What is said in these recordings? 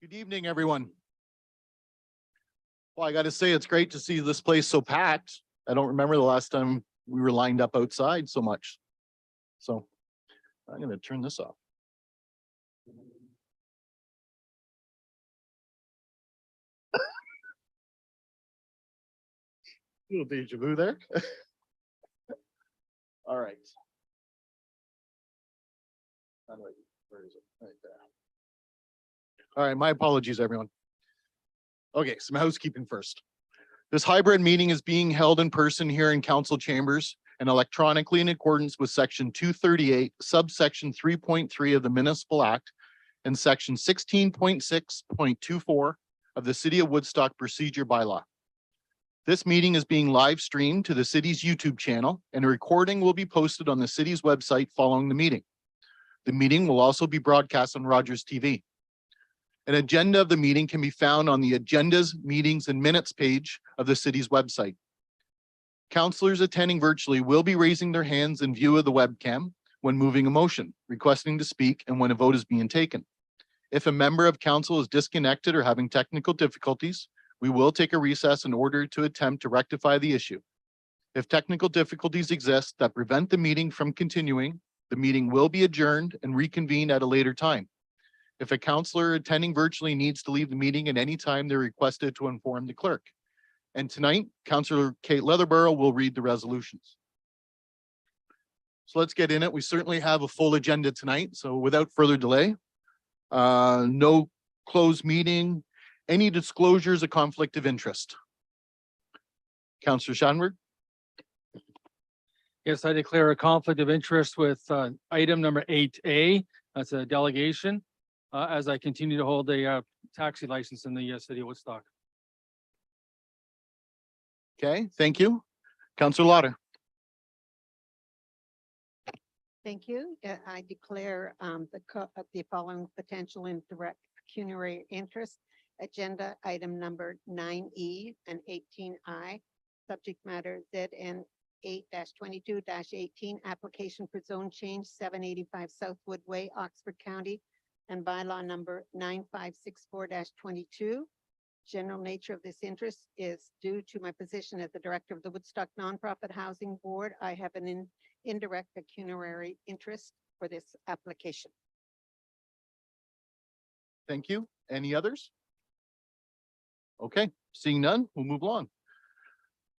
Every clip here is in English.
Good evening, everyone. Well, I got to say, it's great to see this place so packed. I don't remember the last time we were lined up outside so much. So I'm going to turn this off. Little deja vu there. All right. Where is it? Right there. All right, my apologies, everyone. Okay, some housekeeping first. This hybrid meeting is being held in person here in council chambers and electronically in accordance with section 238, subsection 3.3 of the Municipal Act and section 16.6.24 of the City of Woodstock Procedure Bylaw. This meeting is being live streamed to the city's YouTube channel, and a recording will be posted on the city's website following the meeting. The meeting will also be broadcast on Rogers TV. An agenda of the meeting can be found on the Agendas, Meetings, and Minutes page of the city's website. Councillors attending virtually will be raising their hands in view of the webcam when moving a motion, requesting to speak, and when a vote is being taken. If a member of council is disconnected or having technical difficulties, we will take a recess in order to attempt to rectify the issue. If technical difficulties exist that prevent the meeting from continuing, the meeting will be adjourned and reconvened at a later time. If a councillor attending virtually needs to leave the meeting at any time, they're requested to inform the clerk. And tonight, Councillor Kate Leatherborough will read the resolutions. So let's get in it. We certainly have a full agenda tonight. So without further delay, no closed meeting, any disclosures of conflict of interest. Councillor Schanberg. Yes, I declare a conflict of interest with item number 8A. That's a delegation. As I continue to hold a taxi license in the city of Woodstock. Okay, thank you. Councillor Lauder. Thank you. I declare the following potential and direct pecuniary interest. Agenda item number 9E and 18I. Subject matter ZN 8-22-18. Application for zone change 785 Southwood Way, Oxford County. And bylaw number 9564-22. General nature of this interest is due to my position as the director of the Woodstock Nonprofit Housing Board. I have an indirect pecuniary interest for this application. Thank you. Any others? Okay, seeing none, we'll move along.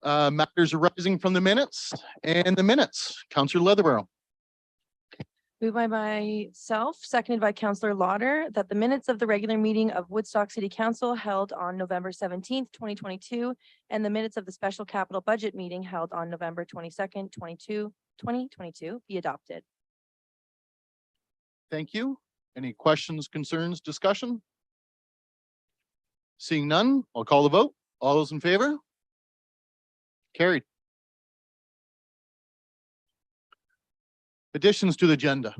Matters arising from the minutes and the minutes. Councillor Leatherborough. Moved by myself, seconded by Councillor Lauder, that the minutes of the regular meeting of Woodstock City Council held on November 17th, 2022, and the minutes of the special capital budget meeting held on November 22nd, 2022 be adopted. Thank you. Any questions, concerns, discussion? Seeing none, I'll call the vote. All those in favor? Carried. Additions to the agenda.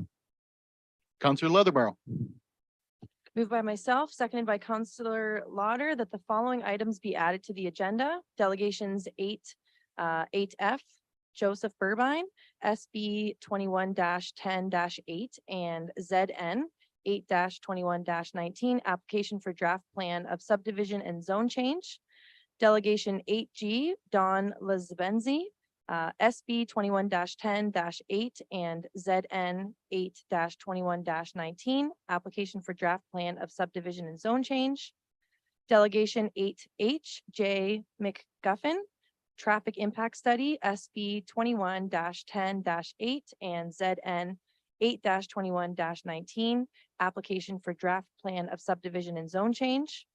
Councillor Leatherborough. Moved by myself, seconded by Councillor Lauder, that the following items be added to the agenda. Delegations 8F, Joseph Burbine, SB 21-10-8, and ZN 8-21-19, application for draft plan of subdivision and zone change. Delegation 8G, Don Lazbenzi, SB 21-10-8 and ZN 8-21-19, application for draft plan of subdivision and zone change. Delegation 8H, J. McGuffin, traffic impact study, SB 21-10-8 and ZN 8-21-19, application for draft plan of subdivision and zone change.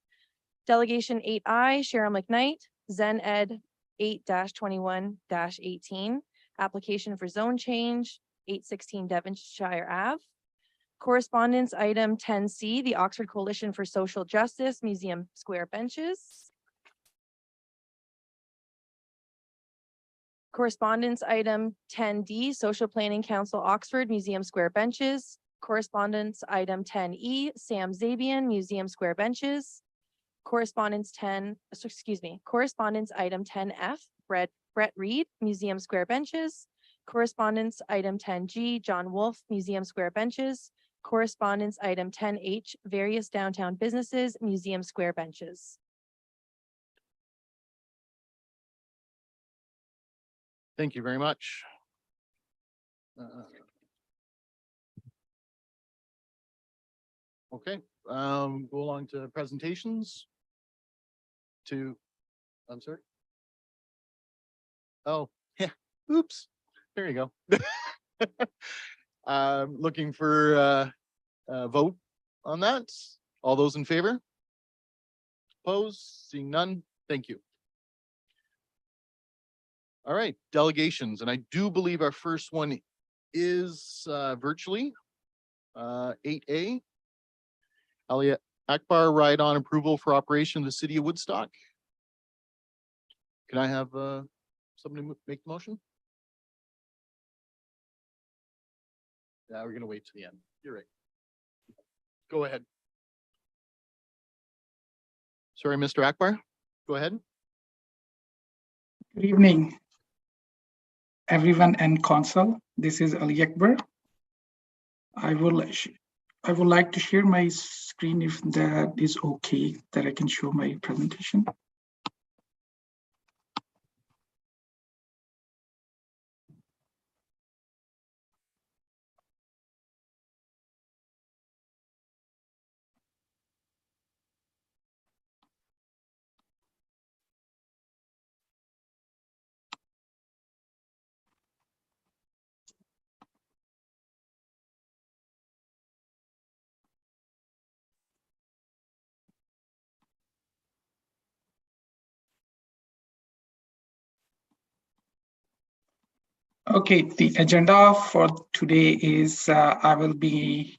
Delegation 8I, Cheryl McKnight, Zen Ed 8-21-18, application for zone change, 816 Devonshire Ave. Correspondence item 10C, the Oxford Coalition for Social Justice, Museum Square benches. Correspondence item 10D, Social Planning Council Oxford, Museum Square benches. Correspondence item 10E, Sam Zabian, Museum Square benches. Correspondence item 10F, Brett Reed, Museum Square benches. Correspondence item 10G, John Wolf, Museum Square benches. Correspondence item 10H, various downtown businesses, museum square benches. Thank you very much. Okay, go along to presentations. I'm sorry. Oh, yeah, oops, there you go. Looking for a vote on that. All those in favor? Opposed? Seeing none, thank you. All right, delegations, and I do believe our first one is virtually 8A. Elliot Akbar, ride-on approval for operation of the city of Woodstock. Can I have somebody make the motion? Yeah, we're gonna wait to the end. You're right. Go ahead. Sorry, Mr. Akbar, go ahead. Good evening, everyone and council. This is Ali Akbar. I would like to share my screen if that is okay, that I can show my presentation. Okay, the agenda for today is I will be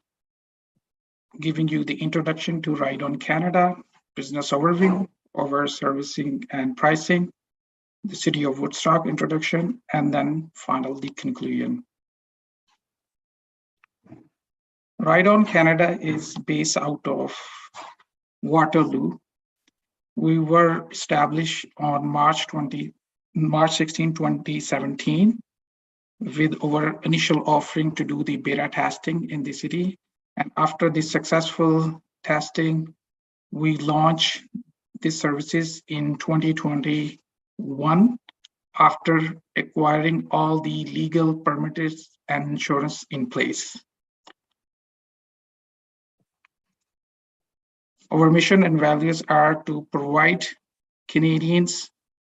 giving you the introduction to Ride on Canada, business overview, over servicing and pricing, the city of Woodstock introduction, and then finally conclusion. Ride on Canada is based out of Waterloo. We were established on March 16, 2017. With our initial offering to do the beta testing in the city. And after the successful testing, we launched these services in 2021 after acquiring all the legal permits and insurance in place. Our mission and values are to provide Canadians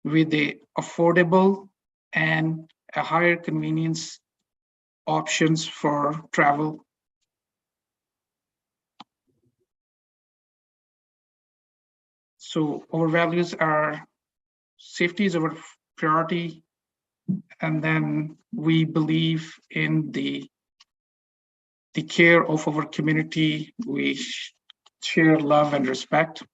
with the affordable and a higher convenience options for travel. So our values are safety is our priority, and then we believe in the care of our community. We share love and respect.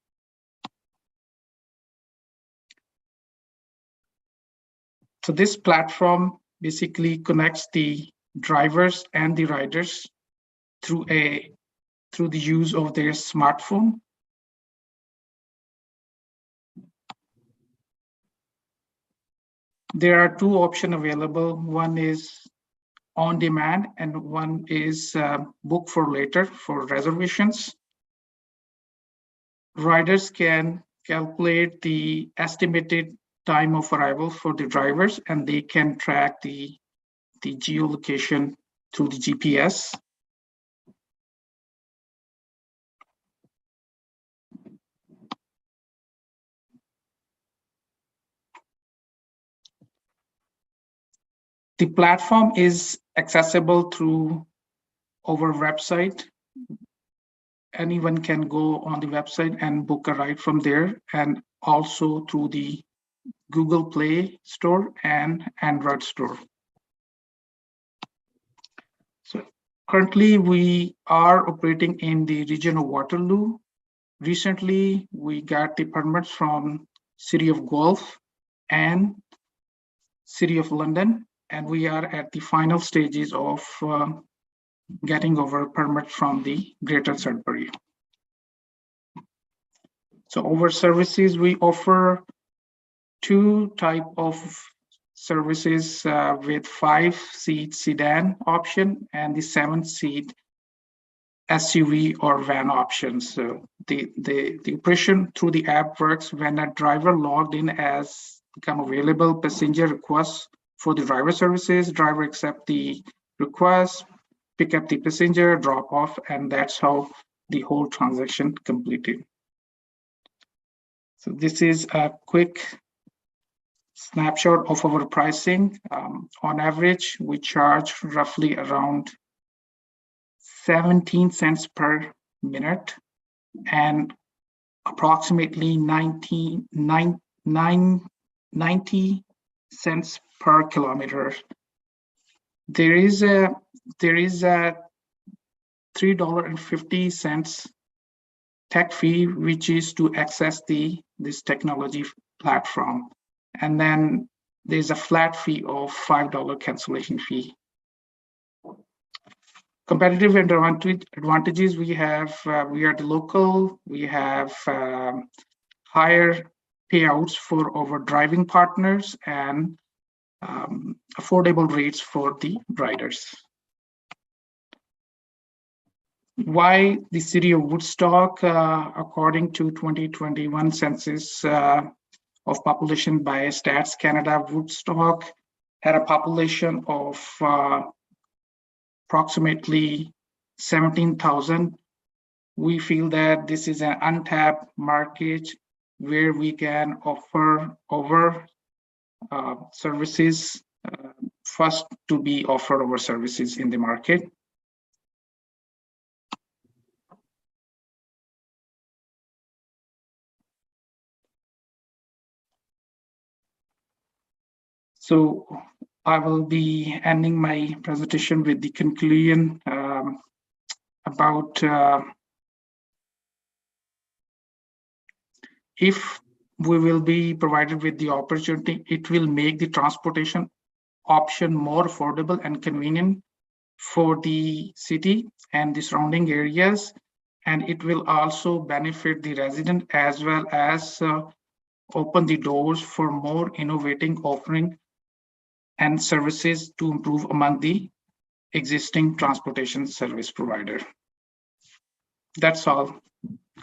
So this platform basically connects the drivers and the riders through the use of their smartphone. There are two options available. One is on demand and one is book for later for reservations. Riders can calculate the estimated time of arrival for the drivers, and they can track the geolocation through the GPS. The platform is accessible through our website. Anyone can go on the website and book a ride from there, and also through the Google Play Store and Android Store. So currently we are operating in the region of Waterloo. Recently, we got the permits from City of Guelph and City of London, and we are at the final stages of getting our permit from the Greater Sudbury. So our services, we offer two type of services with 5-seat sedan option and the 7-seat SUV or van options. So the operation through the app works when a driver logged in as become available, passenger requests for the driver services, driver accept the request, pick up the passenger, drop off, and that's how the whole transaction completed. So this is a quick snapshot of our pricing. On average, we charge roughly around 17 cents per minute and approximately 90 cents per kilometer. There is a $3.50 tech fee, which is to access this technology platform. And then there's a flat fee of $5 cancellation fee. Competitive advantages we have, we are the local, we have higher payouts for our driving partners and affordable rates for the riders. Why the city of Woodstock, according to 2021 census of population by Stats Canada, Woodstock had a population of approximately 17,000. We feel that this is an untapped market where we can offer our services first to be offered our services in the market. So I will be ending my presentation with the conclusion about if we will be provided with the opportunity, it will make the transportation option more affordable and convenient for the city and the surrounding areas. And it will also benefit the resident as well as open the doors for more innovating offering and services to improve among the existing transportation service provider. That's all,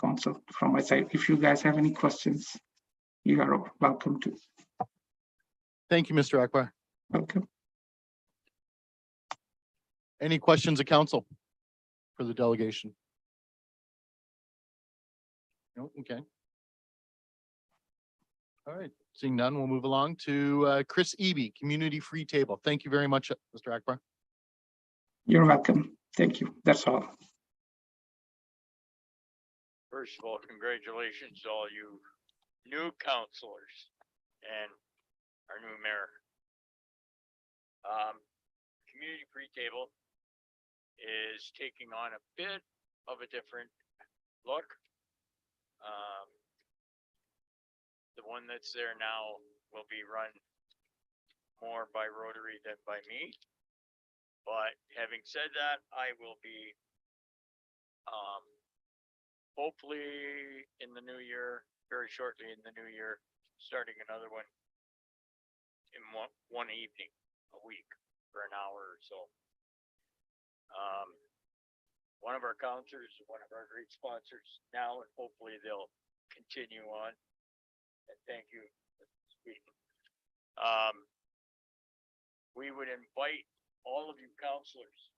Council, from my side. If you guys have any questions, you are welcome to. Thank you, Mr. Akbar. Welcome. Any questions of council for the delegation? No, okay. All right, seeing none, we'll move along to Chris Eby, Community Free Table. Thank you very much, Mr. Akbar. You're welcome. Thank you. That's all. First of all, congratulations to all you new councilors and our new mayor. Community Free Table is taking on a bit of a different look. The one that's there now will be run more by Rotary than by me. But having said that, I will be hopefully in the new year, very shortly in the new year, starting another one in one evening a week for an hour or so. One of our counselors, one of our great sponsors now, and hopefully they'll continue on. And thank you for speaking. We would invite all of you counselors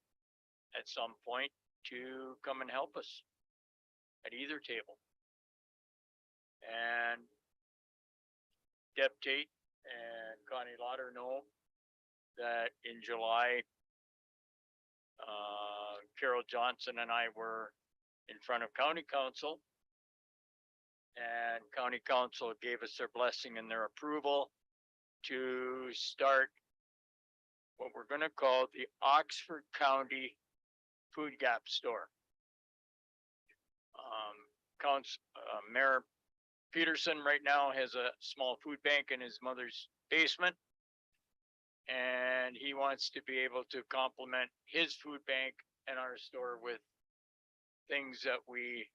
at some point to come and help us at either table. And Deb Tate and Connie Lauder know that in July, Carol Johnson and I were in front of County Council, and County Council gave us their blessing and their approval to start what we're going to call the Oxford County Food Gap Store. Mayor Peterson right now has a small food bank in his mother's basement, and he wants to be able to complement his food bank and our store with things that we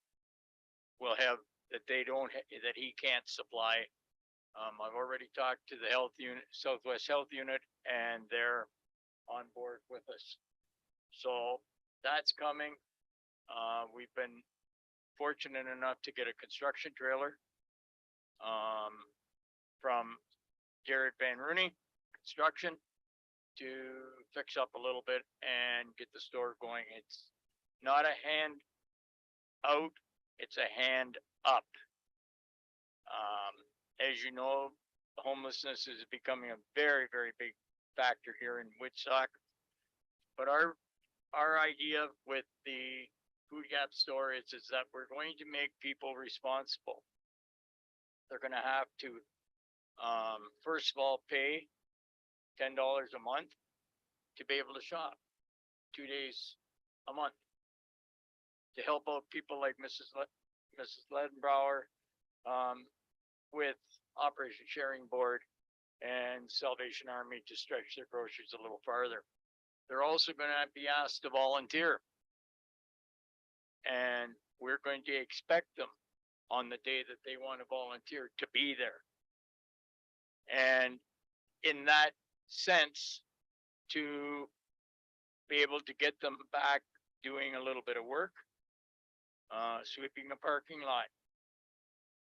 will have that they don't that he can't supply. I've already talked to the health unit, Southwest Health Unit, and they're on board with us. So that's coming. We've been fortunate enough to get a construction trailer from Jared Van Rooney Construction to fix up a little bit and get the store going. It's not a hand out, it's a hand up. As you know, homelessness is becoming a very, very big factor here in Woodstock. But our idea with the food gap store is that we're going to make people responsible. They're gonna have to, first of all, pay $10 a month to be able to shop 2 days a month to help out people like Mrs. Ledenbrower, with Operation Sharing Board and Salvation Army to stretch their groceries a little farther. They're also gonna be asked to volunteer. And we're going to expect them on the day that they want to volunteer to be there. And in that sense, to be able to get them back doing a little bit of work, sweeping a parking lot,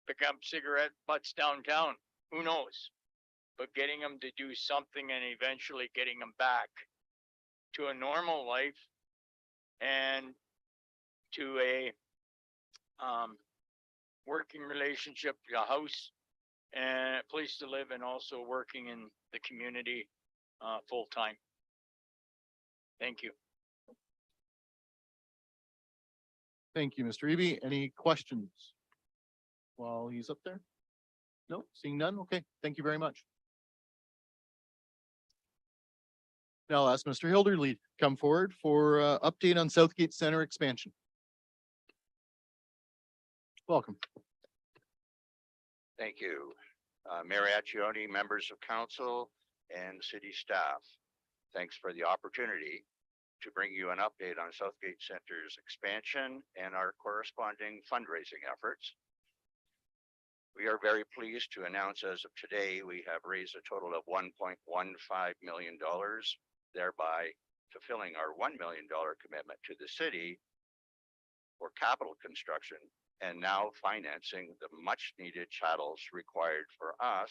pick up cigarette butts downtown, who knows? But getting them to do something and eventually getting them back to a normal life and to a working relationship, a house and a place to live, and also working in the community full time. Thank you. Thank you, Mr. Eby. Any questions while he's up there? No, seeing none. Okay, thank you very much. Now I'll ask Mr. Hilderly to come forward for update on Southgate Center expansion. Welcome. Thank you. Mayor Accioni, members of council and city staff. Thanks for the opportunity to bring you an update on Southgate Center's expansion and our corresponding fundraising efforts. We are very pleased to announce as of today, we have raised a total of $1.15 million, thereby fulfilling our $1 million commitment to the city for capital construction, and now financing the much needed chattels required for us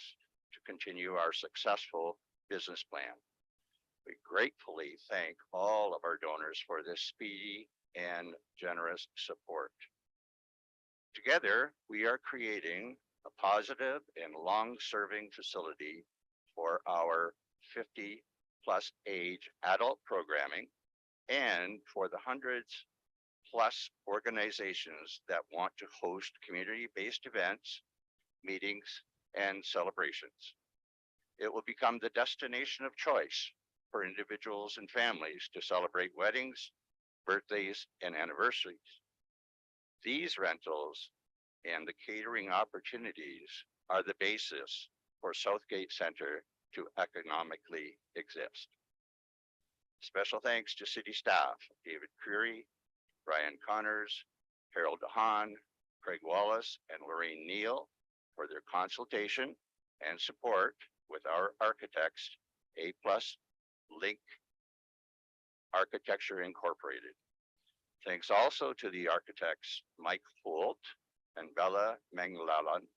to continue our successful business plan. We gratefully thank all of our donors for this speedy and generous support. Together, we are creating a positive and long-serving facility for our 50+ age adult programming and for the hundreds plus organizations that want to host community-based events, meetings, and celebrations. It will become the destination of choice for individuals and families to celebrate weddings, birthdays, and anniversaries. These rentals and the catering opportunities are the basis for Southgate Center to economically exist. Special thanks to city staff, David Curry, Brian Connors, Harold DeHaan, Craig Wallace, and Lorraine Neal for their consultation and support with our architects, A+ Link Architecture Incorporated. Thanks also to the architects Mike Holt and Bella Manglalan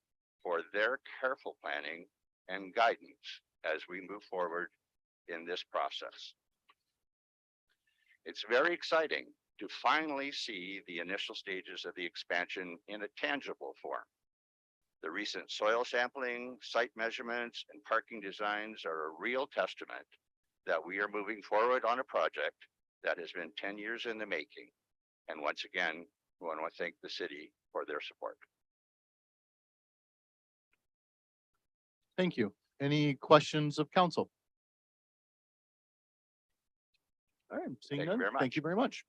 for their careful planning and guidance as we move forward in this process. It's very exciting to finally see the initial stages of the expansion in a tangible form. The recent soil sampling, site measurements, and parking designs are a real testament that we are moving forward on a project that has been 10 years in the making. And once again, we want to thank the city for their support. Thank you. Any questions of council? All right, seeing Thank you none. very Thank much. you very much.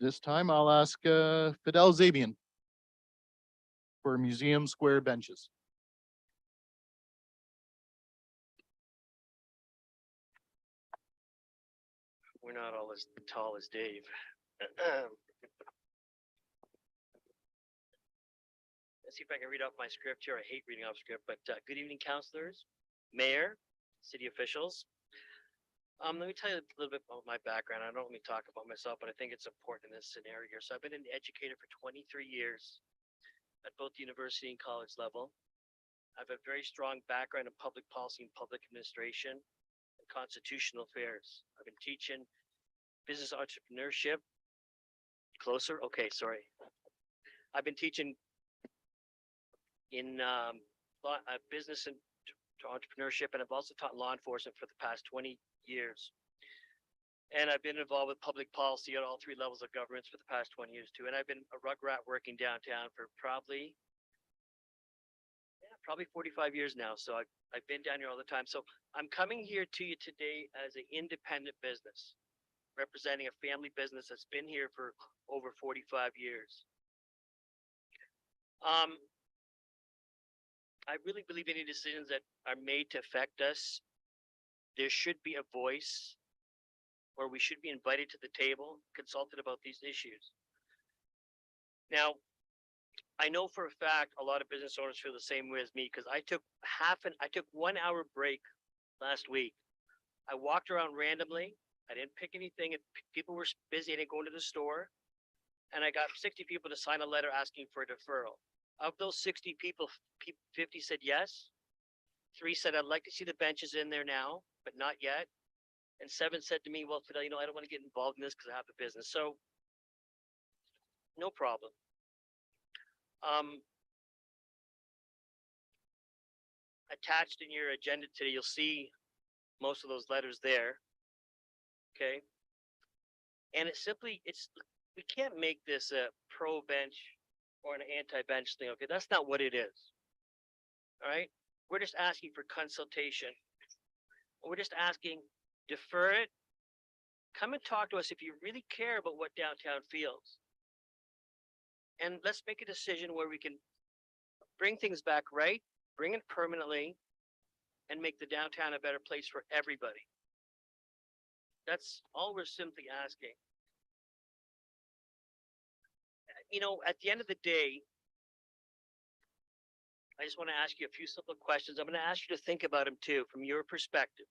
This time I'll ask Fidel Zabian for Museum Square benches. We're not all as tall as Dave. Let's see if I can read off my script here. I hate reading off script, but good evening, councilors, mayor, city officials. Let me tell you a little bit about my background. I don't let me talk about myself, but I think it's important in this scenario here. So I've been an educator for 23 years at both the university and college level. I have a very strong background in public policy and public administration and constitutional affairs. I've been teaching business entrepreneurship. Closer? Okay, sorry. I've been teaching in business and entrepreneurship, and I've also taught law enforcement for the past 20 years. And I've been involved with public policy at all three levels of governments for the past 20 years too. And I've been a rug rat working downtown for probably 45 years now. So I've been down here all the time. So I'm coming here to you today as an independent business, representing a family business that's been here for over 45 years. I really believe any decisions that are made to affect us, there should be a voice, or we should be invited to the table, consulted about these issues. Now, I know for a fact a lot of business owners feel the same way as me, because I took 1 hour break last week. I walked around randomly. I didn't pick anything. If people were busy, I didn't go into the store. And I got 60 people to sign a letter asking for a deferral. Of those 60 people, 50 said yes. 3 said, I'd like to see the benches in there now, but not yet. And 7 said to me, well, Fidel, I don't want to get involved in this because I have a business. So no problem. Attached in your agenda today, you'll see most of those letters there. Okay. And we can't make this a pro bench or an anti-bench thing. Okay. That's not what it is. All right. We're just asking for consultation. We're just asking, defer it. Come and talk to us if you really care about what downtown feels. And let's make a decision where we can bring things back right, bring it permanently, and make the downtown a better place for everybody. That's all we're simply asking. At the end of the day, I just want to ask you a few simple questions. I'm going to ask you to think about them too, from your perspective.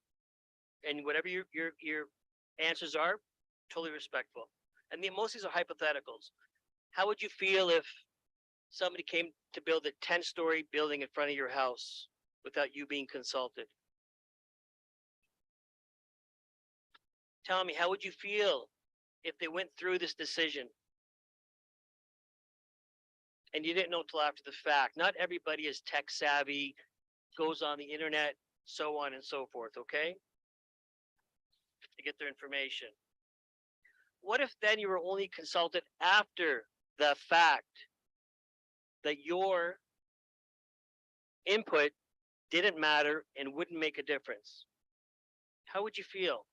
And whatever your answers are, totally respectful. And most of these are hypotheticals. How would you feel if somebody came to build a 10-story building in front of your house without you being consulted? Tell me, how would you feel if they went through this decision and you didn't know until after the fact? Not everybody is tech savvy, goes on the internet, so on and so forth, okay? To get their information. What if then you were only consulted after the fact that your input didn't matter and wouldn't make a difference? How would you feel?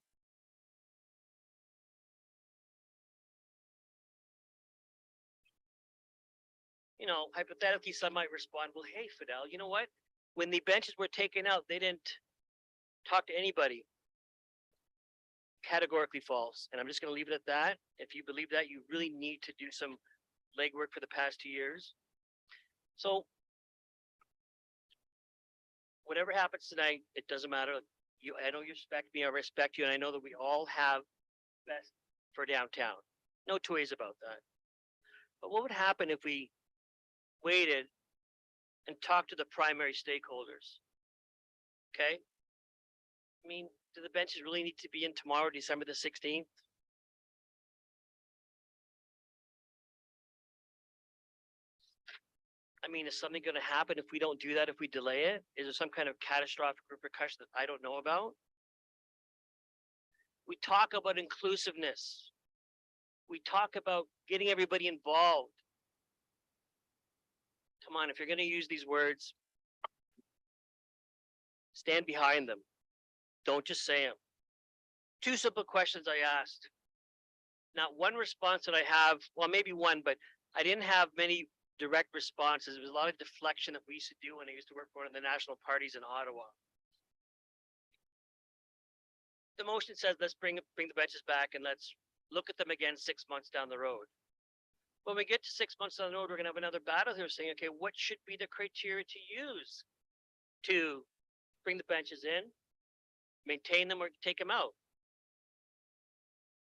Hypothetically, some might respond, well, hey, Fidel, you know what? When the benches were taken out, they didn't talk to anybody. Categorically false. And I'm just going to leave it at that. If you believe that, you really need to do some legwork for the past 2 years. So whatever happens tonight, it doesn't matter. I know you respect me, I respect you, and I know that we all have best for downtown. No two ways about that. But what would happen if we waited and talked to the primary stakeholders? Okay? Do the benches really need to be in tomorrow, December the 16th? Is something going to happen if we don't do that, if we delay it? Is there some kind of catastrophic repercussion that I don't know about? We talk about inclusiveness. We talk about getting everybody involved. Come on, if you're going to use these words, stand behind them. Don't just say them. 2 simple questions I asked. Not one response that I have, well, maybe one, but I didn't have many direct responses. There was a lot of deflection that we used to do when I used to work for one of the national parties in Ottawa. The motion says, let's bring the benches back and let's look at them again 6 months down the road. When we get to 6 months down the road, we're going to have another battle here saying, okay, what should be the criteria to use to bring the benches in, maintain them, or take them out?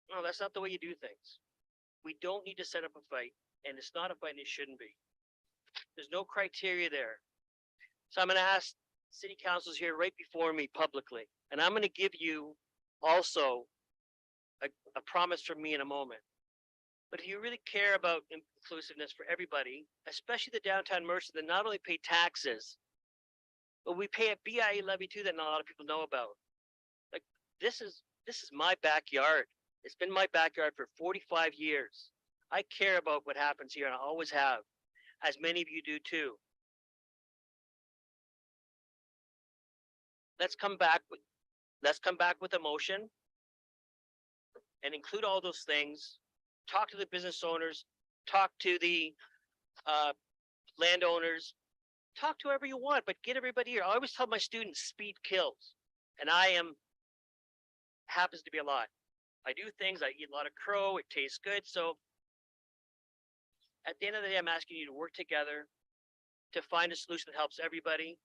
No, that's not the way you do things. We don't need to set up a fight, and it's not a fight, and it shouldn't be. There's no criteria there. So I'm gonna ask city councils here right before me publicly, and I'm gonna give you also a promise from me in a moment. But if you really care about inclusiveness for everybody, especially the downtown merchants that not only pay taxes, but we pay a BIA levy too that not a lot of people know about. Like this is my backyard. It's been my backyard for 45 years. I care about what happens here and I always have, as many of you do too. Let's come back with a motion and include all those things. Talk to the business owners, talk to the landowners, talk to whoever you want, but get everybody here. I always tell my students speed kills. And happens to be a lot. I do things, I eat a lot of crow, it tastes good. So at the end of the day, I'm asking you to work together to find a solution that helps everybody.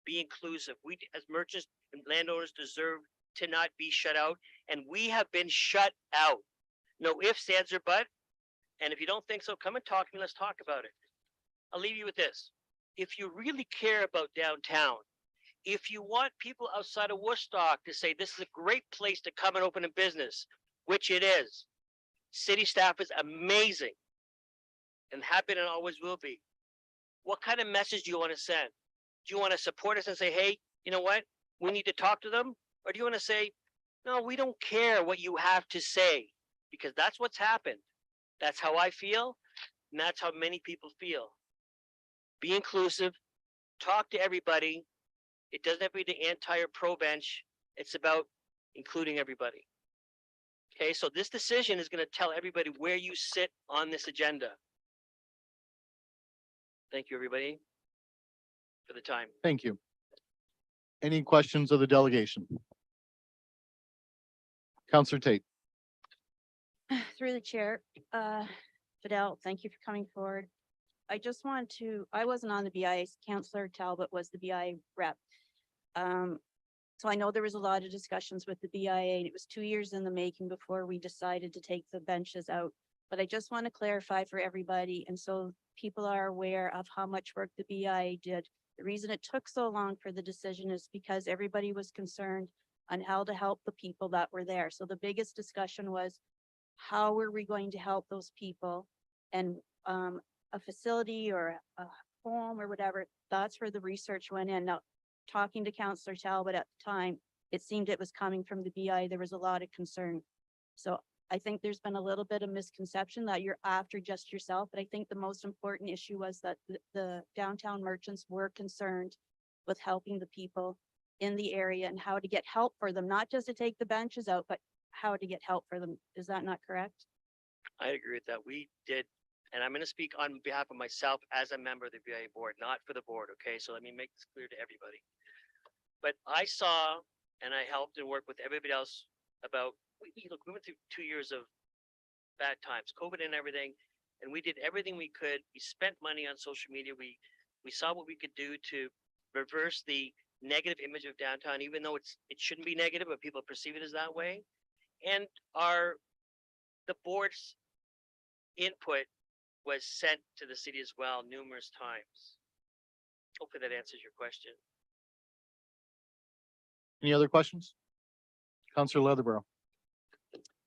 Be inclusive. We as merchants and landowners deserve to not be shut out. And we have been shut out. No ifs, ands, or but. And if you don't think so, come and talk to me. Let's talk about it. I'll leave you with this. If you really care about downtown, if you want people outside of Woodstock to say this is a great place to come and open a business, which it is, city staff is amazing and have been and always will be. What kind of message do you want to send? Do you want to support us and say, hey, you know what? We need to talk to them? Or do you want to say, no, we don't care what you have to say? Because that's what's happened. That's how I feel. And that's how many people feel. Be inclusive. Talk to everybody. It doesn't have to be the anti or pro bench. It's about including everybody. Okay, so this decision is going to tell everybody where you sit on this agenda. Thank you, everybody, for the time. Thank you. Any questions of the delegation? Counselor Tate. Through the chair, Fidel, thank you for coming forward. I wasn't on the BIA, Councillor Talbot was the BIA rep. So I know there was a lot of discussions with the BIA and it was 2 years in the making before we decided to take the benches out. But I just want to clarify for everybody, and so people are aware of how much work the BIA did. The reason it took so long for the decision is because everybody was concerned on how to help the people that were there. So the biggest discussion was, how were we going to help those people? And a facility or a home or whatever, that's where the research went in. Now, talking to Councillor Talbot at the time, it seemed it was coming from the BI. There was a lot of concern. So I think there's been a little bit of misconception that you're after just yourself, but I think the most important issue was that the downtown merchants were concerned with helping the people in the area and how to get help for them, not just to take the benches out, but how to get help for them. Is that not correct? I agree with that. We did, and I'm going to speak on behalf of myself as a member of the BIA board, not for the board. Okay, so let me make this clear to everybody. But I saw and I helped and worked with everybody else about, we went through 2 years of bad times, COVID and everything, and we did everything we could. We spent money on social media. We saw what we could do to reverse the negative image of downtown, even though it shouldn't be negative, but people perceive it as that way. And the board's input was sent to the city as well numerous times. Hopefully that answers your question. Any other questions? Counselor Leatherborough.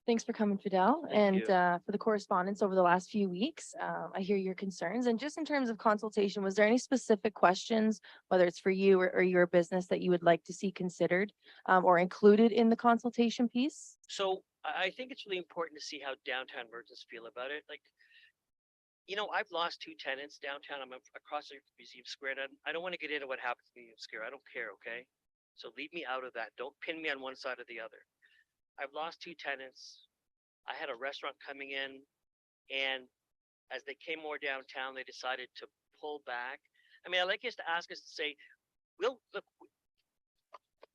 Thanks for coming, Fidel, Thank and you. for the correspondence over the last few weeks. I hear your concerns. And just in terms of consultation, was there any specific questions, whether it's for you or your business, that you would like to see considered or included in the consultation piece? So I think it's really important to see how downtown merchants feel about it. Like, you know, I've lost 2 tenants downtown. I'm across the Museum Square, and I don't want to get into what happens in Museum Square. I don't care, okay? So leave me out of that. Don't pin me on one side or the other. I've lost 2 tenants. I had a restaurant coming in, and as they came more downtown, they decided to pull back. I mean, I'd like us to ask us to say, we'll look,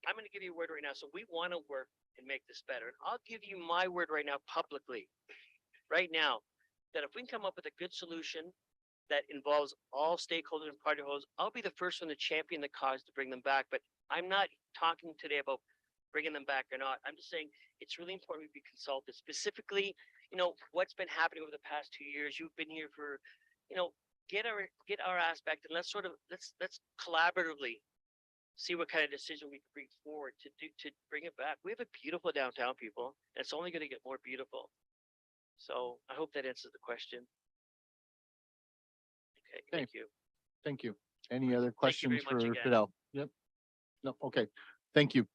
I'm going to give you a word right now. So we want to work and make this better. And I'll give you my word right now publicly, right now, that if we can come up with a good solution that involves all stakeholders and party holders, I'll be the first one to champion the cause to bring them back. But I'm not talking today about bringing them back or not. I'm just saying it's really important we be consulted specifically, what's been happening over the past 2 years. You've been here for, get our aspect and let's collaboratively see what kind of decision we can bring forward to bring it back. We have a beautiful downtown, people, and it's only going to get more beautiful. So I hope that answers the question. Okay, thank you. Thank you. Any other Thank you very questions much for again. Fidel? Yep. No, okay. Thank you.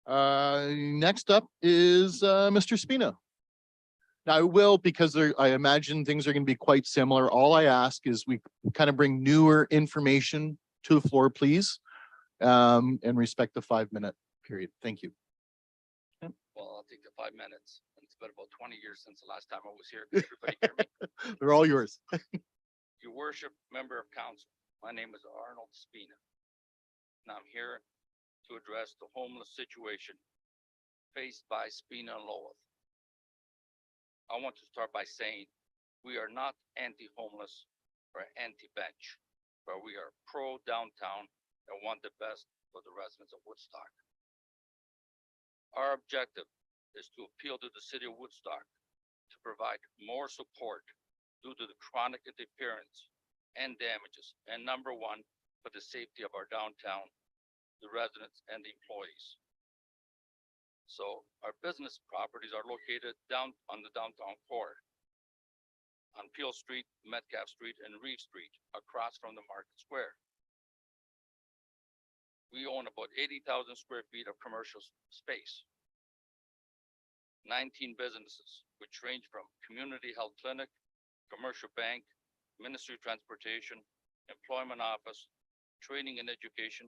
Next up is, Mr. Spina. Now I will, because I imagine things are going to be quite similar. All I ask is we kind of bring newer information to the floor, please. And respect the 5-minute period. Thank you. Well, I'll take the 5 minutes. It's been about 20 years since the last time I was here. Can everybody hear me? They're all yours. Your worship, member of council, my name is Arnold Spina. And I'm here to address the homeless situation faced by Spina and Lowell. I want to start by saying we are not anti-homeless or anti-bench, but we are pro-downtown and want the best for the residents of Woodstock. Our objective is to appeal to the city of Woodstock to provide more support due to the chronic interference and damages, and number one, for the safety of our downtown, the residents and the employees. So our business properties are located down on the downtown core, on Peel Street, Metcalf Street, and Reeve Street, across from the Market Square. We own about 80,000 square feet of commercial space. 19 businesses, which range from community health clinic, commercial bank, ministry of transportation, employment office, training and education,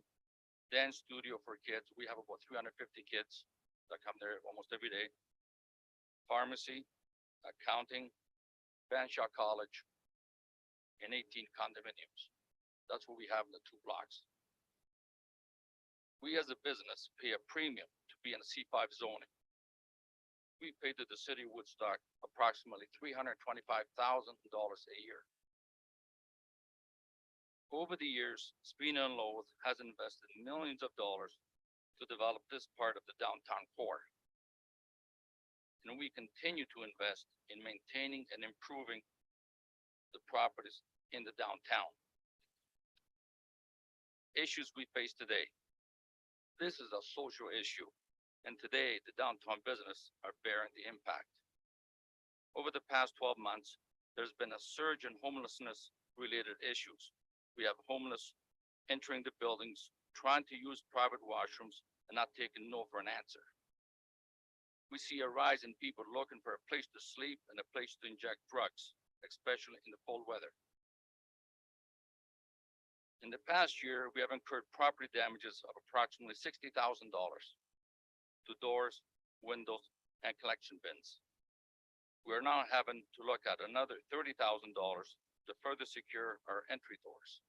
dance studio for kids. We have about 350 kids that come there almost every day. Pharmacy, accounting, Fanshawe College, and 18 condominiums. That's what we have in the 2 blocks. We as a business pay a premium to be in a C5 zoning. We pay to the city of Woodstock approximately $325,000 a year. Over the years, Spina and Lowell has invested millions of dollars to develop this part of the downtown core. And we continue to invest in maintaining and improving the properties in the downtown. Issues we face today. This is a social issue, and today the downtown business are bearing the impact. Over the past 12 months, there's been a surge in homelessness related issues. We have homeless entering the buildings, trying to use private washrooms and not taking no for an answer. We see a rise in people looking for a place to sleep and a place to inject drugs, especially in the cold weather. In the past year, we have incurred property damages of approximately $60,000 to doors, windows, and collection bins. We are now having to look at another $30,000 to further secure our entry doors.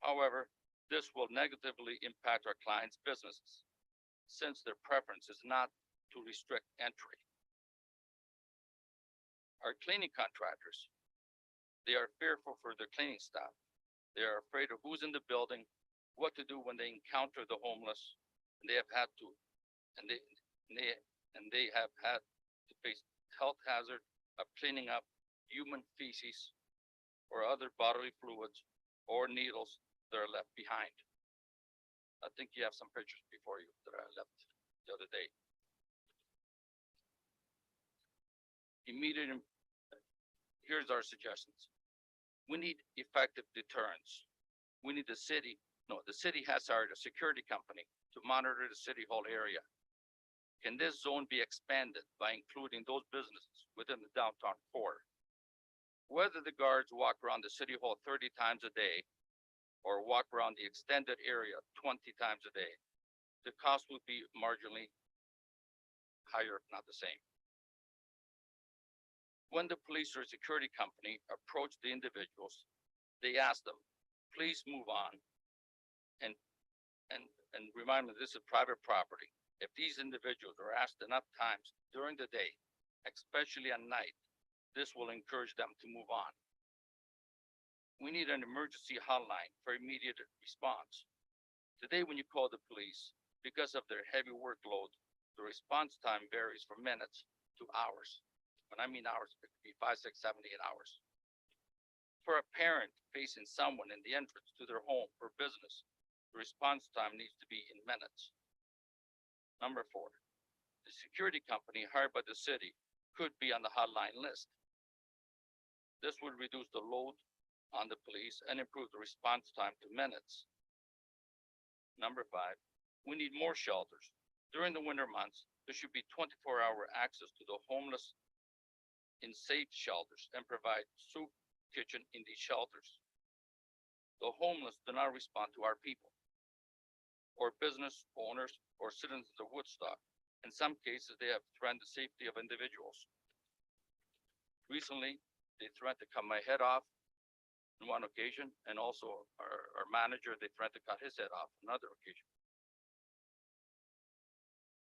However, this will negatively impact our clients' businesses, since their preference is not to restrict entry. Our cleaning contractors, they are fearful for their cleaning staff. They are afraid of who's in the building, what to do when they encounter the homeless, and they have had to face health hazard of cleaning up human feces or other bodily fluids or needles that are left behind. I think you have some pictures before you that I left the other day. Here's our suggestions. We need effective deterrence. We need the city has hired a security company to monitor the city hall area. Can this zone be expanded by including those businesses within the downtown core? Whether the guards walk around the city hall 30 times a day or walk around the extended area 20 times a day, the cost would be marginally higher, if not the same. When the police or security company approach the individuals, they ask them, please move on and remind them this is private property. If these individuals are asked enough times during the day, especially at night, this will encourage them to move on. We need an emergency hotline for immediate response. Today, when you call the police, because of their heavy workload, the response time varies from minutes to hours. When I mean hours, it could be 5, 6, 7, 8 hours. For a parent facing someone in the entrance to their home or business, the response time needs to be in minutes. Number 4, the security company hired by the city could be on the hotline list. This would reduce the load on the police and improve the response time to minutes. Number 5, we need more shelters. During the winter months, there should be 24-hour access to the homeless in safe shelters and provide soup kitchen in these shelters. The homeless do not respond to our people or business owners or citizens of Woodstock. In some cases, they have threatened the safety of individuals. Recently, they threatened to cut my head off on one occasion, and also our manager, they threatened to cut his head off on another occasion.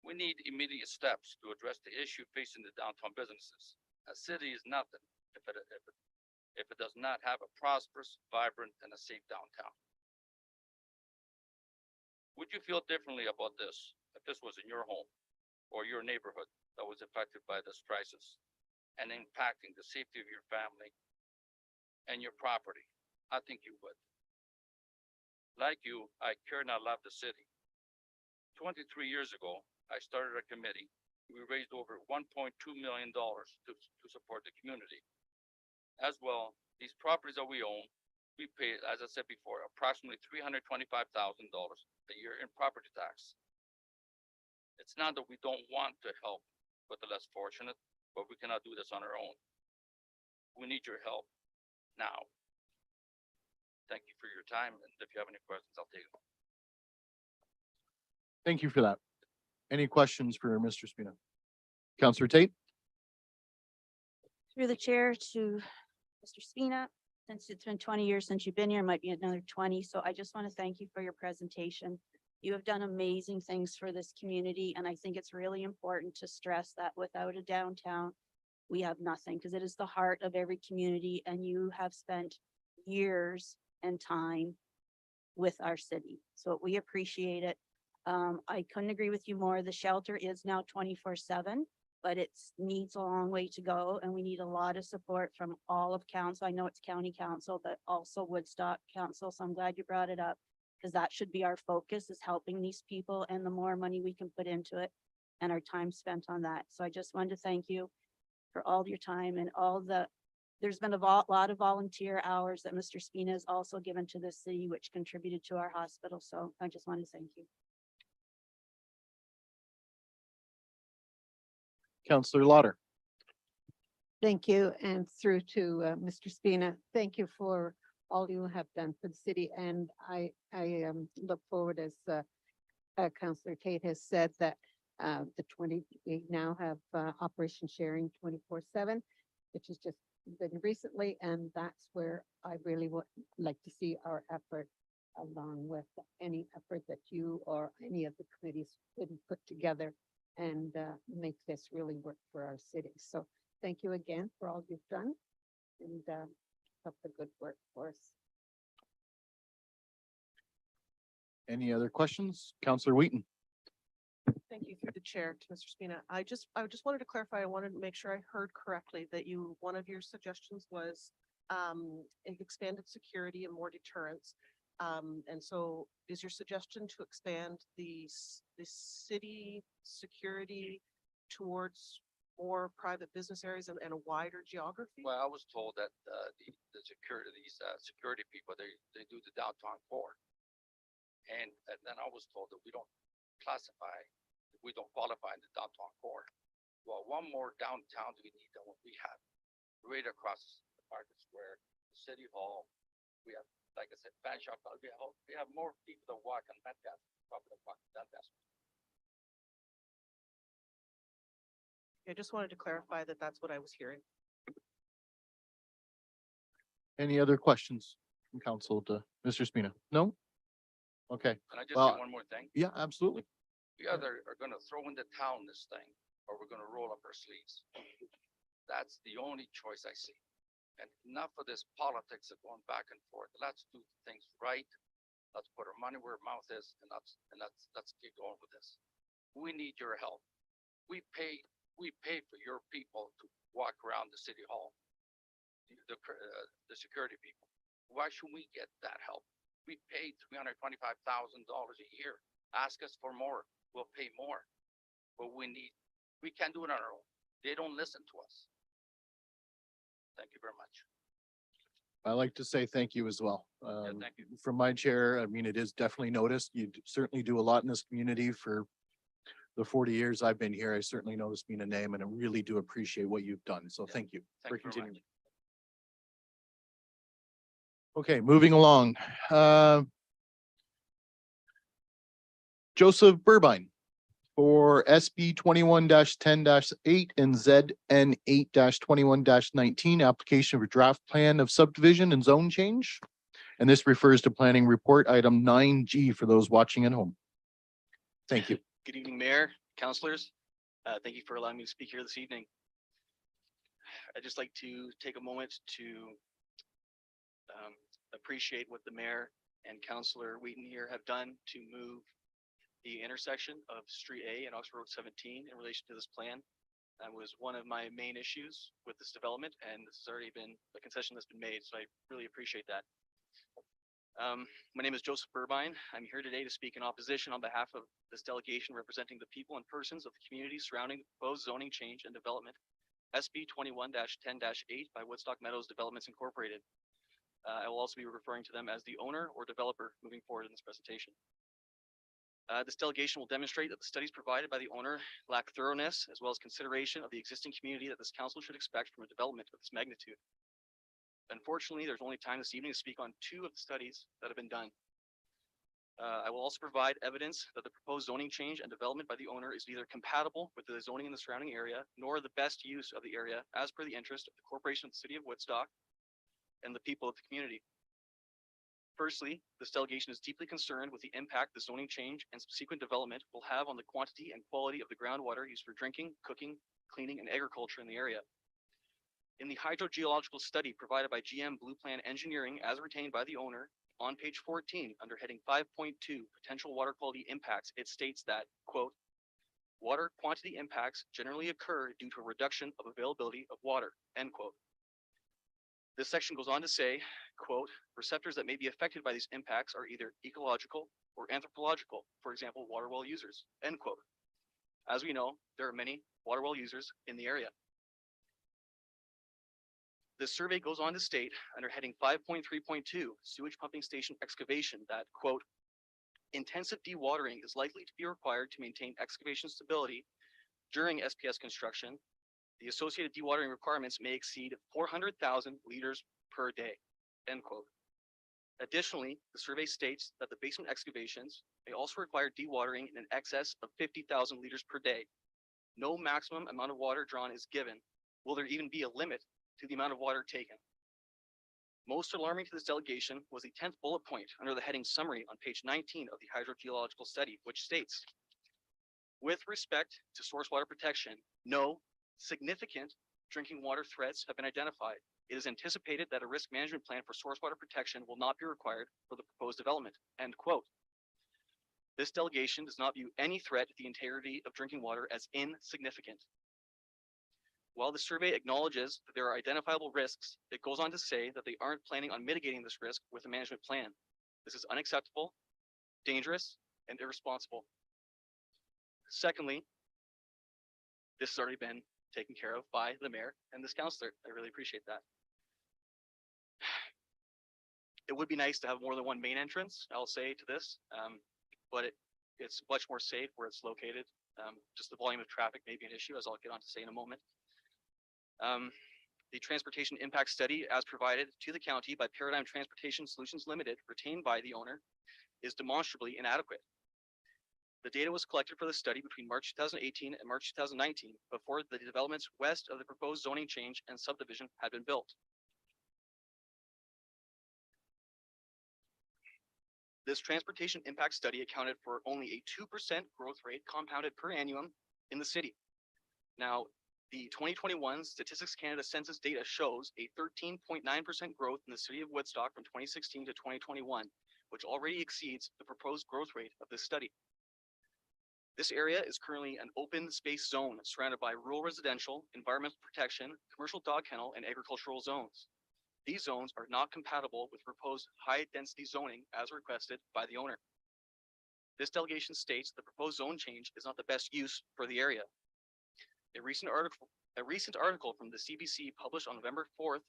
We need immediate steps to address the issue facing the downtown businesses. A city is nothing if it does not have a prosperous, vibrant, and a safe downtown. Would you feel differently about this if this was in your home or your neighborhood that was affected by this crisis and impacting the safety of your family and your property? I think you would. Like you, I care and I love the city. 23 years ago, I started a committee. We raised over $1.2 million to support the community. As well, these properties that we own, we pay, as I said before, approximately $325,000 a year in property tax. It's not that we don't want to help with the less fortunate, but we cannot do this on our own. We need your help now. Thank you for your time, and if you have any questions, I'll take them. Thank you for that. Any questions for Mr. Spina? Councillor Tate? Through the chair to Mr. Spina, since it's been 20 years since you've been here, might be another 20. So I just want to thank you for your presentation. You have done amazing things for this community, and I think it's really important to stress that without a downtown, we have nothing, because it is the heart of every community, and you have spent years and time with our city. So we appreciate it. I couldn't agree with you more. The shelter is now 24/7, but it needs a long way to go, and we need a lot of support from all of council. I know it's county council, but also Woodstock Council. So I'm glad you brought it up, because that should be our focus, is helping these people, and the more money we can put into it and our time spent on that. So I just wanted to thank you for all your time and there's been a lot of volunteer hours that Mr. Spina has also given to the city, which contributed to our hospital. So I just want to thank you. Councillor Lauder? Thank you. And through to Mr. Spina, thank you for all you have done for the city. And I look forward, as Councillor Tate has said, that we now have Operation Sharing 24/7, which has just been recently, and that's where I really would like to see our effort, along with any effort that you or any of the committees could put together and make this really work for our city. So thank you again for all you've done, and keep up the good work for us. Any other questions? Councillor Wheaton? Thank you through the chair to Mr. Spina. I just wanted to clarify, I wanted to make sure I heard correctly that one of your suggestions was expanded security and more deterrence. And so is your suggestion to expand the city security towards more private business areas and a wider geography? Well, I was told that the security people, they do the downtown core. And then I was told that we don't qualify in the downtown core. Well, one more downtown do we need than what we have right across the Market Square, the City Hall. We have, like I said, fan shop. We have more people that walk on Metcalf, probably that walk on Dundas. I just wanted to clarify that that's what I was hearing. Any other questions from council to Mr. Spina? No? Okay, Can I just Well, say one more thing? yeah, absolutely. We either are gonna throw in the towel in this thing, or we're gonna roll up our sleeves. That's the only choice I see. And enough of this politics of going back and forth. Let's do things right. Let's put our money where our mouth is and let's get going with this. We need your help. We pay for your people to walk around the city hall. The security people. Why should we get that help? We paid $325,000 a year. Ask us for more. We'll pay more. But we can't do it on our own. They don't listen to us. Thank you very much. I like to say thank you as well. Thank you. From my chair, I mean, it is definitely noticed. You certainly do a lot in this community for the 40 years I've been here. I certainly know it's been a name and I really do appreciate what you've done. So Yeah. thank you Thank for you very continuing. much. Okay, moving along. Joseph Burbine for SB 21-10-8 and ZN 8-21-19, application for draft plan of subdivision and zone change. And this refers to planning report item 9G for those watching at home. Thank you. Good evening, Mayor, councilors. Thank you for allowing me to speak here this evening. I'd just like to take a moment to appreciate what the mayor and Councillor Wheaton here have done to move the intersection of Street A and Oxford Road 17 in relation to this plan. That was one of my main issues with this development, and this has already been a concession that's been made, so I really appreciate that. My name is Joseph Burbine. I'm here today to speak in opposition on behalf of this delegation representing the people and persons of the community surrounding the proposed zoning change and development, SB 21-10-8 by Woodstock Meadows Developments Incorporated. I will also be referring to them as the owner or developer moving forward in this presentation. This delegation will demonstrate that the studies provided by the owner lack thoroughness as well as consideration of the existing community that this council should expect from a development of this magnitude. Unfortunately, there's only time this evening to speak on 2 of the studies that have been done. I will also provide evidence that the proposed zoning change and development by the owner is neither compatible with the zoning in the surrounding area nor the best use of the area as per the interest of the corporation of the city of Woodstock and the people of the community. Firstly, this delegation is deeply concerned with the impact the zoning change and subsequent development will have on the quantity and quality of the groundwater used for drinking, cooking, cleaning, and agriculture in the area. In the hydrogeological study provided by GM Blue Plan Engineering as retained by the owner on page 14 under heading 5.2 potential water quality impacts, it states that, quote, water quantity impacts generally occur due to a reduction of availability of water, end quote. This section goes on to say, quote, receptors that may be affected by these impacts are either ecological or anthropological, for example, water well users, end quote. As we know, there are many water well users in the area. This survey goes on to state under heading 5.3.2 sewage pumping station excavation that, quote, intensive dewatering is likely to be required to maintain excavation stability during SPS construction. The associated dewatering requirements may exceed 400,000 liters per day, end quote. Additionally, the survey states that the basement excavations may also require dewatering in excess of 50,000 liters per day. No maximum amount of water drawn is given. Will there even be a limit to the amount of water taken? Most alarming to this delegation was the 10th bullet point under the heading summary on page 19 of the hydrogeological study, which states, with respect to source water protection, no significant drinking water threats have been identified. It is anticipated that a risk management plan for source water protection will not be required for the proposed development, end quote. This delegation does not view any threat to the integrity of drinking water as insignificant. While the survey acknowledges that there are identifiable risks, it goes on to say that they aren't planning on mitigating this risk with a management plan. This is unacceptable, dangerous, and irresponsible. Secondly, this has already been taken care of by the mayor and this councillor. I really appreciate that. It would be nice to have more than one main entrance, I'll say to this, but it's much more safe where it's located. Just the volume of traffic may be an issue, as I'll get on to say in a moment. The transportation impact study as provided to the county by Paradigm Transportation Solutions Limited, retained by the owner, is demonstrably inadequate. The data was collected for the study between March 2018 and March 2019, before the developments west of the proposed zoning change and subdivision had been built. This transportation impact study accounted for only a 2% growth rate compounded per annum in the city. Now, the 2021 Statistics Canada census data shows a 13.9% growth in the city of Woodstock from 2016 to 2021, which already exceeds the proposed growth rate of this study. This area is currently an open space zone surrounded by rural residential, environmental protection, commercial dog kennel, and agricultural zones. These zones are not compatible with proposed high-density zoning as requested by the owner. This delegation states the proposed zone change is not the best use for the area. A recent article from the CBC published on November 4th,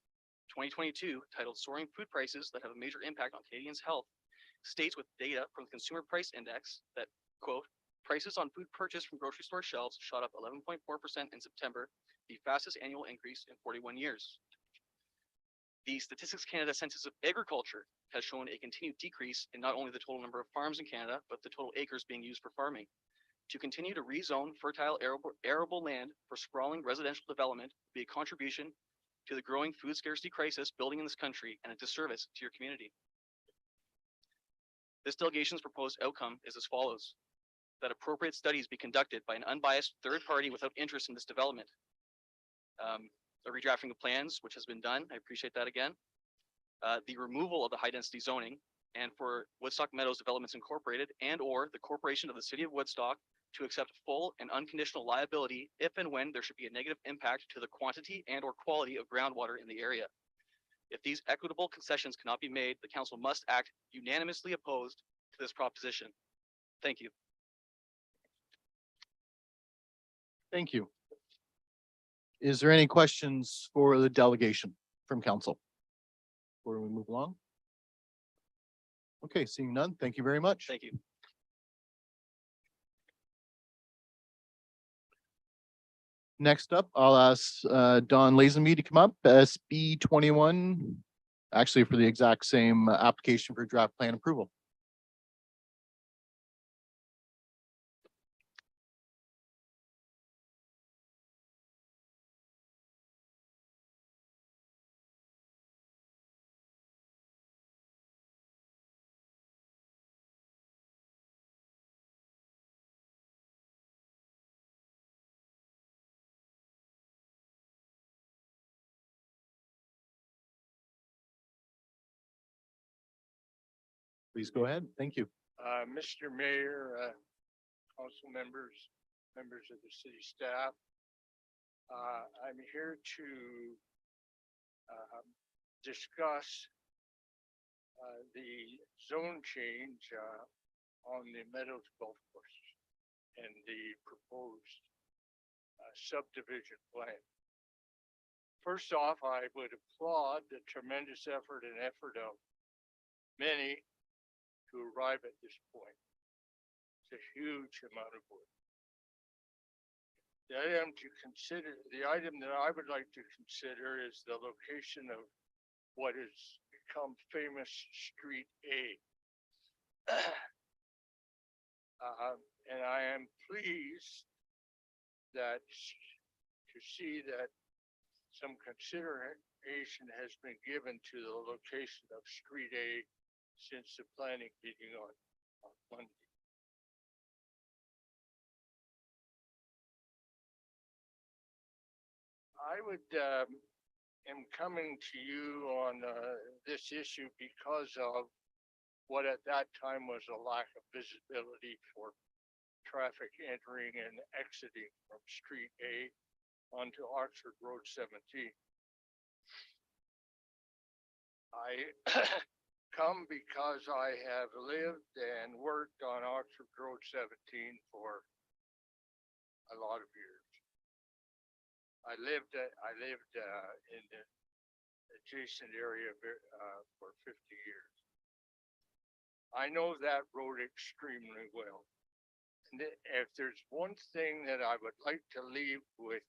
2022, titled Soaring Food Prices That Have a Major Impact on Canadians' Health, states with data from the Consumer Price Index that, quote, prices on food purchased from grocery store shelves shot up 11.4% in September, the fastest annual increase in 41 years. The Statistics Canada Census of Agriculture has shown a continued decrease in not only the total number of farms in Canada, but the total acres being used for farming. To continue to rezone fertile arable land for sprawling residential development would be a contribution to the growing food scarcity crisis building in this country and a disservice to your community. This delegation's proposed outcome is as follows: that appropriate studies be conducted by an unbiased third party without interest in this development. The redrafting of plans, which has been done, I appreciate that again. The removal of the high density zoning, and for Woodstock Meadows Developments Incorporated and or the corporation of the city of Woodstock to accept full and unconditional liability if and when there should be a negative impact to the quantity and or quality of groundwater in the area. If these equitable concessions cannot be made, the council must act unanimously opposed to this proposition. Thank you. Thank you. Is there any questions for the delegation from council? Before we move along? Okay, seeing none, thank you very much. Thank you. Next up, I'll ask Don Lazenby to come up, SB 21, actually for the exact same application for draft plan approval. Please go ahead. Thank you. Mr. Mayor, council members, members of the city staff. I'm here to discuss the zone change on the Meadows Golf Course and the proposed subdivision plan. First off, I would applaud the tremendous effort of many to arrive at this point. It's a huge amount of work. The item that I would like to consider is the location of what has become famous Street A. And I am pleased to see that some consideration has been given to the location of Street A since the planning meeting on Monday. I am coming to you on this issue because of what at that time was a lack of visibility for traffic entering and exiting from Street A onto Oxford Road 17. I come because I have lived and worked on Oxford Road 17 for a lot of years. I lived in the adjacent area for 50 years. I know that road extremely well. And if there's one thing that I would like to leave with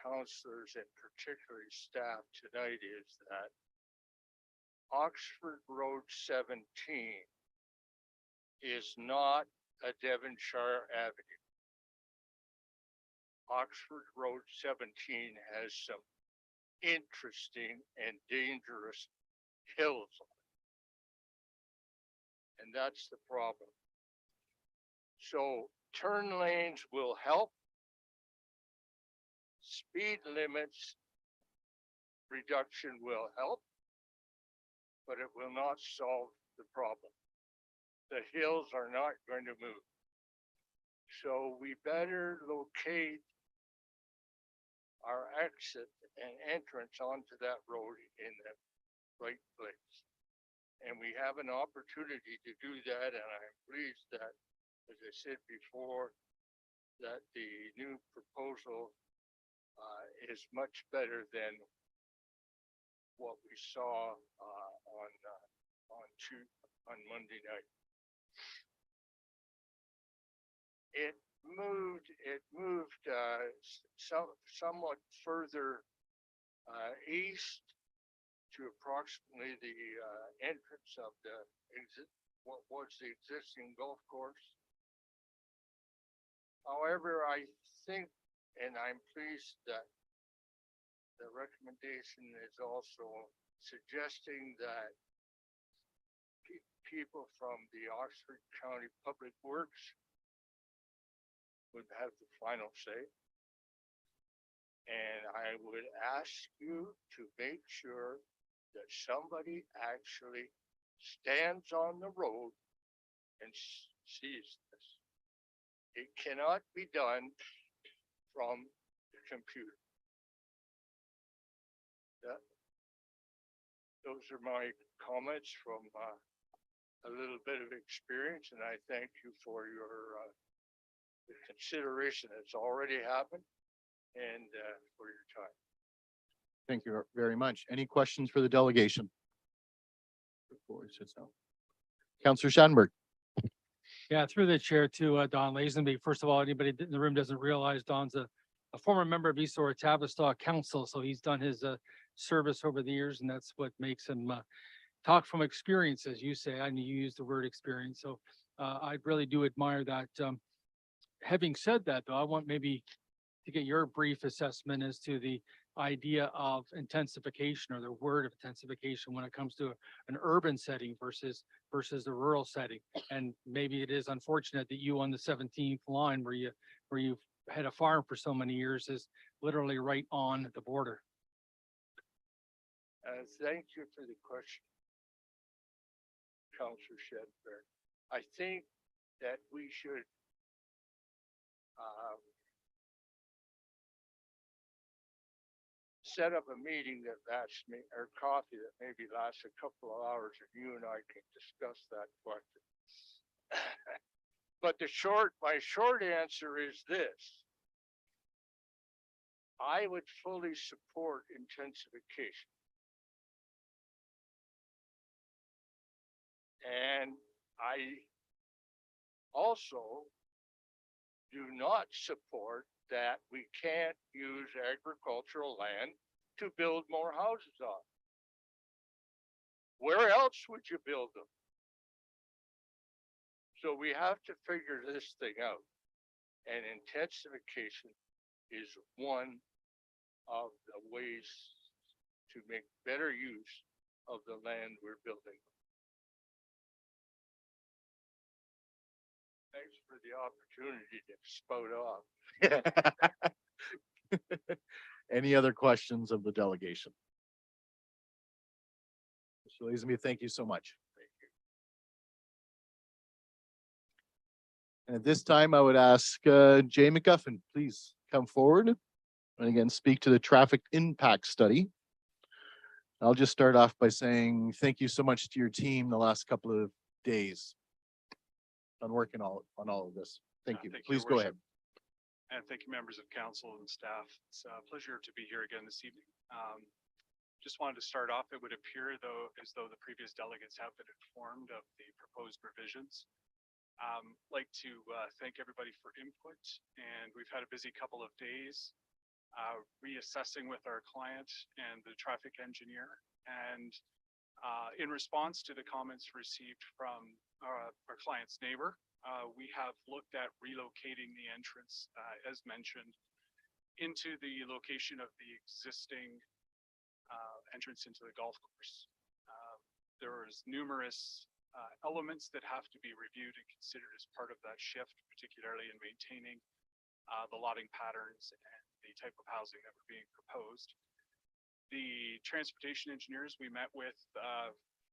councilors and particularly staff tonight is that Oxford Road 17 is not a Devonshire Avenue. Oxford Road 17 has some interesting and dangerous hills on it. And that's the problem. So turn lanes will help. Speed limits reduction will help. but it will not solve the problem. The hills are not going to move. So we better locate our exit and entrance onto that road in the right place. And we have an opportunity to do that, and I'm pleased that, as I said before, that the new proposal is much better than what we saw on Monday night. It moved somewhat further east to approximately the entrance of what was the existing golf course. However, I think, and I'm pleased that the recommendation is also suggesting that people from the Oxford County Public Works would have the final say. And I would ask you to make sure that somebody actually stands on the road and sees this. It cannot be done from the computer. Those are my comments from a little bit of experience, and I thank you for your the consideration that's already happened and for your time. Thank you very much. Any questions for the delegation? Councillor Shanberg. Yeah, through the chair to Don Lazenby. First of all, anybody in the room doesn't realize Don's a former member of East Aurora Tavistock Council, so he's done his service over the years, and that's what makes him talk from experience, as you say. I know you use the word experience, so I really do admire that. Having said that, though, I want maybe to get your brief assessment as to the idea of intensification, or the word of intensification, when it comes to an urban setting versus the rural setting. And maybe it is unfortunate that you on the 17th line where you've had a farm for so many years is literally right on the border. Thank you for the question, Councillor Shedberg. I think that we should set up a meeting that lasts or coffee that maybe lasts a couple of hours, and you and I can discuss that question. But my short answer is this. I would fully support intensification. And I also do not support that we can't use agricultural land to build more houses on. Where else would you build them? So we have to figure this thing out. And intensification is one of the ways to make better use of the land we're building. Thanks for the opportunity to spout off. Any other questions of the delegation? Mr. Lazenby, thank you so much. Thank you. And at this time, I would ask Jay McGuffin, please come forward and again speak to the traffic impact study. I'll just start off by saying thank you so much to your team the last couple of days on working on all of this. Thank you. Thank you, Please Your go Worship. ahead. And thank you, members of council and staff. It's a pleasure to be here again this evening. Just wanted to start off, it would appear as though the previous delegates have been informed of the proposed revisions. Like to thank everybody for input, and we've had a busy couple of days reassessing with our client and the traffic engineer. And in response to the comments received from our client's neighbor, we have looked at relocating the entrance, as mentioned, into the location of the existing entrance into the golf course. There is numerous elements that have to be reviewed and considered as part of that shift, particularly in maintaining the lotting patterns and the type of housing that were being proposed. The transportation engineers we met with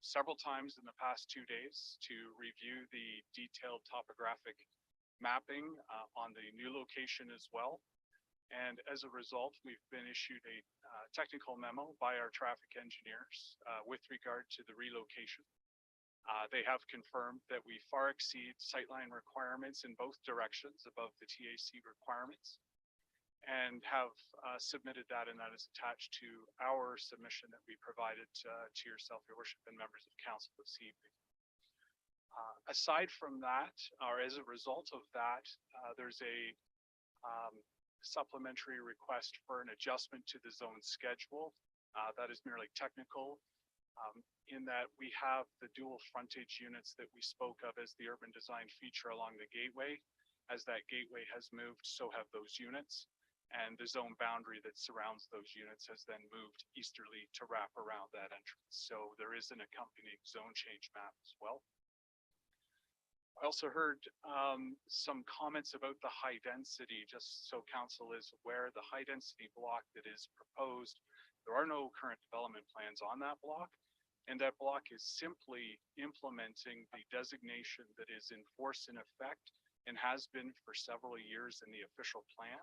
several times in the past 2 days to review the detailed topographic mapping on the new location as well. And as a result, we've been issued a technical memo by our traffic engineers with regard to the relocation. They have confirmed that we far exceed sightline requirements in both directions above the TAC requirements, and have submitted that, and that is attached to our submission that we provided to yourself, your worship, and members of council this evening. Aside from that, or as a result of that, there's a supplementary request for an adjustment to the zone schedule. That is merely technical, in that we have the dual frontage units that we spoke of as the urban design feature along the gateway. As that gateway has moved, so have those units. And the zone boundary that surrounds those units has then moved easterly to wrap around that entrance. So there is an accompanying zone change map as well. I also heard some comments about the high density. Just so council is aware, the high density block that is proposed, there are no current development plans on that block. And that block is simply implementing the designation that is in force in effect and has been for several years in the official plan.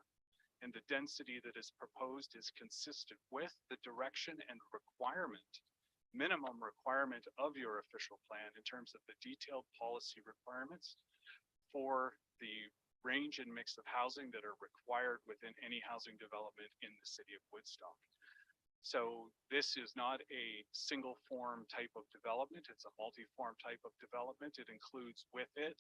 And the density that is proposed is consistent with the direction and requirement, minimum requirement of your official plan in terms of the detailed policy requirements for the range and mix of housing that are required within any housing development in the city of Woodstock. So this is not a single form type of development. It's a multi-form type of development. It includes with it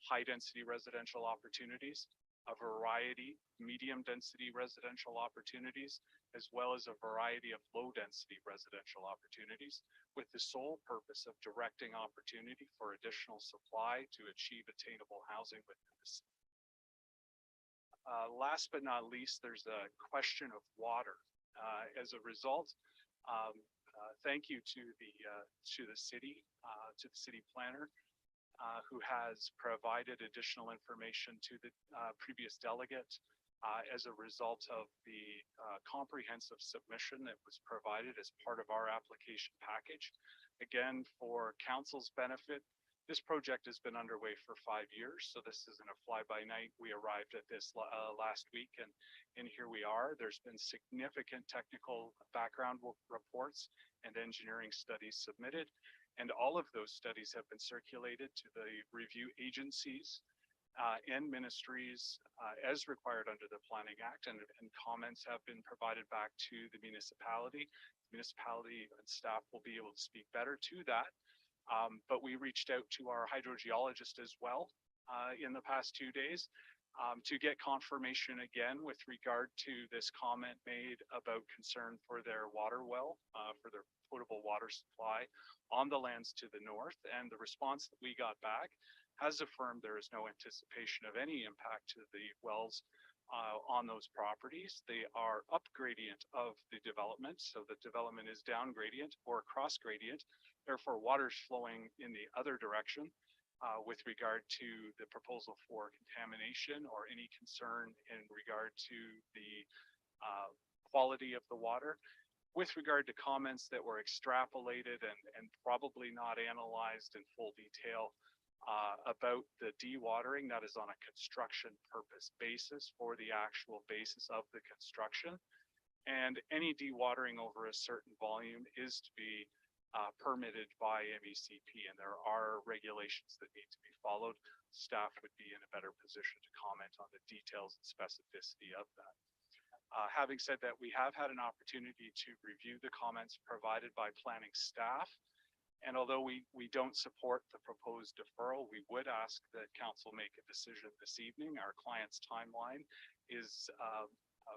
high density residential opportunities, a variety medium density residential opportunities, as well as a variety of low density residential opportunities, with the sole purpose of directing opportunity for additional supply to achieve attainable housing within the city. Last but not least, there's a question of water. As a result, thank you to the city planner, who has provided additional information to the previous delegate as a result of the comprehensive submission that was provided as part of our application package. Again, for council's benefit, this project has been underway for 5 years, so this isn't a fly-by-night. We arrived at this last week, and here we are. There's been significant technical background reports and engineering studies submitted, and all of those studies have been circulated to the review agencies and ministries as required under the Planning Act, and comments have been provided back to the municipality. The municipality and staff will be able to speak better to that. But we reached out to our hydrogeologist as well in the past 2 days to get confirmation again with regard to this comment made about concern for their water well, for their potable water supply on the lands to the north. And the response that we got back has affirmed there is no anticipation of any impact to the wells on those properties. They are up gradient of the development, so the development is down gradient or cross gradient. Therefore, water's flowing in the other direction with regard to the proposal for contamination or any concern in regard to the quality of the water. With regard to comments that were extrapolated and probably not analyzed in full detail about the dewatering, that is on a construction purpose basis for the actual basis of the construction. And any dewatering over a certain volume is to be permitted by MECP, and there are regulations that need to be followed. Staff would be in a better position to comment on the details and specificity of that. Having said that, we have had an opportunity to review the comments provided by planning staff. And although we don't support the proposed deferral, we would ask that council make a decision this evening. Our client's timeline is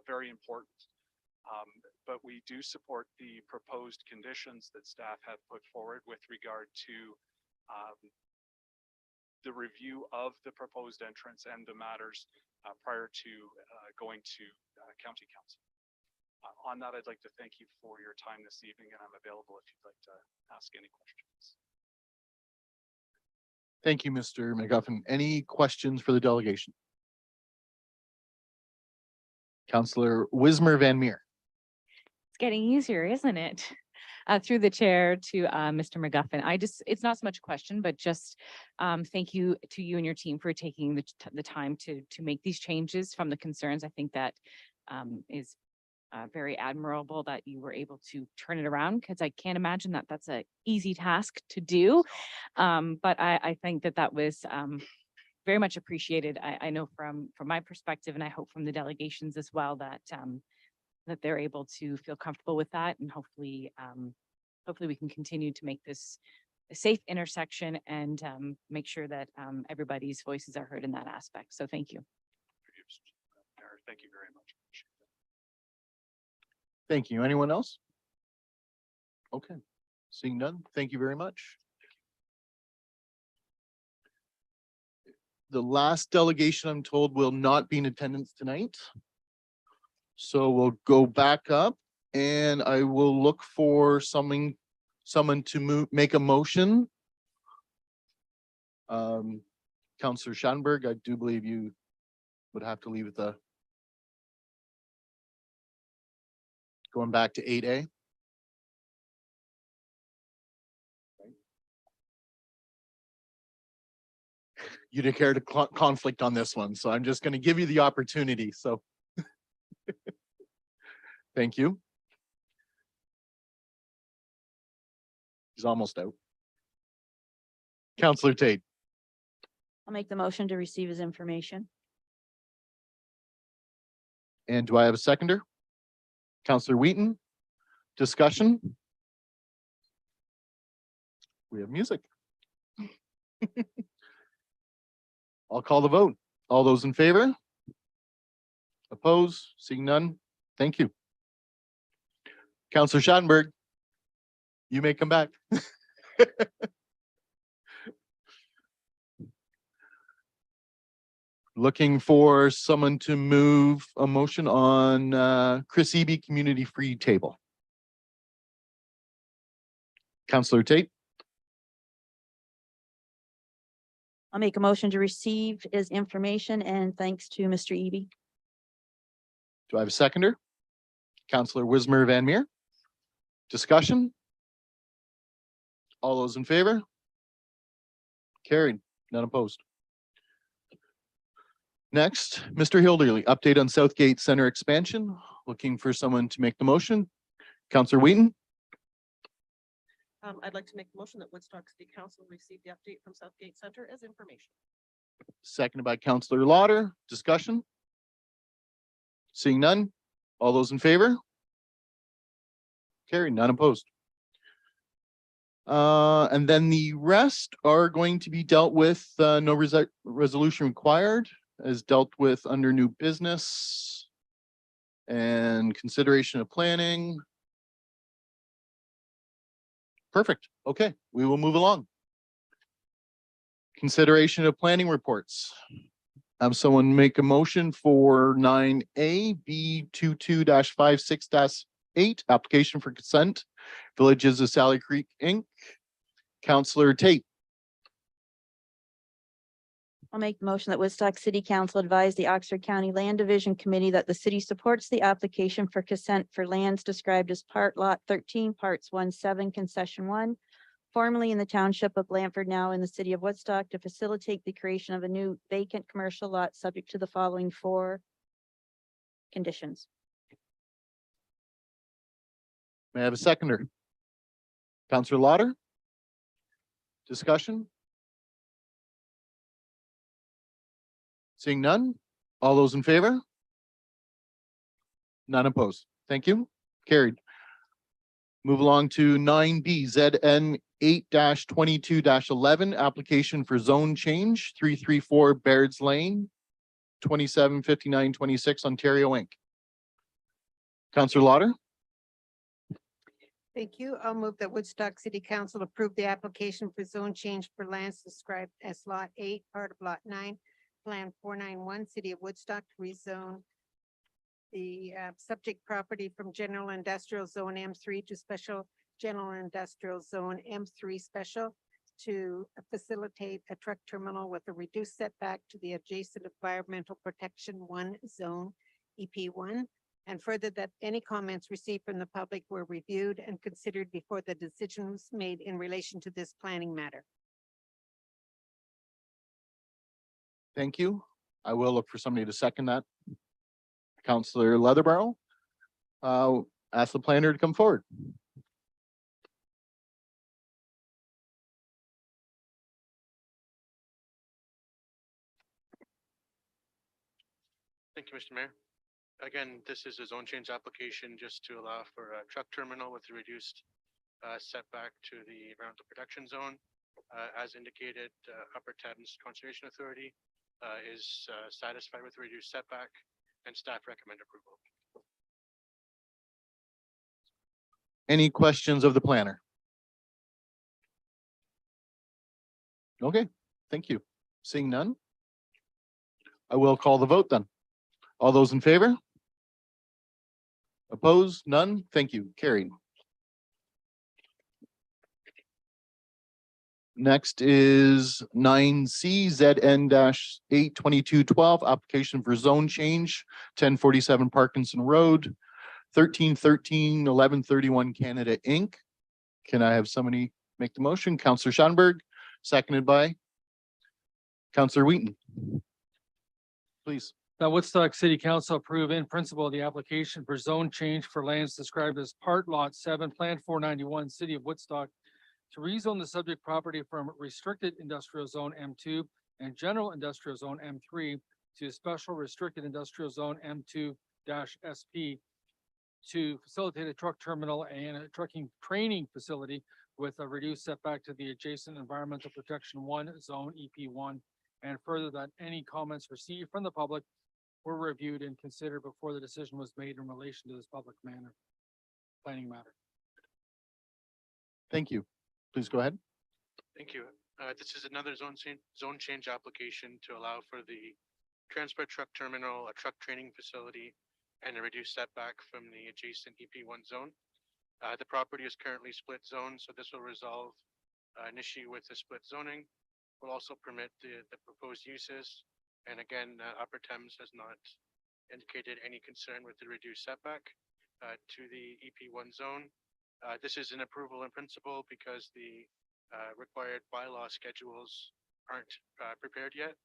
very important. But we do support the proposed conditions that staff have put forward with regard to the review of the proposed entrance and the matters prior to going to county council. On that, I'd like to thank you for your time this evening, and I'm available if you'd like to ask any questions. Thank you, Mr. McGuffin. Any questions for the delegation? Councillor Wismer Van Meer. It's getting easier, isn't it? Through the chair to Mr. McGuffin, it's not so much a question, but just thank you to you and your team for taking the time to make these changes from the concerns. I think that is very admirable that you were able to turn it around, because I can't imagine that that's an easy task to do. But I think that was very much appreciated. I know from my perspective, and I hope from the delegations as well, that that they're able to feel comfortable with that, and hopefully we can continue to make this a safe intersection and make sure that everybody's voices are heard in that aspect. So thank you. Thank you very much. Thank you. Anyone else? Okay, seeing none, thank you very much. The last delegation, I'm told, will not be in attendance tonight. So we'll go back up and I will look for someone to make a motion. Councillor Schattenberg, I do believe you would have to leave the going back to 8A. You declared a conflict on this one, so I'm just going to give you the opportunity. So thank you. He's almost out. Councillor Tate. I'll make the motion to receive his information. And do I have a seconder? Councillor Wheaton. Discussion? We have music. I'll call the vote. All those in favor? Oppose? Seeing none? Thank you. Councillor Schattenberg, you may come back. Looking for someone to move a motion on Chris Eby Community Free Table. Councillor Tate. I'll make a motion to receive his information and thanks to Mr. Eby. Do I have a seconder? Councillor Wismer Van Meer. Discussion? All those in favor? Carried, none opposed. Next, Mr. Hilderly, update on Southgate Center expansion. Looking for someone to make the motion. Councillor Wheaton. I'd like to make a motion that Woodstock City Council receive the update from Southgate Center as information. Seconded by Councillor Lauder. Discussion? Seeing none. All those in favor? Carried, none opposed. And then the rest are going to be dealt with, no resolution required, as dealt with under new business and consideration of planning. Perfect. Okay, we will move along. Consideration of planning reports. Have someone make a motion for 9A B 22-56-8 application for consent. Villages of Sally Creek Inc. Councillor Tate. I'll make the motion that Woodstock City Council advise the Oxford County Land Division Committee that the city supports the application for consent for lands described as Part Lot 13, Parts 1-7, Concession 1, formerly in the township of Blandford, now in the city of Woodstock, to facilitate the creation of a new vacant commercial lot subject to the following 4 conditions. May I have a seconder? Councillor Lauder. Discussion? Seeing none, all those in favor? None opposed. Thank you. Carried. Move along to 9B ZN 8-22-11 application for zone change 334 Baird's Lane, 275926 Ontario Inc. Councillor Lauder. Thank you. I'll move that Woodstock City Council approve the application for zone change for lands described as Lot 8, part of Lot 9, Plan 491, City of Woodstock, to rezone the subject property from General Industrial Zone M3 to Special General Industrial Zone M3 Special to facilitate a truck terminal with a reduced setback to the adjacent Environmental Protection 1 Zone, EP1, And further, that any comments received from the public were reviewed and considered before the decision was made in relation to this planning matter. Thank you. I will look for somebody to second that. Counselor Leatherborough. Ask the planner to come forward. Thank you, Mr. Mayor. Again, this is a zone change application just to allow for a truck terminal with a reduced setback to the environmental protection zone. As indicated, Upper Thames Conservation Authority is satisfied with the reduced setback and staff recommend approval. Any questions of the planner? Okay, thank you. Seeing none. I will call the vote then. All those in favor? Opposed? None? Thank you. Carried. Next is 9C ZN-8 2212, application for zone change, 1047 Parkinson Road, 1313 1131 Canada Inc. Can I have somebody make the motion? Councillor Schanberg, seconded by Councillor Wheaton. Please. That Woodstock City Council approve in principle the application for zone change for lands described as Part Lot 7, Plan 491, City of Woodstock, to rezone the subject property from restricted industrial zone M2 and general industrial zone M3 to special restricted industrial zone M2-SP to facilitate a truck terminal and a trucking training facility with a reduced setback to the adjacent environmental protection 1 zone EP1. And further, that any comments received from the public were reviewed and considered before the decision was made in relation to this public planning matter. Thank you. Please go ahead. Thank you. This is another zone change application to allow for the transport truck terminal, a truck training facility, and a reduced setback from the adjacent EP1 zone. The property is currently split zone, so this will resolve an issue with the split zoning. Will also permit the proposed uses. And again, Upper Thames has not indicated any concern with the reduced setback to the EP1 zone. This is an approval in principle because the required bylaw schedules aren't prepared yet.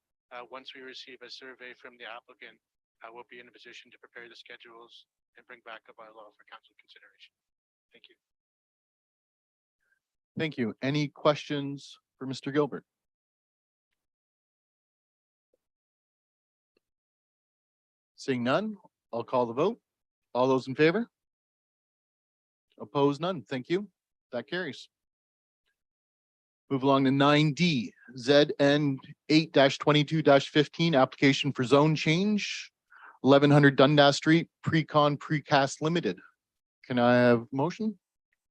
Once we receive a survey from the applicant, we'll be in a position to prepare the schedules and bring back a bylaw for council consideration. Thank you. Thank you. Any questions for Mr. Gilbert? Seeing none, I'll call the vote. All those in favor? Opposed? None. Thank you. That carries. Move along to 9D, ZN 8-22-15, application for zone change, 1100 Dundas Street, Precon Precast Limited. Can I have motion?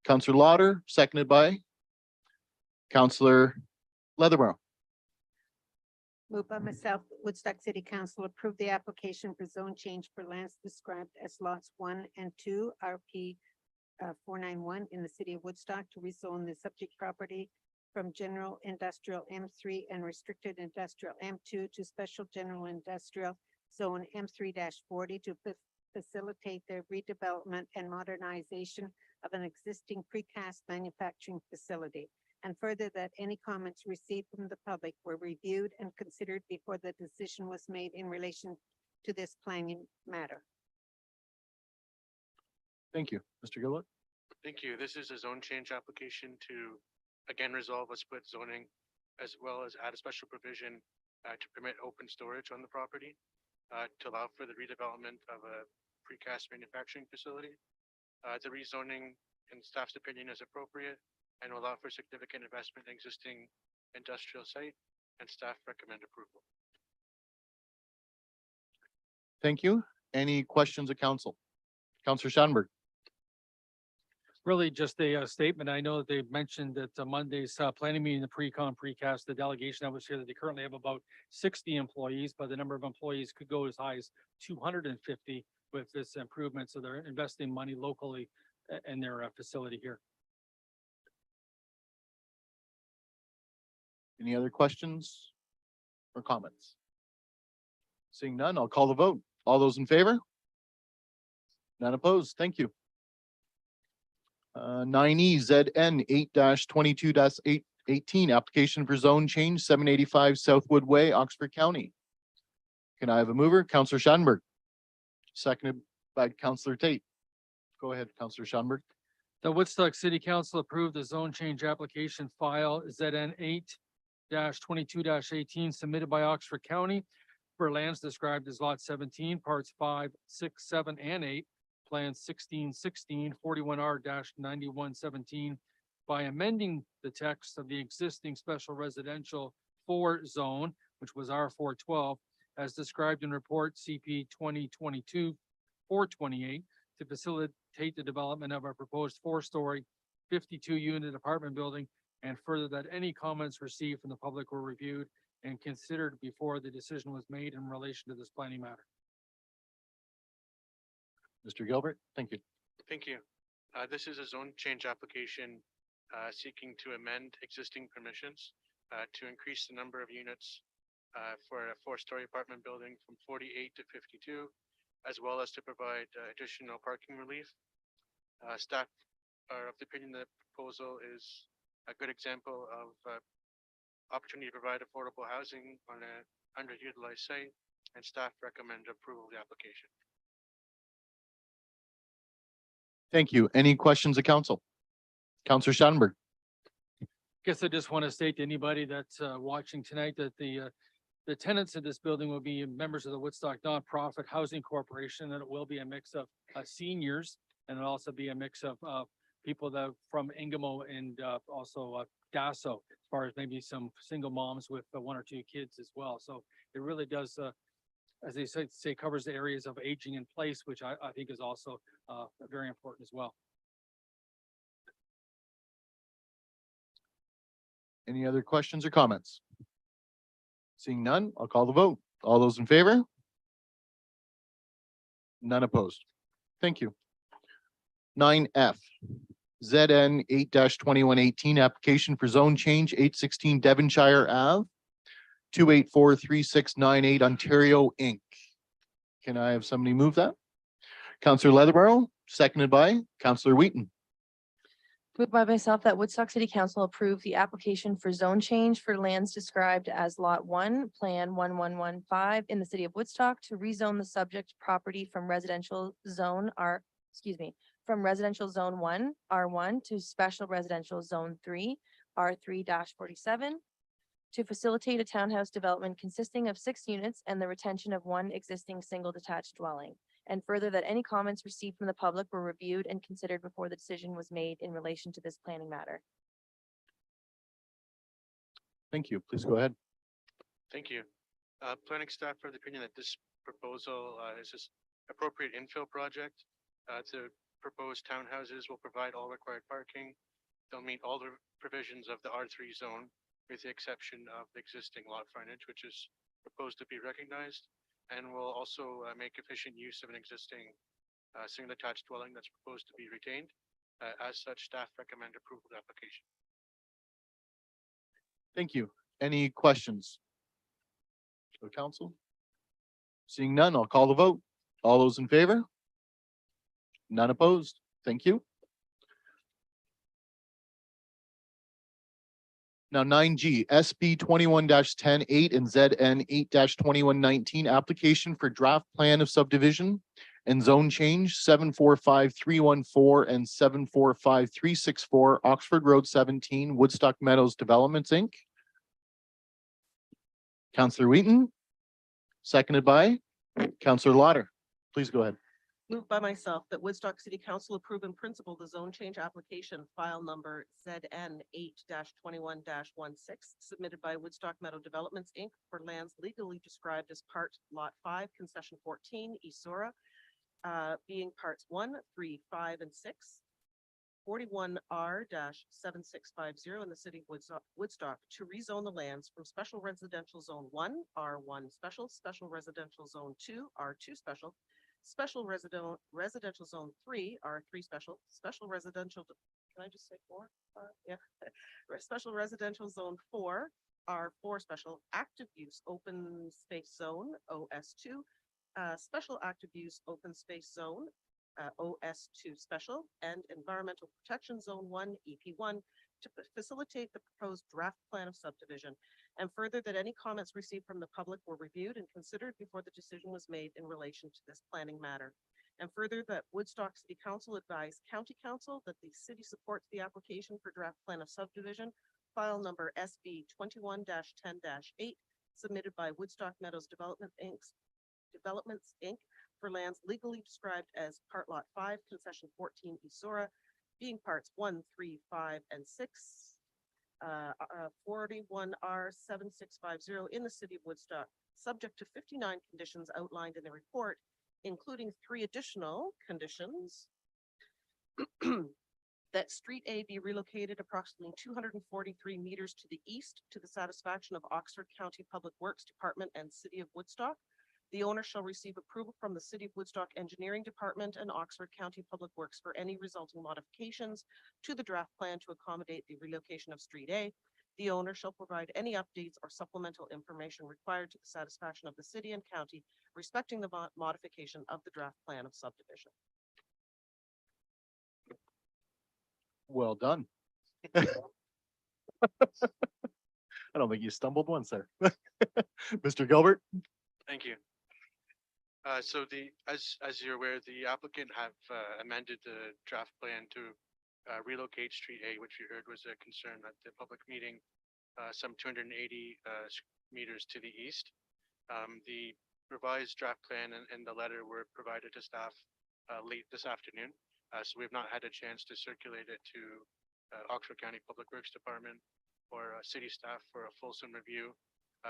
Councillor Lauder, seconded by Councillor Leatherborough. Moved by myself, Woodstock City Council approve the application for zone change for lands described as lots 1 and 2 RP 491 in the city of Woodstock to rezone the subject property from general industrial M3 and restricted industrial M2 to special general industrial zone M3-40 to facilitate the redevelopment and modernization of an existing precast manufacturing facility. And further, that any comments received from the public were reviewed and considered before the decision was made in relation to this planning matter. Thank you. Mr. Gilbert. Thank you. This is a zone change application to again resolve a split zoning as well as add a special provision to permit open storage on the property to allow for the redevelopment of a precast manufacturing facility. The rezoning in staff's opinion is appropriate and will allow for significant investment in existing industrial site, and staff recommend approval. Thank you. Any questions of council? Councillor Schanberg. Really just a statement. I know that they've mentioned that Monday's planning meeting, the pre-con precast, the delegation that was here, that they currently have about 60 employees, but the number of employees could go as high as 250 with this improvement. So they're investing money locally in their facility here. Any other questions or comments? Seeing none, I'll call the vote. All those in favor? None opposed. Thank you. 9E ZN 8-22-18, application for zone change, 785 Southwood Way, Oxford County. Can I have a mover? Counselor Shanberg. Seconded by Counselor Tate. Go ahead, Counselor Shanberg. The Woodstock City Council approved the zone change application file ZN 8-22-18 submitted by Oxford County for lands described as lot 17, parts 5, 6, 7, and 8, plans 1616, 41R-9117 by amending the text of the existing special residential 4 zone, which was R412, as described in report CP 2022-428 to facilitate the development of a proposed 4-story, 52-unit apartment building, and further that any comments received from the public were reviewed and considered before the decision was made in relation to this planning matter. Mr. Gilbert, thank you. Thank you. This is a zone change application seeking to amend existing permissions to increase the number of units for a 4-story apartment building from 48 to 52, as well as to provide additional parking relief. Staff are of the opinion that proposal is a good example of opportunity to provide affordable housing on an underutilized site, and staff recommend approval of the application. Thank you. Any questions of council? Counselor Shanberg. Guess I just want to state to anybody that's watching tonight that the tenants of this building will be members of the Woodstock Nonprofit Housing Corporation, and it will be a mix of seniors, and it'll also be a mix of people that from Ingamo and also Dasso, as far as maybe some single moms with 1 or 2 kids as well. So it really does, as they say, covers the areas of aging in place, which I think is also very important as well. Any other questions or comments? Seeing none, I'll call the vote. All those in favor? None opposed. Thank you. 9F, ZN 8-2118, application for zone change, 816 Devonshire Ave, 2843698 Ontario, Inc. Can I have somebody move that? Counselor Leatherborough, seconded by Counselor Wheaton. Moved by myself that Woodstock City Council approve the application for zone change for lands described as Lot 1, Plan 1115 in the city of Woodstock to rezone the subject property from residential zone from residential zone 1, R1 to special residential zone 3, R3-47 to facilitate a townhouse development consisting of 6 units and the retention of 1 existing single detached dwelling. And further that any comments received from the public were reviewed and considered before the decision was made in relation to this planning matter. Thank you. Please go ahead. Thank you. Planning staff are of the opinion that this proposal is this appropriate infill project. The proposed townhouses will provide all required parking. They'll meet all the provisions of the R3 zone, with the exception of the existing lot frontage, which is proposed to be recognized, and will also make efficient use of an existing single attached dwelling that's proposed to be retained. As such, staff recommend approval of the application. Thank you. Any questions? So council? Seeing none, I'll call the vote. All those in favor? None opposed. Thank you. Now 9G, SB 21-10-8 and ZN 8-2119, application for draft plan of subdivision and zone change 745314 and 745364 Oxford Road 17, Woodstock Meadows Developments, Inc. Counselor Wheaton, seconded by Counselor Lauder. Please go ahead. Moved by myself that Woodstock City Council approve in principle the zone change application file number ZN 8-21-16 submitted by Woodstock Meadow Developments, Inc. for lands legally described as part Lot 5, Concession 14, Isora, being parts 1, 3, 5, and 6, 41R-7650 in the city of Woodstock to rezone the lands from special residential zone 1, R1 special, special residential zone 2, R2 special, special residential zone 3, R3 special, special residential, can I just say 4? Yeah. Special residential zone 4, R4 special, active use open space zone, OS2, special active use open space zone, OS2 Special and Environmental Protection Zone 1, EP1, to facilitate the proposed draft plan of subdivision. And further, that any comments received from the public were reviewed and considered before the decision was made in relation to this planning matter. And further, that Woodstock City Council advised County Council that the city supports the application for draft plan of subdivision, file number SB 21-10-8, submitted by Woodstock Meadows Developments Inc. for lands legally described as Part Lot 5, Concession 14, Isora, being parts 1, 3, 5, and 6, 41R 7650 in the city of Woodstock, subject to 59 conditions outlined in the report, including 3 additional conditions. That Street A be relocated approximately 243 meters to the east to the satisfaction of Oxford County Public Works Department and City of Woodstock. The owner shall receive approval from the City of Woodstock Engineering Department and Oxford County Public Works for any resulting modifications to the draft plan to accommodate the relocation of Street A. The owner shall provide any updates or supplemental information required to the satisfaction of the city and county respecting the modification of the draft plan of subdivision. Well done. I don't think you stumbled once there. Mr. Gilbert? Thank you. So as you're aware, the applicant have amended the draft plan to relocate Street A, which you heard was a concern at the public meeting, some 280 meters to the east. The revised draft plan and the letter were provided to staff late this afternoon. So we've not had a chance to circulate it to Oxford County Public Works Department or city staff for a fulsome review.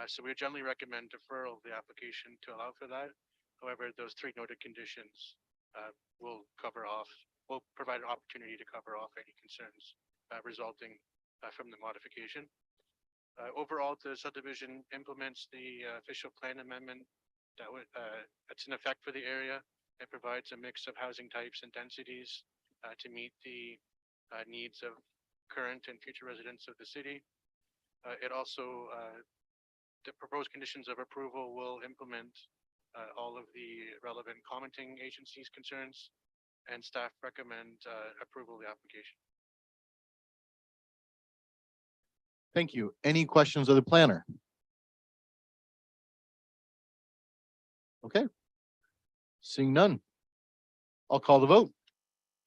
So we generally recommend deferral of the application to allow for that. However, those 3 noted conditions will provide an opportunity to cover off any concerns resulting from the modification. Overall, the subdivision implements the official plan amendment that's in effect for the area. It provides a mix of housing types and densities to meet the needs of current and future residents of the city. It also, the proposed conditions of approval will implement all of the relevant commenting agencies' concerns, and staff recommend approval of the application. Thank you. Any questions of the planner? Okay. Seeing none. I'll call the vote.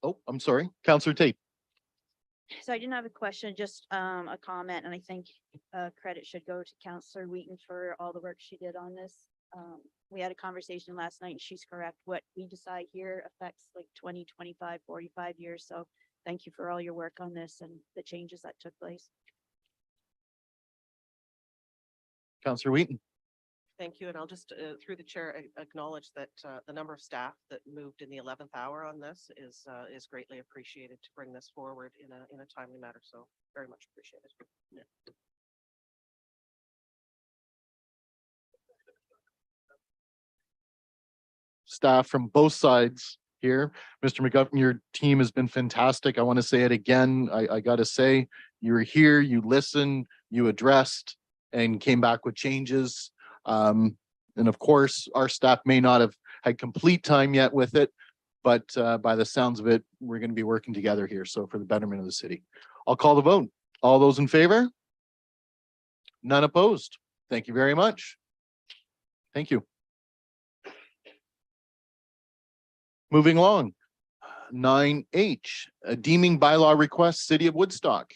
Oh, I'm sorry. Counselor Tate. So I didn't have a question, just a comment, and I think credit should go to Councillor Wheaton for all the work she did on this. We had a conversation last night and she's correct. What we decide here affects like 20, 25, 45 years. So thank you for all your work on this and the changes that took place. Counselor Wheaton. Thank you. And I'll just, through the chair, acknowledge that the number of staff that moved in the 11th hour on this is greatly appreciated to bring this forward in a timely manner. So very much appreciated. Yeah. Staff from both sides here. Mr. McGovern, your team has been fantastic. I want to say it again. I got to say, you were here, you listened, you addressed, and came back with changes. And of course, our staff may not have had complete time yet with it, but by the sounds of it, we're going to be working together here. So for the betterment of the city, I'll call the vote. All those in favor? None opposed. Thank you very much. Thank you. Moving along. 9H, a deeming bylaw request, City of Woodstock.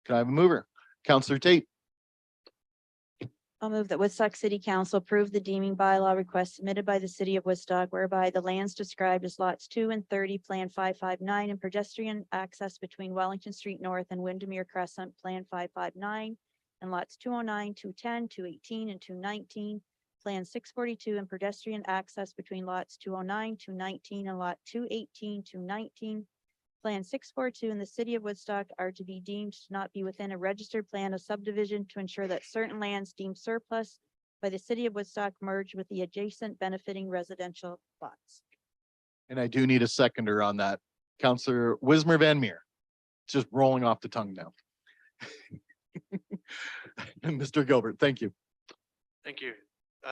Can I have a mover? Counselor Tate. I'll move that Woodstock City Council approve the deeming bylaw request submitted by the City of Woodstock, whereby the lands described as lots 2 and 30, Plan 559, and pedestrian access between Wellington Street North and Windermere Crescent, Plan 559, and lots 209, 210, 218, and 219, Plan 642, and pedestrian access between lots 209, 219, and lot 218, 219, Plan 642 in the City of Woodstock are to be deemed to not be within a registered plan of subdivision to ensure that certain lands deemed surplus by the City of Woodstock merge with the adjacent benefiting residential lots. And I do need a seconder on that. Counselor Wismer Van Meer. It's just rolling off the tongue now. Mr. Gilbert, thank you. Thank you.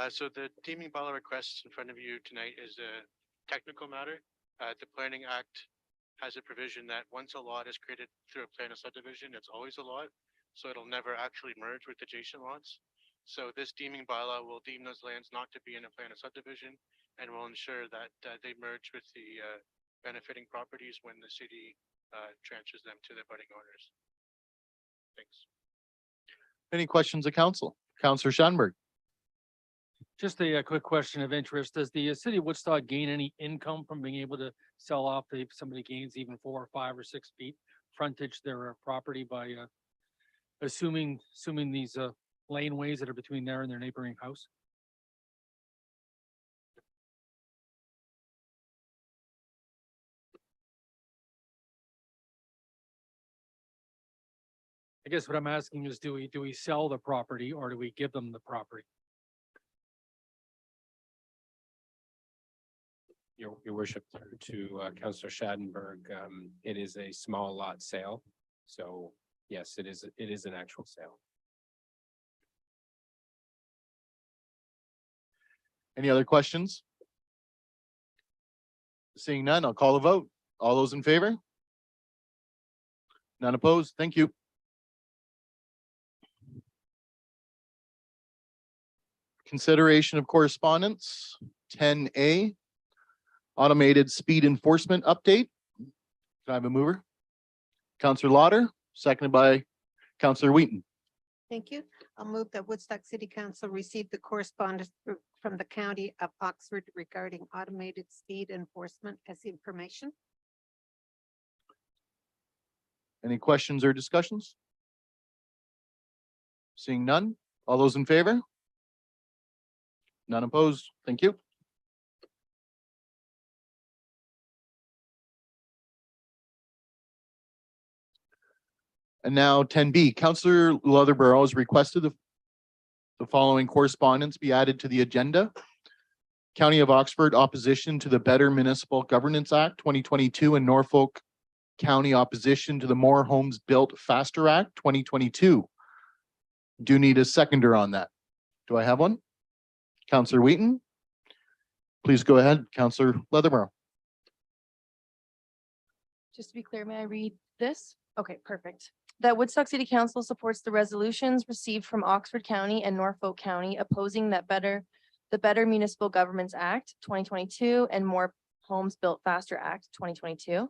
So the deeming bylaw request in front of you tonight is a technical matter. The Planning Act has a provision that once a lot is created through a plan of subdivision, it's always a lot. So it'll never actually merge with adjacent lots. So this deeming bylaw will deem those lands not to be in a plan of subdivision and will ensure that they merge with the benefiting properties when the city transfers them to the budding owners. Thanks. Any questions of council? Councillor Shanberg. Just a quick question of interest. Does the city of Woodstock gain any income from being able to sell off if somebody gains even 4 or 5 or 6 feet frontage their property by assuming these laneways that are between there and their neighboring house? I guess what I'm asking is, do we sell the property or do we give them the property? Your worship, to Councillor Schadenberg, it is a small lot sale. So yes, it is an actual sale. Any other questions? Seeing none, I'll call a vote. All those in favor? None opposed? Thank you. Consideration of correspondence, 10A, automated speed enforcement update. Can I have a mover? Councillor Lauder, seconded by Councillor Wheaton. Thank you. I'll move that Woodstock City Council receive the correspondence from the County of Oxford regarding automated speed enforcement as information. Any questions or discussions? Seeing none, all those in favor? None opposed. Thank you. And now 10B, Councillor Leatherborough has requested the following correspondence be added to the agenda. County of Oxford opposition to the Better Municipal Governance Act 2022 and Norfolk County opposition to the More Homes Built Faster Act 2022. Do need a seconder on that. Do I have one? Councillor Wheaton. Please go ahead, Councillor Leatherborough. Just to be clear, may I read this? Okay, perfect. That Woodstock City Council supports the resolutions received from Oxford County and Norfolk County opposing the Better Municipal Governments Act 2022 and More Homes Built Faster Act 2022.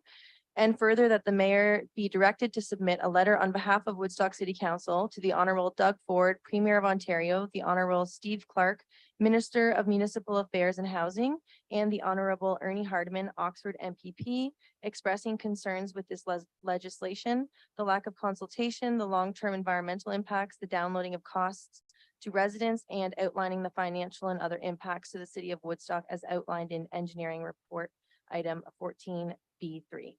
And further, that the mayor be directed to submit a letter on behalf of Woodstock City Council to the Honorable Doug Ford, Premier of Ontario, the Honorable Steve Clark, Minister of Municipal Affairs and Housing, and the Honorable Ernie Hardeman, Oxford MPP, expressing concerns with this legislation, the lack of consultation, the long-term environmental impacts, the downloading of costs to residents, and outlining the financial and other impacts to the city of Woodstock as outlined in engineering report item 14B3.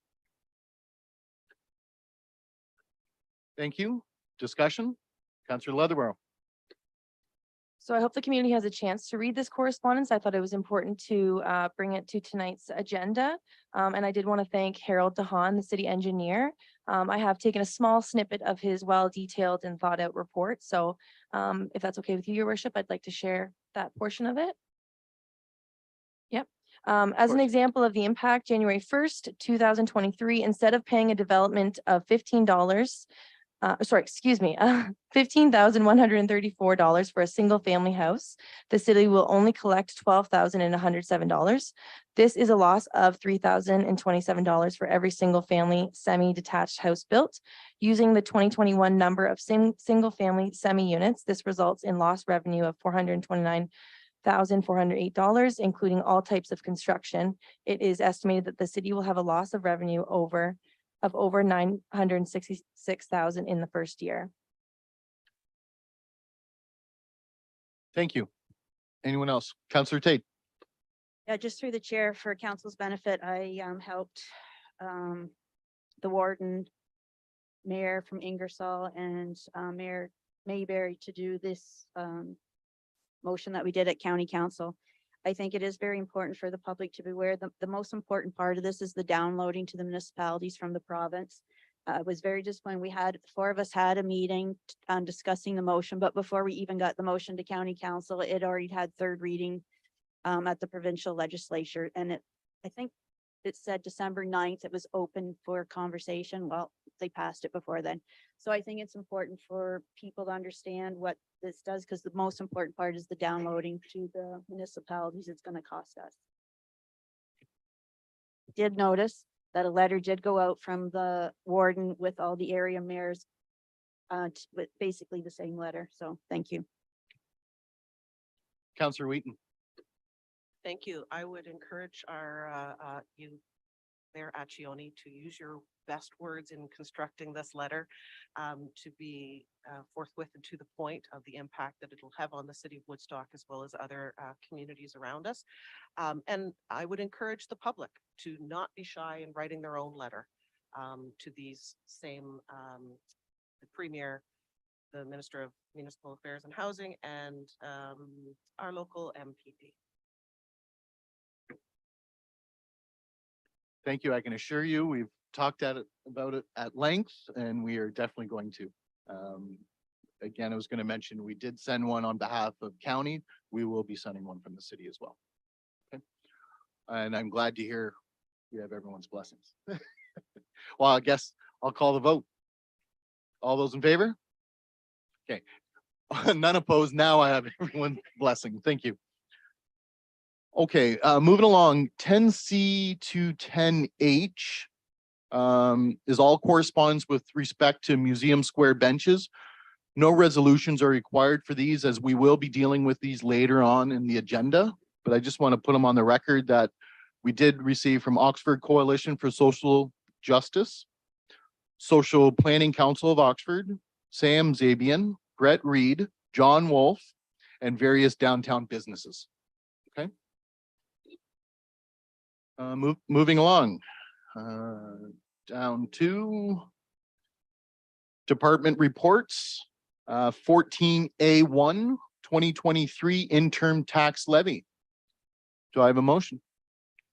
Thank you. Discussion? Councillor Leatherborough. So I hope the community has a chance to read this correspondence. I thought it was important to bring it to tonight's agenda. And I did want to thank Harold DeHaan, the city engineer. I have taken a small snippet of his well-detailed and thought-out report. So if that's okay with you, Your Worship, I'd like to share that portion of it. Yep. As an example of the impact, January 1st, 2023, instead of paying a development of $15,134 for a single family house, the city will only collect $12,107. This is a loss of $3,027 for every single family semi-detached house built. Using the 2021 number of single family semi units, this results in lost revenue of $429,408, including all types of construction. It is estimated that the city will have a loss of revenue of over $966,000 in the first year. Thank you. Anyone else? Councillor Tate. Yeah, just through the chair for council's benefit, I helped the warden, mayor from Ingersoll, and Mayor Mayberry to do this motion that we did at county council. I think it is very important for the public to be aware. The most important part of this is the downloading to the municipalities from the province. It was very disappointing. We had, 4 of us had a meeting discussing the motion, but before we even got the motion to county council, it already had 3rd reading at the provincial legislature. And I think it said December 9th, it was open for conversation. Well, they passed it before then. So I think it's important for people to understand what this does, because the most important part is the downloading to the municipalities it's gonna cost us. Did notice that a letter did go out from the warden with all the area mayors, with basically the same letter. So thank you. Counselor Wheaton. Thank you. I would encourage our, you, Mayor Accioni, to use your best words in constructing this letter, to be forthwith and to the point of the impact that it'll have on the city of Woodstock as well as other communities around us. And I would encourage the public to not be shy in writing their own letter to these same, the Premier, the Minister of Municipal Affairs and Housing, and our local MPP. Thank you. I can assure you, we've talked about it at length, and we are definitely going to. Again, I was going to mention, we did send one on behalf of county. We will be sending one from the city as well. Okay. And I'm glad to hear we have everyone's blessings. Well, I guess I'll call the vote. All those in favor? Okay. None opposed. Now I have everyone's blessing. Thank you. Okay, moving along, 10C to 10H is all correspondence with respect to Museum Square benches. No resolutions are required for these, as we will be dealing with these later on in the agenda. But I just want to put them on the record that we did receive from Oxford Coalition for Social Justice, Social Planning Council of Oxford, Sam Zabian, Brett Reed, John Wolf, and various downtown businesses. Okay. Moving along, down to department reports, 14A1, 2023 interim tax levy. Do I have a motion?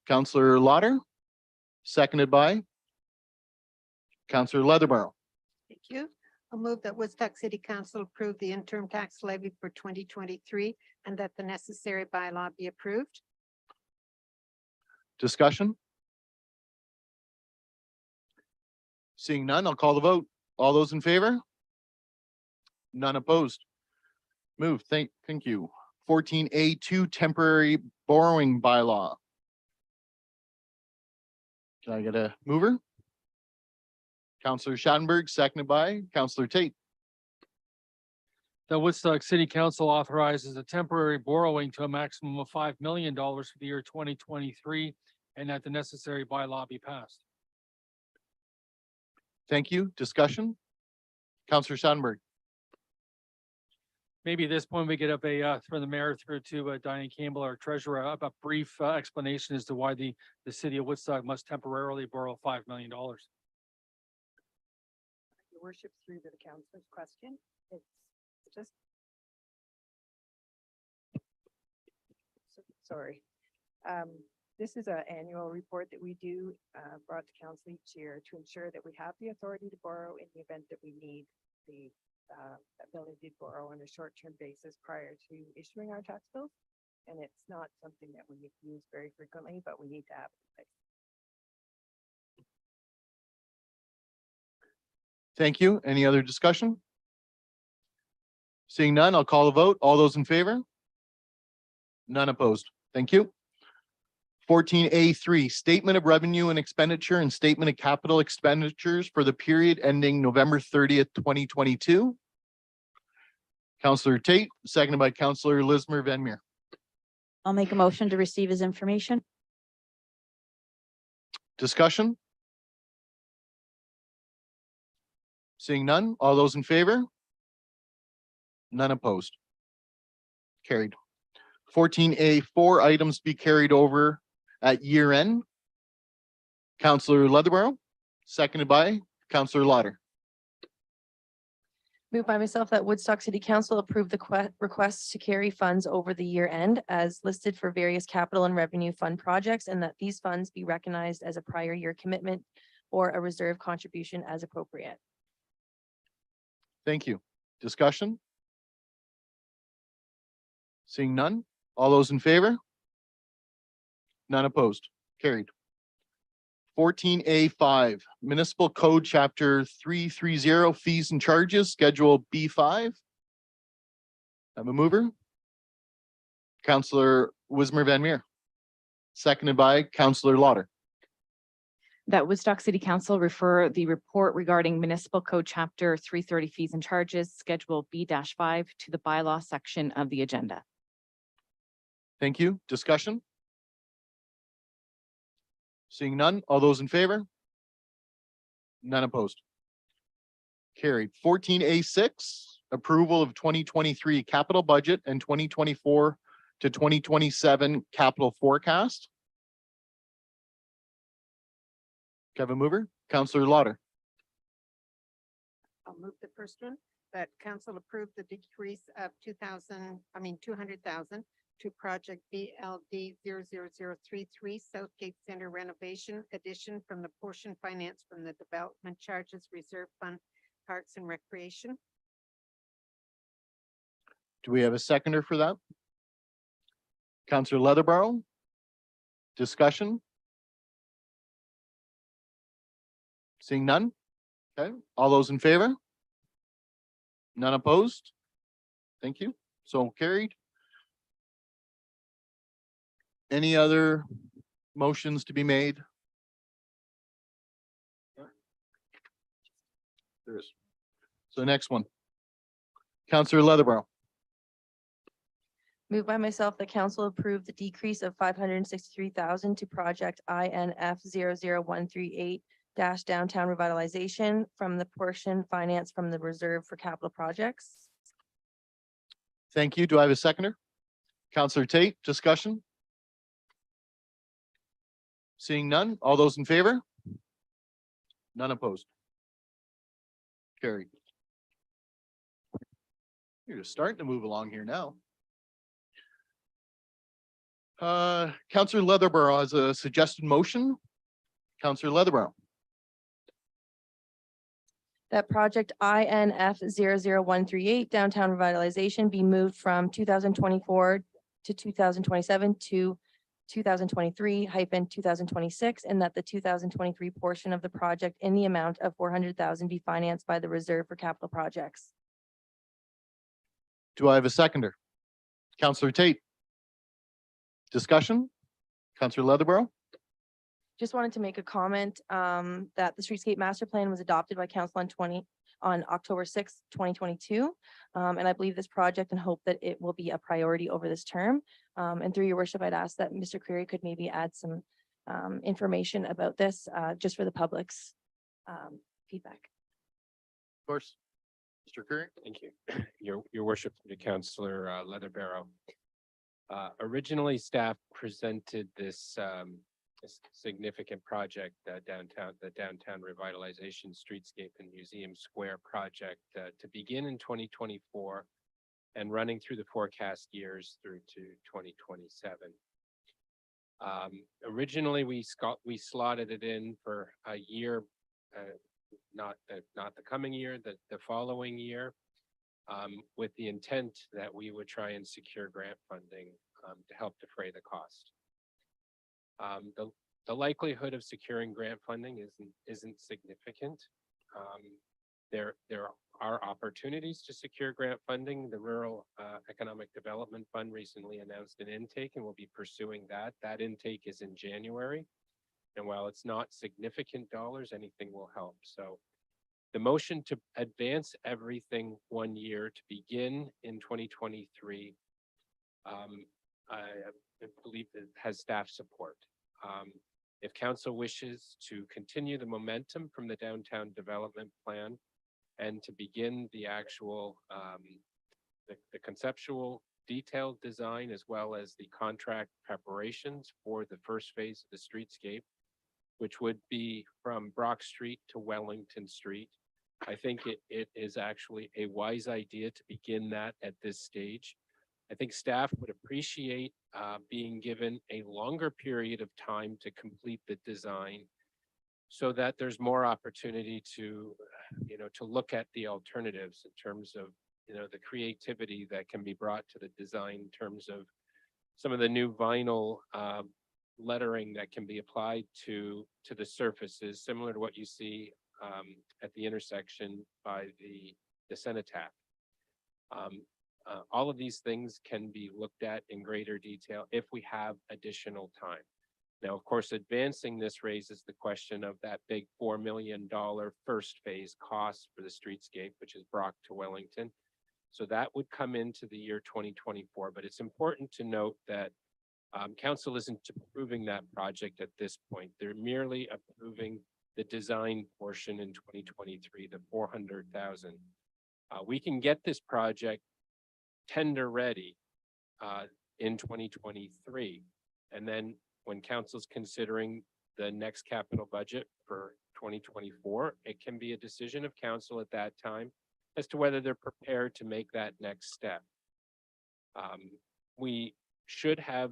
Councillor Lauder, seconded by Councillor Leatherborough. Thank you. I'll move that Woodstock City Council approve the interim tax levy for 2023 and that the necessary bylaw be approved. Discussion? Seeing none, I'll call the vote. All those in favor? None opposed. Move. Thank you. 14A2 temporary borrowing bylaw. Can I get a mover? Councillor Schattenberg, seconded by Councillor Tate. The Woodstock City Council authorizes a temporary borrowing to a maximum of $5 million for the year 2023, and that the necessary bylaw be passed. Thank you. Discussion? Councillor Schattenberg. Maybe at this point we get up from the mayor through to Diane Campbell, our treasurer, a brief explanation as to why the city of Woodstock must temporarily borrow $5 million. Your worship, through to the councilor's question, it's just. Sorry. This is an annual report that we do, brought to council each year to ensure that we have the authority to borrow in the event that we need the ability to borrow on a short-term basis prior to issuing our tax bills. And it's not something that we use very frequently, but we need to have it in place. Thank you. Any other discussion? Seeing none, I'll call the vote. All those in favor? None opposed. Thank you. 14A3, Statement of Revenue and Expenditure and Statement of Capital Expenditures for the period ending November 30th, 2022. Councillor Tate, seconded by Councillor Lismer Venmere. I'll make a motion to receive his information. Discussion? Seeing none, all those in favor? None opposed. Carried. 14A, 4 items be carried over at year end. Councillor Leatherborough, seconded by Councillor Lauder. Moved by myself that Woodstock City Council approve the requests to carry funds over the year end as listed for various capital and revenue fund projects, and that these funds be recognized as a prior year commitment or a reserve contribution as appropriate. Thank you. Discussion? Seeing none, all those in favor? None opposed. Carried. 14A5 Municipal Code Chapter 330 Fees and Charges, Schedule B5. Have a mover. Counselor Wismer Van Meer. Seconded by Counselor Lauder. That Woodstock City Council refer the report regarding municipal code chapter 330 fees and charges, schedule B-5 to the bylaw section of the agenda. Thank you. Discussion? Seeing none, all those in favor? None opposed. Carried. 14A6, approval of 2023 capital budget and 2024 to 2027 capital forecast. Kevin Mover, Counselor Lauder. I'll move the first one, that council approved the decrease of 200,000 to project BLD 00033 Southgate Center renovation addition from the portion financed from the Development Charges Reserve Fund, Parks and Recreation. Do we have a seconder for that? Counselor Leatherborough. Discussion? Seeing none? Okay, all those in favor? None opposed? Thank you. So carried. Any other motions to be made? There is. So next one. Counselor Leatherborough. Moved by myself, the council approved the decrease of 563,000 to project INF 00138 downtown revitalization from the portion financed from the reserve for capital projects. Thank you. Do I have a seconder? Counselor Tate, discussion? Seeing none, all those in favor? None opposed. Carried. You're just starting to move along here now. Counselor Leatherborough has a suggested motion. Counselor Leatherborough. That project INF 00138 downtown revitalization be moved from 2024 to 2027 to 2023-2026, and that the 2023 portion of the project in the amount of 400,000 be financed by the reserve for capital projects. Do I have a seconder? Counselor Tate. Discussion? Counselor Leatherborough. Just wanted to make a comment that the streetscape master plan was adopted by council on October 6th, 2022. And I believe this project and hope that it will be a priority over this term. And through your worship, I'd ask that Mr. Creary could maybe add some information about this just for the public's feedback. Of course. Mr. Curry. Thank you. Your worship to Councillor Leatherborough. Originally, staff presented this significant project the downtown revitalization streetscape and museum square project to begin in 2024 and running through the forecast years through to 2027. Originally, we slotted it in for a year, not the coming year, the following year, with the intent that we would try and secure grant funding to help defray the cost. The likelihood of securing grant funding isn't significant. There are opportunities to secure grant funding. The Rural Economic Development Fund recently announced an intake, and we'll be pursuing that. That intake is in January. And while it's not significant dollars, anything will help. So the motion to advance everything 1 year to begin in 2023, I believe it has staff support. If council wishes to continue the momentum from the downtown development plan and to begin the actual, the conceptual detailed design, as well as the contract preparations for the first phase of the streetscape, which would be from Brock Street to Wellington Street, I think it is actually a wise idea to begin that at this stage. I think staff would appreciate being given a longer period of time to complete the design so that there's more opportunity to, to look at the alternatives in terms of, the creativity that can be brought to the design in terms of some of the new vinyl lettering that can be applied to the surfaces, similar to what you see at the intersection by the cenotaph. All of these things can be looked at in greater detail if we have additional time. Now, of course, advancing this raises the question of that big $4 million first phase cost for the streetscape, which is Brock to Wellington. So that would come into the year 2024, but it's important to note that council isn't approving that project at this point. They're merely approving the design portion in 2023, the 400,000. We can get this project tender ready in 2023. And then when council's considering the next capital budget for 2024, it can be a decision of council at that time as to whether they're prepared to make that next step. We should have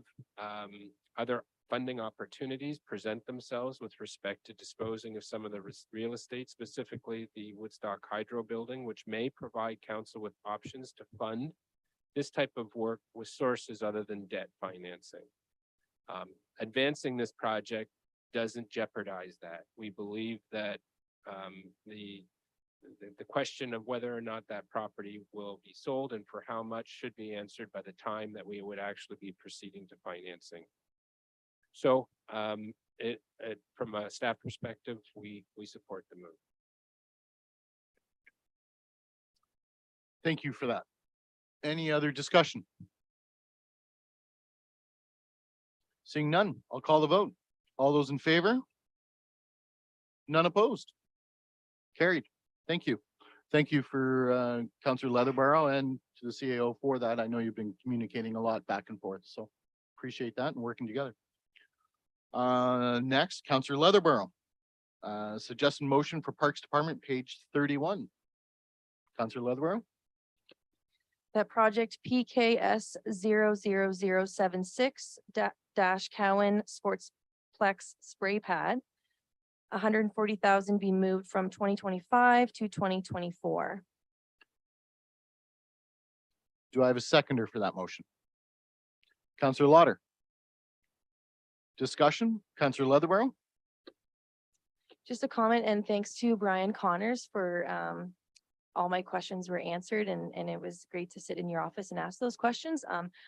other funding opportunities present themselves with respect to disposing of some of the real estate, specifically the Woodstock Hydro building, which may provide council with options to fund this type of work with sources other than debt financing. Advancing this project doesn't jeopardize that. We believe that the question of whether or not that property will be sold and for how much should be answered by the time that we would actually be proceeding to financing. So from a staff perspective, we support the move. Thank you for that. Any other discussion? Seeing none, I'll call the vote. All those in favor? None opposed? Carried. Thank you. Thank you for Councillor Leatherborough and to the CAO for that. I know you've been communicating a lot back and forth, so appreciate that and working together. Next, Councillor Leatherborough. Suggested motion for Parks Department, page 31. Councillor Leatherborough. That project PKS 00076 dash Cowan Sportsplex spray pad. 140,000 be moved from 2025 to 2024. Do I have a seconder for that motion? Councillor Lauder. Discussion, Councillor Leatherborough. Just a comment and thanks to Brian Connors for all my questions were answered and it was great to sit in your office and ask those questions.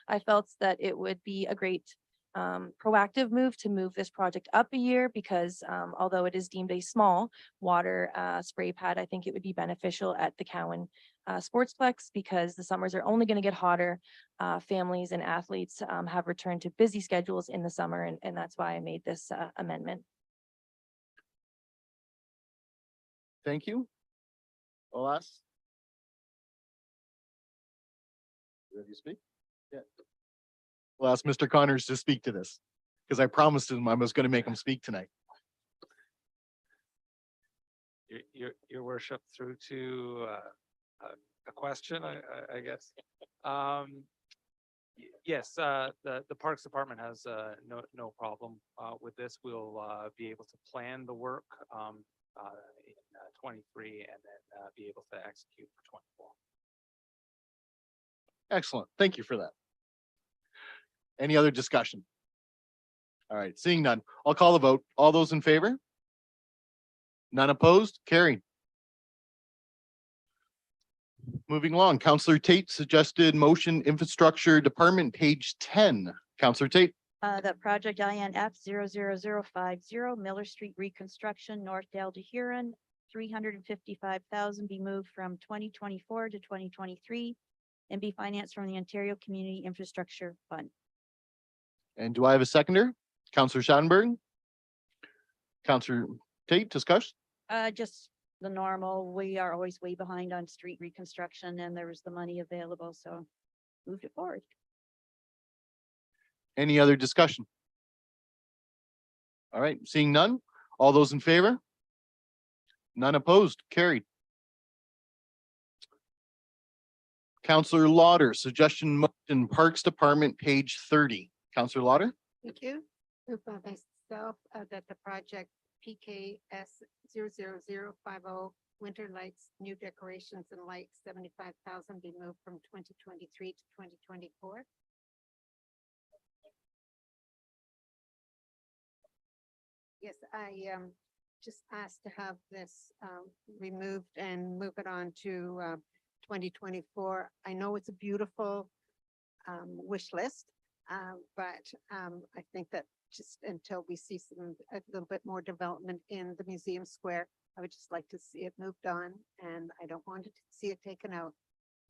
I felt that it would be a great proactive move to move this project up a year because although it is deemed a small water spray pad, I think it would be beneficial at the Cowan Sportsplex because the summers are only going to get hotter. Families and athletes have returned to busy schedules in the summer and that's why I made this amendment. Thank you. Olas. Ready to speak? Yeah. We'll ask Mr. Connors to speak to this because I promised him I was going to make him speak tonight. Your worship, through to a question, I guess. Yes, the Parks Department has no problem with this. We'll be able to plan the work in 23 and then be able to execute for 24. Excellent. Thank you for that. Any other discussion? All right, seeing none, I'll call the vote. All those in favor? None opposed? Carried. Moving along, Councillor Tate suggested motion infrastructure department, page 10. Councillor Tate. The project INF 00050 Miller Street reconstruction, Northdale to Huron, 355,000 be moved from 2024 to 2023 and be financed from the Ontario Community Infrastructure Fund. And do I have a seconder? Councillor Schadenberg? Councillor Tate, discuss? Just the normal, we are always way behind on street reconstruction and there was the money available, so moved it forward. Any other discussion? All right, seeing none, all those in favor? None opposed, carried. Councillor Lauder, suggestion motion Parks Department, page 30. Councillor Lauder? Thank you. Move by myself that the project PKS 00050 winter lights, new decorations and lights, 75,000 be moved from 2023 to 2024. Yes, I just asked to have this removed and move it on to 2024. I know it's a beautiful wish list, but I think that just until we see a little bit more development in the museum square, I would just like to see it moved on, and I don't want to see it taken out.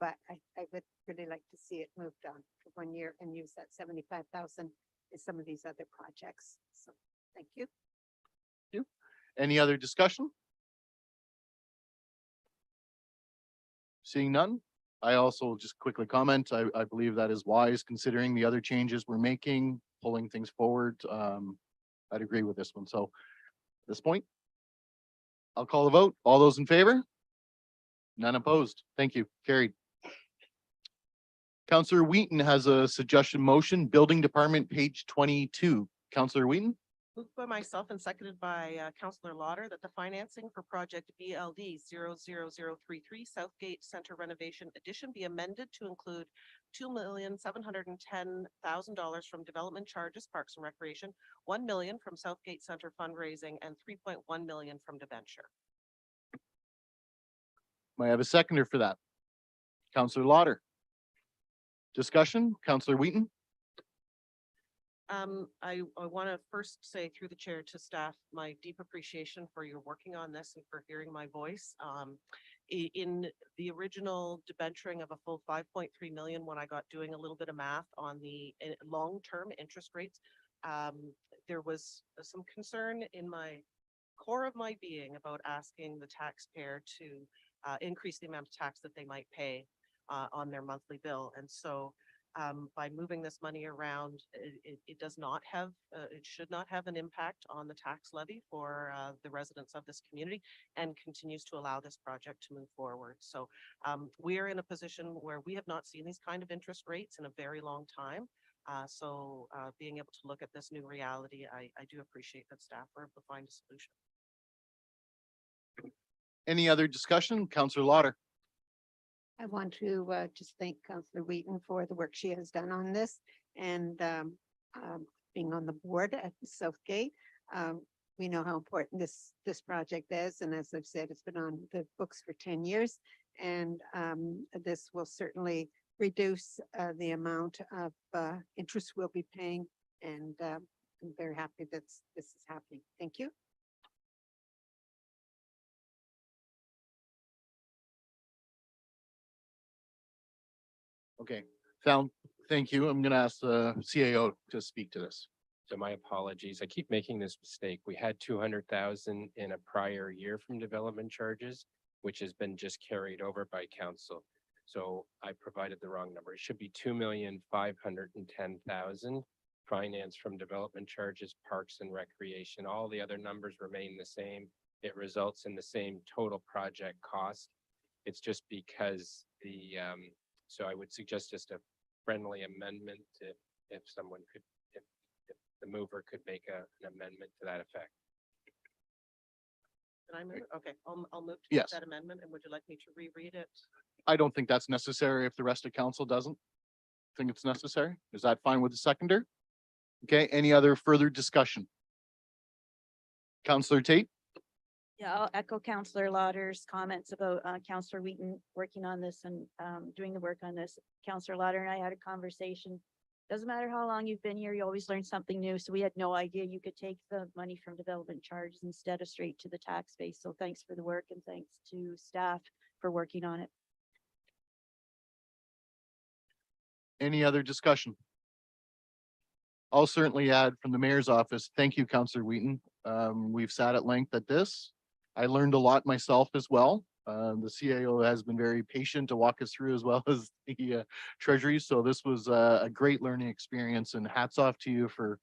But I would really like to see it moved on for 1 year and use that 75,000 in some of these other projects. So, thank you. Any other discussion? Seeing none, I also just quickly comment, I believe that is wise considering the other changes we're making, pulling things forward. I'd agree with this one. So at this point, I'll call the vote. All those in favor? None opposed. Thank you. Carried. Councillor Wheaton has a suggestion motion, Building Department, page 22. Councillor Wheaton? Moved by myself and seconded by Councillor Lauder that the financing for project BLD 00033 Southgate Center renovation addition be amended to include $2,710,000 from development charges, Parks and Recreation, 1 million from Southgate Center fundraising, and 3.1 million from debenture. May I have a seconder for that? Councillor Lauder. Discussion, Councillor Wheaton? I want to first say through the chair to staff, my deep appreciation for your working on this and for hearing my voice. In the original debenturing of a full 5.3 million, when I got doing a little bit of math on the long-term interest rates, there was some concern in my core of my being about asking the taxpayer to increase the amount of tax that they might pay on their monthly bill. And so by moving this money around, it does not have, it should not have an impact on the tax levy for the residents of this community, and continues to allow this project to move forward. So we are in a position where we have not seen these kind of interest rates in a very long time. So being able to look at this new reality, I do appreciate that staff were able to find a solution. Any other discussion? Councillor Lauder? I want to just thank Councillor Wheaton for the work she has done on this, and being on the board at Southgate. We know how important this project is, and as I've said, it's been on the books for 10 years, and this will certainly reduce the amount of interest we'll be paying, and I'm very happy that this is happening. Thank you. Okay, thank you. I'm gonna ask the CAO to speak to this. So my apologies. I keep making this mistake. We had 200,000 in a prior year from development charges, which has been just carried over by council. So I provided the wrong number. It should be 2,510,000 finance from development charges, parks and recreation. All the other numbers remain the same. It results in the same total project cost. It's just because so I would suggest just a friendly amendment if someone could, if the mover could make an amendment to that effect. Can I move it? Okay, I'll move to Yes. that amendment. And would you like me to reread it? I don't think that's necessary if the rest of council doesn't think it's necessary. Is that fine with the seconder? Okay, any other further discussion? Councillor Tate? Yeah, I'll echo Councillor Lauder's comments about Councillor Wheaton working on this and doing the work on this. Councillor Lauder and I had a conversation. Doesn't matter how long you've been here, you always learn something new. So we had no idea you could take the money from development charges instead of straight to the tax base. So thanks for the work, and thanks to staff for working on it. Any other discussion? I'll certainly add from the mayor's office, thank you, Councillor Wheaton. We've sat at length at this. I learned a lot myself as well. The CAO has been very patient to walk us through, as well as the Treasury. So this was a great learning experience, and hats off to you for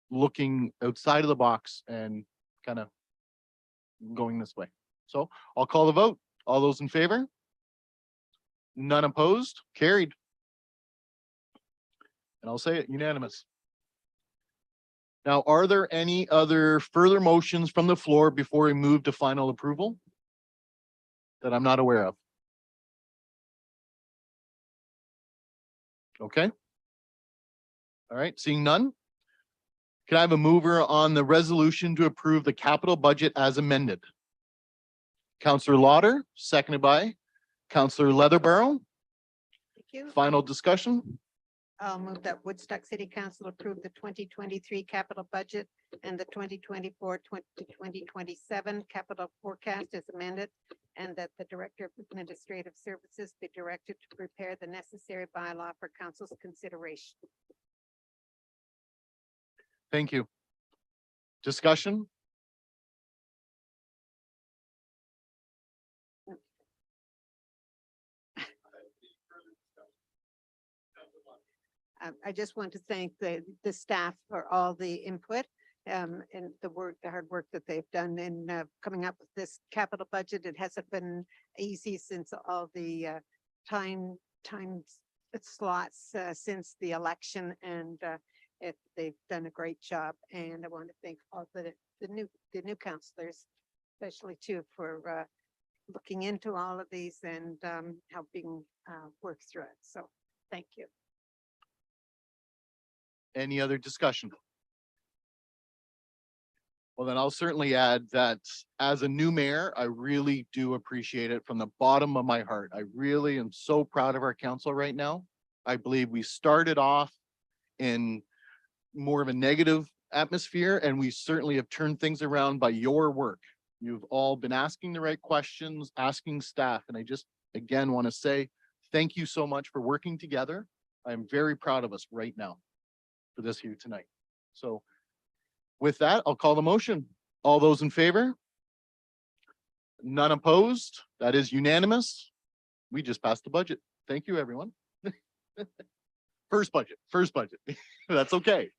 looking outside of the box and kind of going this way. So I'll call the vote. All those in favor? None opposed? Carried. And I'll say it, unanimous. Now, are there any other further motions from the floor before we move to final approval that I'm not aware of? Okay. All right, seeing none. Can I have a mover on the resolution to approve the capital budget as amended? Counselor Lauder, seconded by Counselor Leatherborough. Thank you. Final discussion? I'll move that Woodstock City Council approve the 2023 capital budget and the 2024-2027 capital forecast as amended, and that the Director of Administrative Services be directed to prepare the necessary bylaw for council's consideration. Thank you. Discussion? I just want to thank the staff for all the input and the work, the hard work that they've done in coming up with this capital budget. It hasn't been easy since all the time slots since the election, and they've done a great job. And I want to thank all the new councillors, especially too, for looking into all of these and helping work through it. So thank you. Any other discussion? Well, then I'll certainly add that as a new mayor, I really do appreciate it from the bottom of my heart. I really am so proud of our council right now. I believe we started off in more of a negative atmosphere, and we certainly have turned things around by your work. You've all been asking the right questions, asking staff, and I just, again, want to say thank you so much for working together. I'm very proud of us right now for this here tonight. So with that, I'll call the motion. All those in favor? None opposed? That is unanimous. We just passed the budget. Thank you, everyone. First budget. That's okay.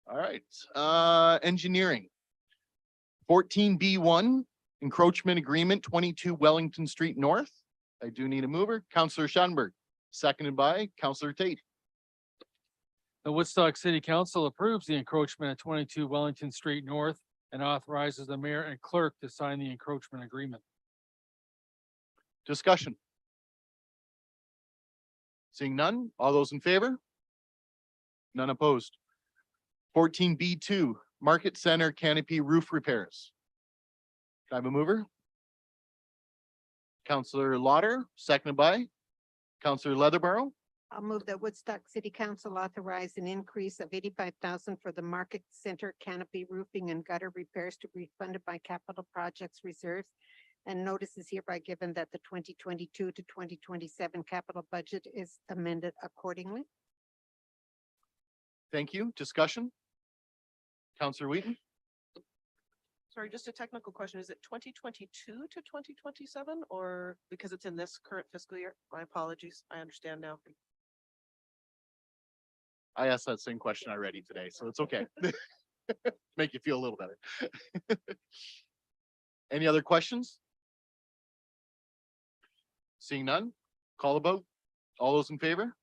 All right, engineering. 14B1, encroachment agreement, 22 Wellington Street North. I do need a mover. Councillor Schattenberg, seconded by Councillor Tate. The Woodstock City Council approves the encroachment at 22 Wellington Street North and authorizes the mayor and clerk to sign the encroachment agreement. Discussion. Seeing none, all those in favor? None opposed. 14B2, Market Center Canopy Roof Repairs. Can I have a mover? Councillor Lauder, seconded by Councillor Leatherborough. I'll move that Woodstock City Council authorize an increase of 85,000 for the Market Center canopy roofing and gutter repairs to be funded by capital projects reserves. And notice is hereby given that the 2022 to 2027 capital budget is amended accordingly. Thank you. Discussion? Councillor Wheaton? Sorry, just a technical question. Is it 2022 to 2027 or because it's in this current fiscal year? My apologies. I understand now. I asked that same question already today, so it's okay. Make you feel a little better. Any other questions? Seeing none, call a vote. All those in favor?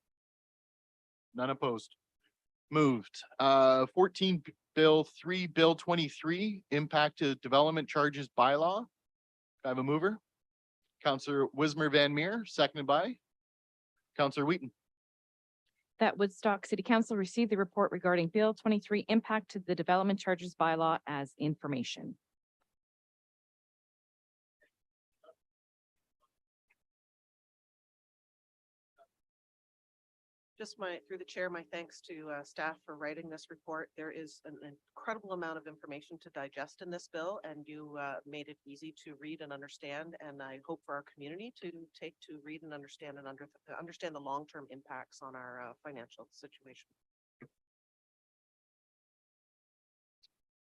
None opposed. Moved. 14 Bill 3, Bill 23, impacted development charges bylaw. I have a mover. Councillor Wismer Van Meer, seconded by Councillor Wheaton. That Woodstock City Council received the report regarding Bill 23 impact to the development charges bylaw as information. Just through the chair, my thanks to staff for writing this report. There is an incredible amount of information to digest in this bill, and you made it easy to read and understand. And I hope for our community to read and understand understand the long-term impacts on our financial situation.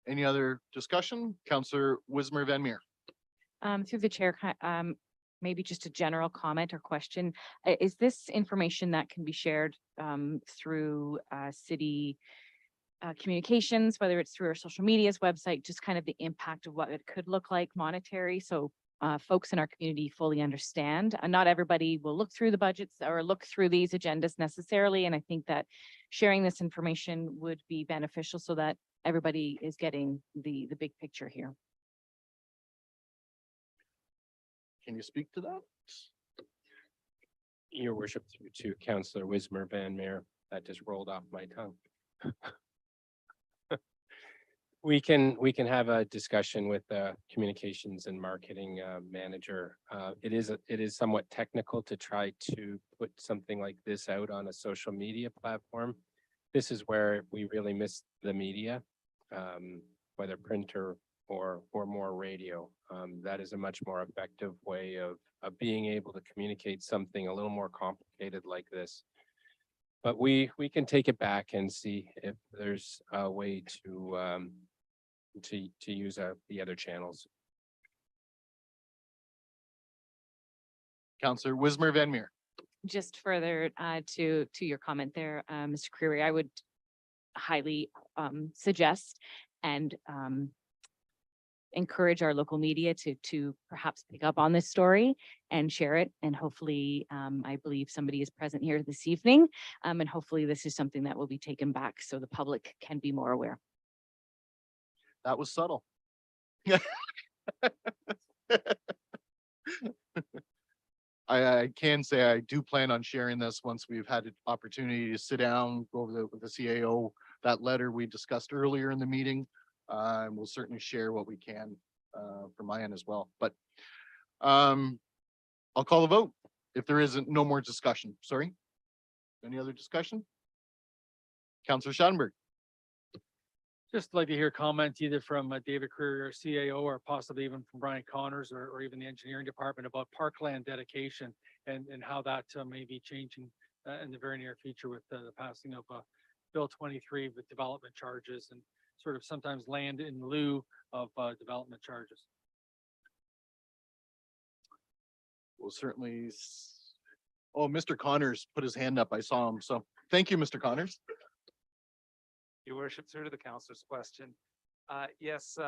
Any other discussion? Councillor Wismer Van Meer. Through the chair, maybe just a general comment or question. Is this information that can be shared through city communications, whether it's through our social media's website, just kind of the impact of what it could look like monetary, so folks in our community fully understand? Not everybody will look through the budgets or look through these agendas necessarily, and I think that sharing this information would be beneficial so that everybody is getting the big picture here. Can you speak to that? Your worship, through to Councillor Wismer Van Meer, that just rolled off my tongue. We can have a discussion with the communications and marketing manager. It is somewhat technical to try to put something like this out on a social media platform. This is where we really miss the media, whether print or more radio. That is a much more effective way of being able to communicate something a little more complicated like this. But we can take it back and see if there's a way to use the other channels. Counselor Wismer Van Meer. Just further to your comment there, Mr. Creary, I would highly suggest and encourage our local media to perhaps pick up on this story and share it. And hopefully, I believe somebody is present here this evening. And hopefully this is something that will be taken back so the public can be more aware. That was subtle. I can say I do plan on sharing this once we've had an opportunity to sit down, go over with the CAO, that letter we discussed earlier in the meeting. And we'll certainly share what we can from my end as well. But I'll call the vote if there isn't no more discussion. Sorry. Any other discussion? Counselor Schadenberg. Just like to hear comments either from David Creer, our CAO, or possibly even from Brian Connors or even the engineering department about parkland dedication and how that may be changing in the very near future with the passing of Bill 23 with development charges and sort of sometimes land in lieu of development charges. We'll certainly. Oh, Mr. Connors put his hand up. I saw him. So thank you, Mr. Connors. Your worship, through to the councilor's question. Yes,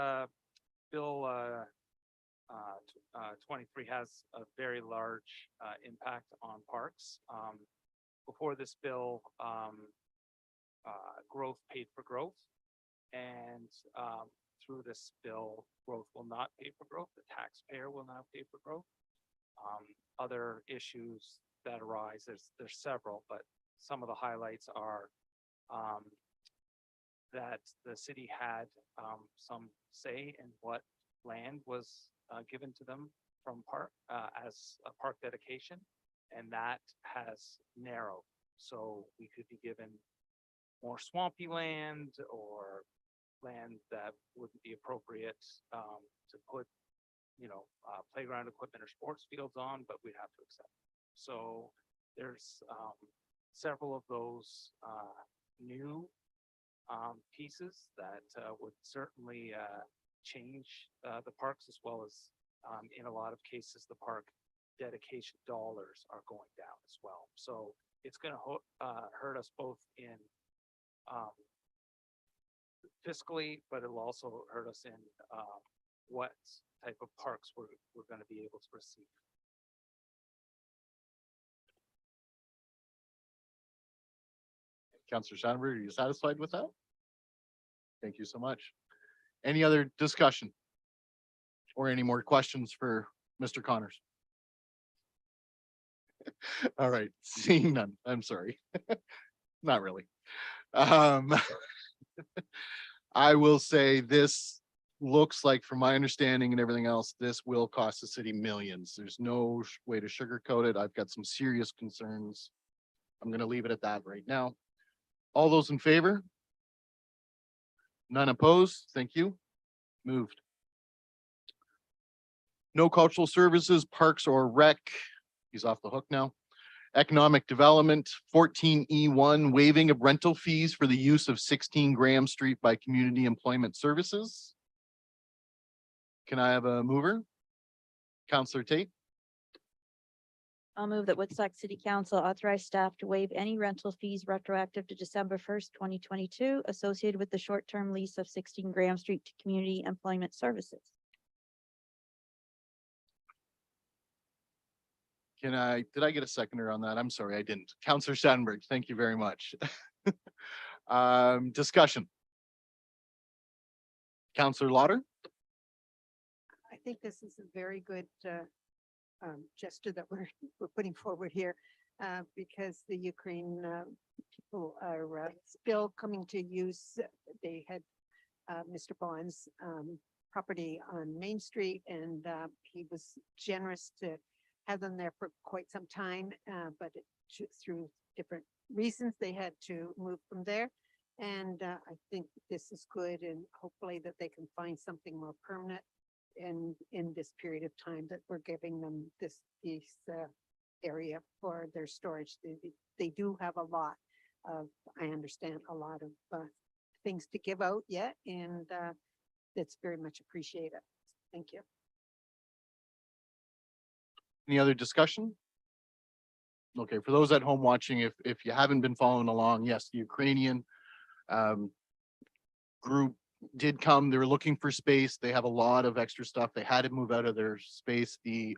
Bill 23 has a very large impact on parks. Before this bill, growth paid for growth. And through this bill, growth will not pay for growth. The taxpayer will not pay for growth. Other issues that arise, there's several, but some of the highlights are that the city had some say in what land was given to them from park as a park dedication, and that has narrowed. So we could be given more swampy land or land that wouldn't be appropriate to put, playground equipment or sports fields on, but we'd have to accept. So there's several of those new pieces that would certainly change the parks, as well as in a lot of cases, the park dedication dollars are going down as well. So it's going to hurt us both in fiscally, but it'll also hurt us in what type of parks we're going to be able to receive. Counselor Schadenberg, are you satisfied with that? Thank you so much. Any other discussion? Or any more questions for Mr. Connors? All right, seeing none, I'm sorry. Not really. I will say this looks like, from my understanding and everything else, this will cost the city millions. There's no way to sugarcoat it. I've got some serious concerns. I'm going to leave it at that right now. All those in favor? None opposed? Thank you. Moved. No cultural services, parks or rec. He's off the hook now. Economic development, 14E1, waiving of rental fees for the use of 16 Graham Street by Community Employment Services. Can I have a mover? Counselor Tate. I'll move that Woodstock City Council authorize staff to waive any rental fees retroactive to December 1st, 2022, associated with the short-term lease of 16 Graham Street to Community Employment Services. Did I get a seconder on that? I'm sorry, I didn't. Counselor Schadenberg, thank you very much. Discussion. Counselor Lauder. I think this is a very good gesture that we're putting forward here. because the Ukraine people are still coming to use. They had Mr. Bond's property on Main Street, and he was generous to have them there for quite some time, but through different reasons, they had to move from there. And I think this is good, and hopefully that they can find something more permanent in this period of time that we're giving them this area for their storage. They do have a lot of, I understand, a lot of things to give out yet, and that's very much appreciated. Thank you. Any other discussion? Okay, for those at home watching, if you haven't been following along, yes, the Ukrainian group did come. They were looking for space. They have a lot of extra stuff. They had to move out of their space. The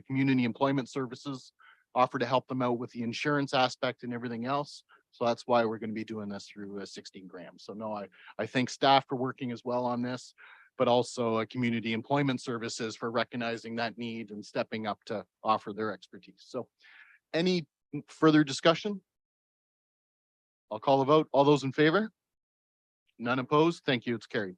Community Employment Services offered to help them out with the insurance aspect and everything else. So that's why we're going to be doing this through 16 grams. So no, I thank staff for working as well on this, but also Community Employment Services for recognizing that need and stepping up to offer their expertise. So any further discussion? I'll call a vote. All those in favor? None opposed? Thank you. It's carried.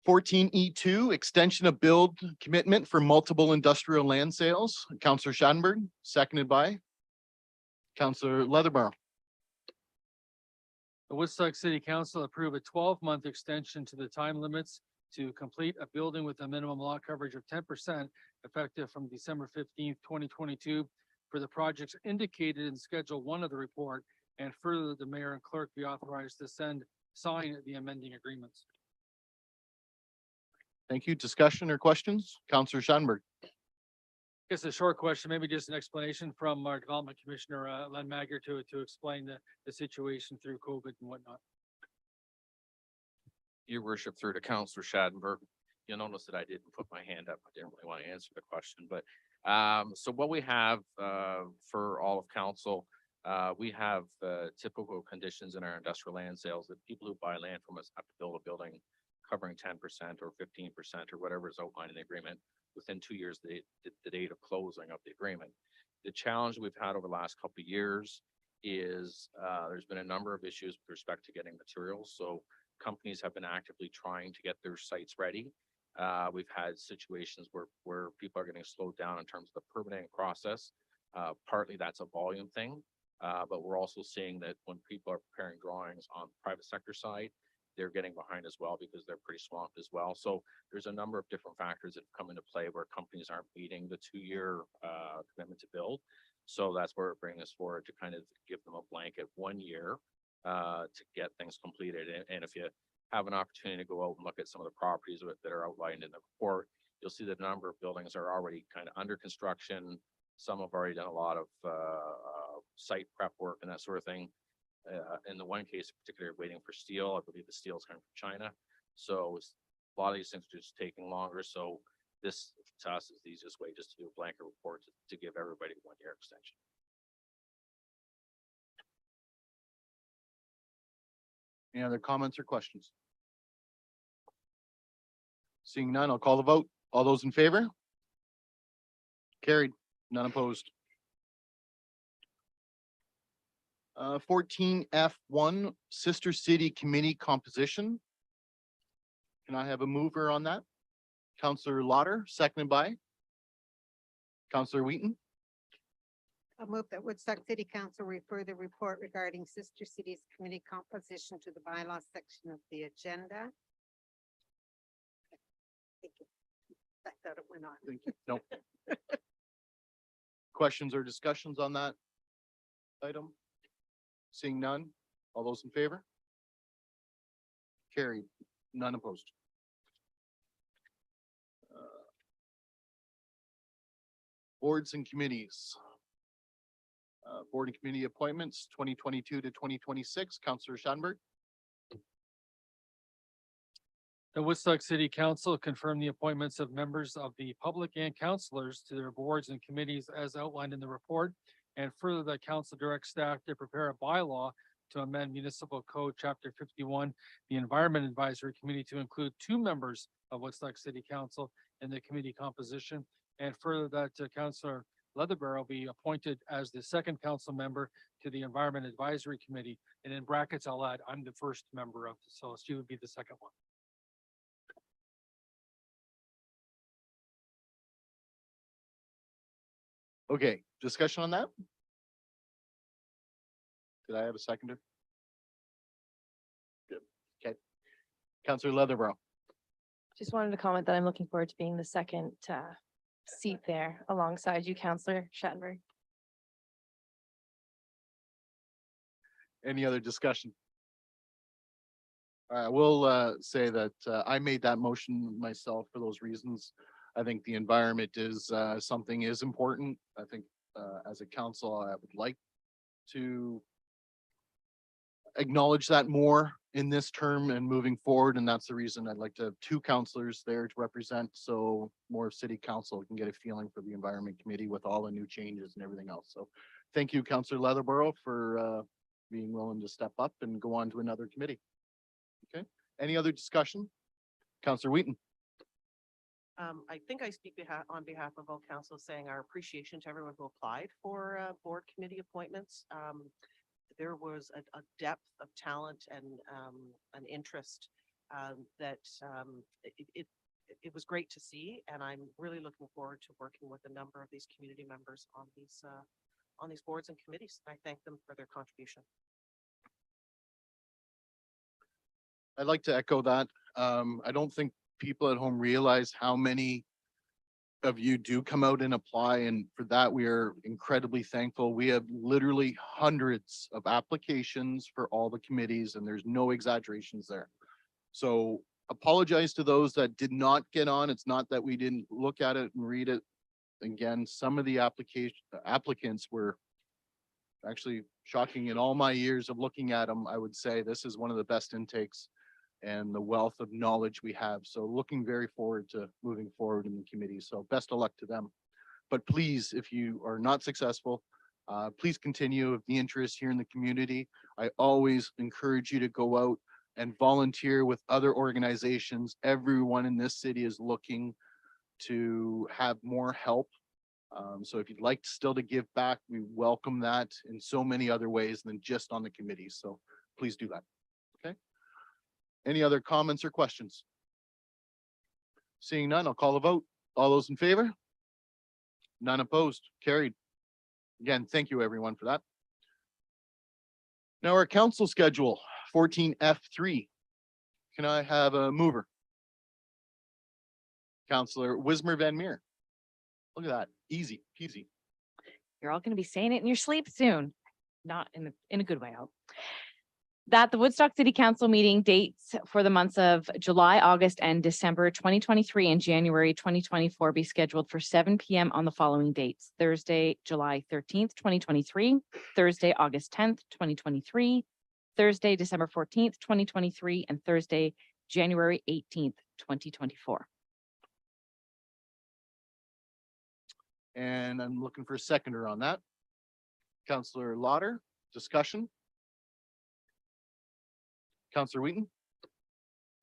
14E2, extension of build commitment for multiple industrial land sales. Councillor Schadenberg, seconded by Councillor Leatherborough. The Woodstock City Council approved a 12-month extension to the time limits to complete a building with a minimum lot coverage of 10% effective from December 15th, 2022 for the projects indicated in Schedule 1 of the report, and further the mayor and clerk be authorized to sign the amending agreements. Thank you. Discussion or questions? Councillor Schadenberg. Just a short question, maybe just an explanation from our Development Commissioner, Len Magger, to explain the situation through COVID and whatnot. Your worship, through to Councillor Schadenberg. You'll notice that I didn't put my hand up. I didn't really want to answer the question, but so what we have for all of council, we have typical conditions in our industrial land sales that people who buy land from us have to build a building covering 10% or 15% or whatever is outlined in the agreement within 2 years, the date of closing of the agreement. The challenge we've had over the last couple of years is there's been a number of issues with respect to getting materials. So companies have been actively trying to get their sites ready. We've had situations where people are getting slowed down in terms of the permitting process. Partly that's a volume thing, but we're also seeing that when people are preparing drawings on the private sector side, they're getting behind as well because they're pretty swamped as well. So there's a number of different factors that have come into play where companies aren't meeting the 2-year commitment to build. So that's where we're bringing this forward to kind of give them a blanket 1 year to get things completed. And if you have an opportunity to go out and look at some of the properties that are outlined in the report, you'll see that a number of buildings are already kind of under construction. Some have already done a lot of site prep work and that sort of thing. In the one case in particular, waiting for steel. I believe the steel is coming from China. So a lot of these things are just taking longer. So this to us is the easiest way, just to do a blanket report to give everybody a 1-year extension. Any other comments or questions? Seeing none, I'll call the vote. All those in favor? Carried. None opposed. 14F1, Sister City Committee composition. Can I have a mover on that? Councillor Lauder, seconded by Councillor Wheaton. I'll move that Woodstock City Council refer the report regarding Sister Cities Committee composition to the bylaws section of the agenda. Thank you. I thought it went on. Thank you. Nope. Questions or discussions on that item? Seeing none, all those in favor? Carried, none opposed. Boards and committees. Board and committee appointments, 2022 to 2026. Councillor Schadenberg. The Woodstock City Council confirmed the appointments of members of the public and councillors to their boards and committees as outlined in the report. And further, the council directs staff to prepare a bylaw to amend Municipal Code Chapter 51, the Environment Advisory Committee, to include 2 members of Woodstock City Council in the committee composition, And further that Councillor Leatherbarrow be appointed as the second council member to the Environment Advisory Committee. And in brackets, I'll add, I'm the first member of, so she would be the second one. Okay, discussion on that? Did I have a seconder? Good. Okay. Councillor Leatherbarrow. Just wanted to comment that I'm looking forward to being the second seat there alongside you, Councillor Shattenberg. Any other discussion? I will say that I made that motion myself for those reasons. I think the environment is something is important. I think as a council, I would like to acknowledge that more in this term and moving forward. And that's the reason I'd like to have two councillors there to represent, so more city council can get a feeling for the environment committee with all the new changes and everything else. So thank you, Councillor Leatherbarrow, for being willing to step up and go on to another committee. Okay, any other discussion? Councillor Wheaton. I think I speak on behalf of all council, saying our appreciation to everyone who applied for board committee appointments. There was a depth of talent and an interest that it was great to see, and I'm really looking forward to working with a number of these community members on these boards and committees. I thank them for their contribution. I'd like to echo that. I don't think people at home realize how many of you do come out and apply, and for that, we are incredibly thankful. We have literally hundreds of applications for all the committees, and there's no exaggerations there. So apologize to those that did not get on. It's not that we didn't look at it and read it. Again, some of the applicants were actually shocking. In all my years of looking at them, I would say this is one of the best intakes and the wealth of knowledge we have. So looking very forward to moving forward in the committee. So best of luck to them. But please, if you are not successful, please continue with the interest here in the community. I always encourage you to go out and volunteer with other organizations. Everyone in this city is looking to have more help. So if you'd like still to give back, we welcome that in so many other ways than just on the committees. So please do that. Okay. Any other comments or questions? Seeing none, I'll call a vote. All those in favor? None opposed, carried. Again, thank you everyone for that. Now our council schedule, 14F3. Can I have a mover? Councillor Wismer Van Meer. Look at that, easy peasy. You're all going to be saying it in your sleep soon. Not in a good way, I hope. That the Woodstock City Council meeting dates for the months of July, August, and December 2023 and January 2024 be scheduled for 7 p.m. on the following dates: Thursday, July 13th, 2023, Thursday, August 10th, 2023, Thursday, December 14th, 2023, and Thursday, January 18th, 2024. And I'm looking for a seconder on that. Councillor Lauder, discussion? Councillor Wheaton?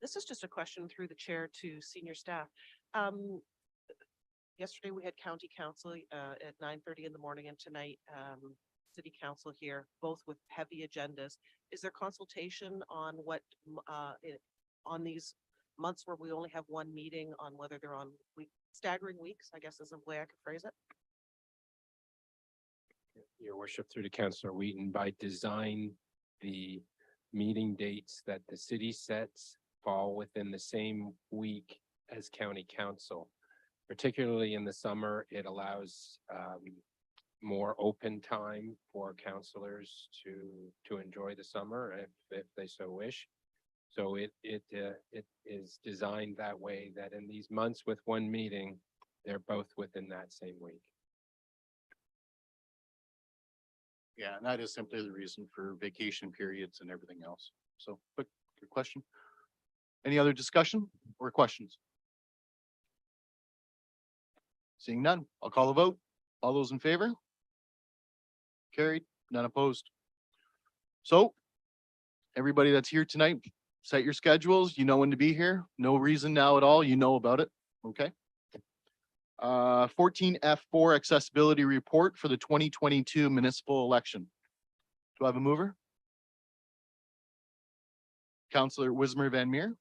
This is just a question through the chair to senior staff. Yesterday we had county council at 9:30 in the morning, and tonight city council here, both with heavy agendas. Is there consultation on what on these months where we only have one meeting, on whether they're on staggering weeks, I guess is a way I could phrase it? Your worship, through to Councillor Wheaton, by design, the meeting dates that the city sets fall within the same week as county council. Particularly in the summer, it allows more open time for councillors to enjoy the summer if they so wish. So it is designed that way, that in these months with one meeting, they're both within that same week. Yeah, and that is simply the reason for vacation periods and everything else. So, quick question. Any other discussion or questions? Seeing none, I'll call a vote. All those in favor? Carried, none opposed. So, everybody that's here tonight, set your schedules. You know when to be here. No reason now at all. You know about it. Okay. 14F4 accessibility report for the 2022 municipal election. Do I have a mover? Councillor Wismer Van Meer.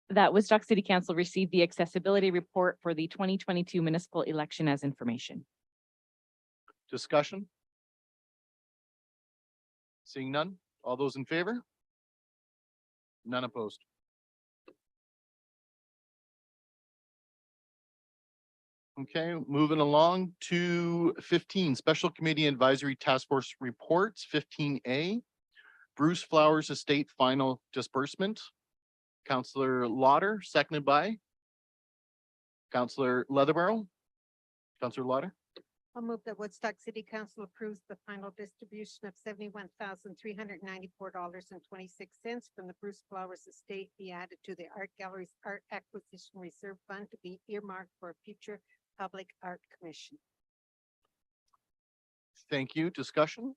That Woodstock City Council received the accessibility report for the 2022 municipal election as information. Discussion? Seeing none, all those in favor? None opposed. Okay, moving along to 15, Special Committee Advisory Task Force Reports, 15A. Bruce Flowers Estate Final Disbursement. Councillor Lauder, seconded by Councillor Leatherborough. Councillor Lauder. I'll move that Woodstock City Council approves the final distribution of $71,394.26 from the Bruce Flowers Estate be added to the Art Gallery's Art Acquisition Reserve Fund to be earmarked for a future public art commission. Thank you. Discussion?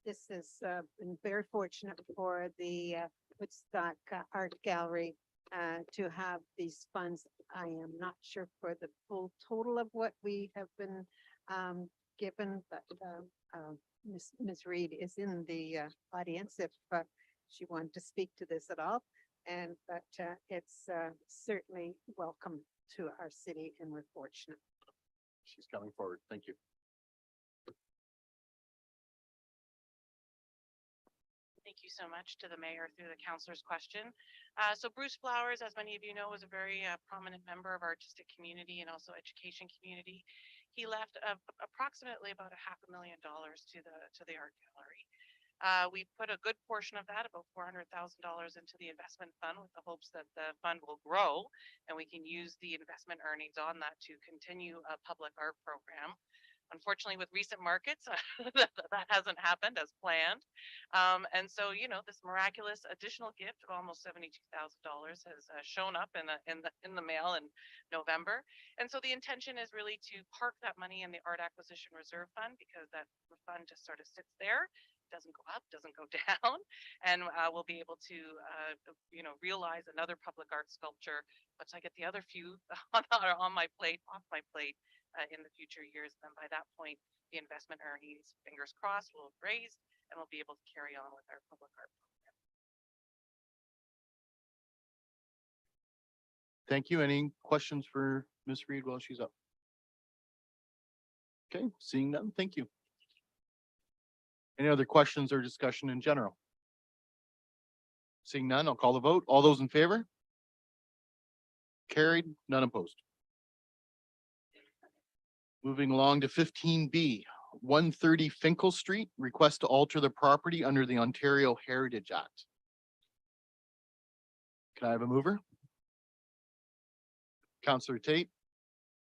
This has been very fortunate for the Woodstock Art Gallery to have these funds. I am not sure for the full total of what we have been given, but Ms. Reed is in the audience if she wanted to speak to this at all. And but it's certainly welcome to our city, and we're fortunate. She's coming forward. Thank you. Thank you so much to the mayor through the councilor's question. So Bruce Flowers, as many of you know, was a very prominent member of our artistic community and also education community. He left approximately about $500,000 to the art gallery. We put a good portion of that, about $400,000, into the investment fund with the hopes that the fund will grow and we can use the investment earnings on that to continue a public art program. Unfortunately, with recent markets, that hasn't happened as planned. And so, you know, this miraculous additional gift of almost $72,000 has shown up in the mail in November. And so the intention is really to park that money in the Art Acquisition Reserve Fund, because that fund just sort of sits there, doesn't go up, doesn't go down, and we'll be able to, you know, realize another public art sculpture once I get the other few on my plate, off my plate. In the future years, then by that point, the investment earnings, fingers crossed, will have raised and we'll be able to carry on with our public art program. Thank you. Any questions for Ms. Reed while she's up? Okay, seeing none, thank you. Any other questions or discussion in general? Seeing none, I'll call the vote. All those in favor? Carried, none opposed. Moving along to 15B, 130 Finkel Street, request to alter the property under the Ontario Heritage Act. Can I have a mover? Councillor Tate,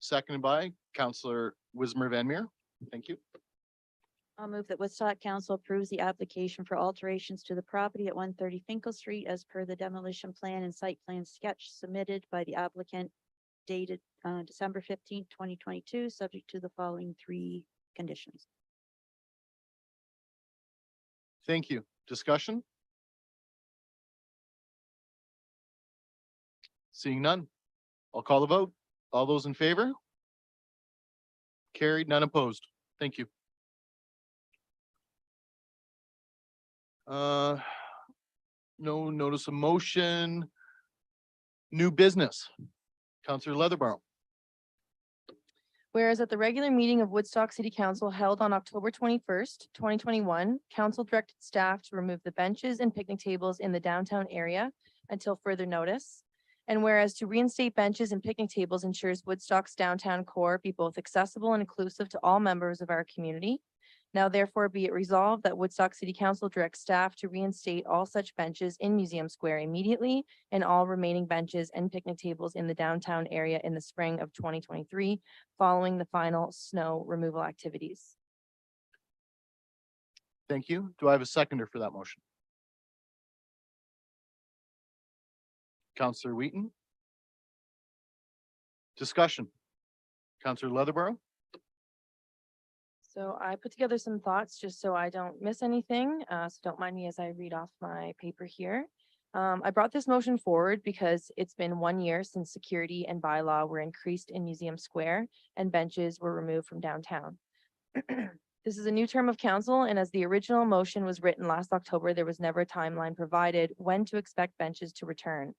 seconded by Councillor Wismer Van Meer. Thank you. I'll move that Woodstock Council approves the application for alterations to the property at 130 Finkel Street as per the demolition plan and site plan sketch submitted by the applicant dated December 15th, 2022, subject to the following 3 conditions. Thank you. Discussion? Seeing none, I'll call the vote. All those in favor? Carried, none opposed. Thank you. No notice of motion. New business. Councillor Leatherborough. Whereas at the regular meeting of Woodstock City Council held on October 21st, 2021, council directed staff to remove the benches and picnic tables in the downtown area until further notice. And whereas to reinstate benches and picnic tables ensures Woodstock's downtown core be both accessible and inclusive to all members of our community. Now therefore be it resolved that Woodstock City Council directs staff to reinstate all such benches in Museum Square immediately and all remaining benches and picnic tables in the downtown area in the spring of 2023, following the final snow removal activities. Thank you. Do I have a seconder for that motion? Councillor Wheaton. Discussion. Councillor Leatherborough. So I put together some thoughts just so I don't miss anything. So don't mind me as I read off my paper here. I brought this motion forward because it's been 1 year since security and bylaw were increased in Museum Square and benches were removed from downtown. This is a new term of council, and as the original motion was written last October, there was never a timeline provided when to expect benches to return.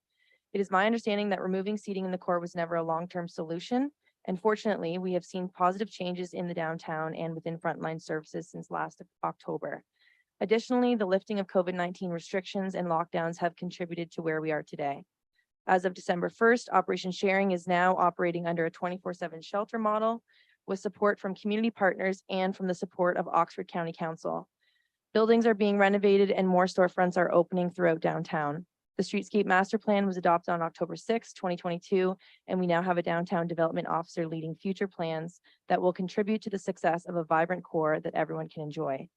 It is my understanding that removing seating in the core was never a long-term solution, and fortunately, we have seen positive changes in the downtown and within frontline services since last October. Additionally, the lifting of COVID-19 restrictions and lockdowns have contributed to where we are today. As of December 1st, Operation Sharing is now operating under a 24/7 shelter model with support from community partners and from the support of Oxford County Council. Buildings are being renovated and more storefronts are opening throughout downtown. The Streetscape Master Plan was adopted on October 6, 2022, and we now have a downtown development officer leading future plans that will contribute to the success of a vibrant core that everyone can enjoy.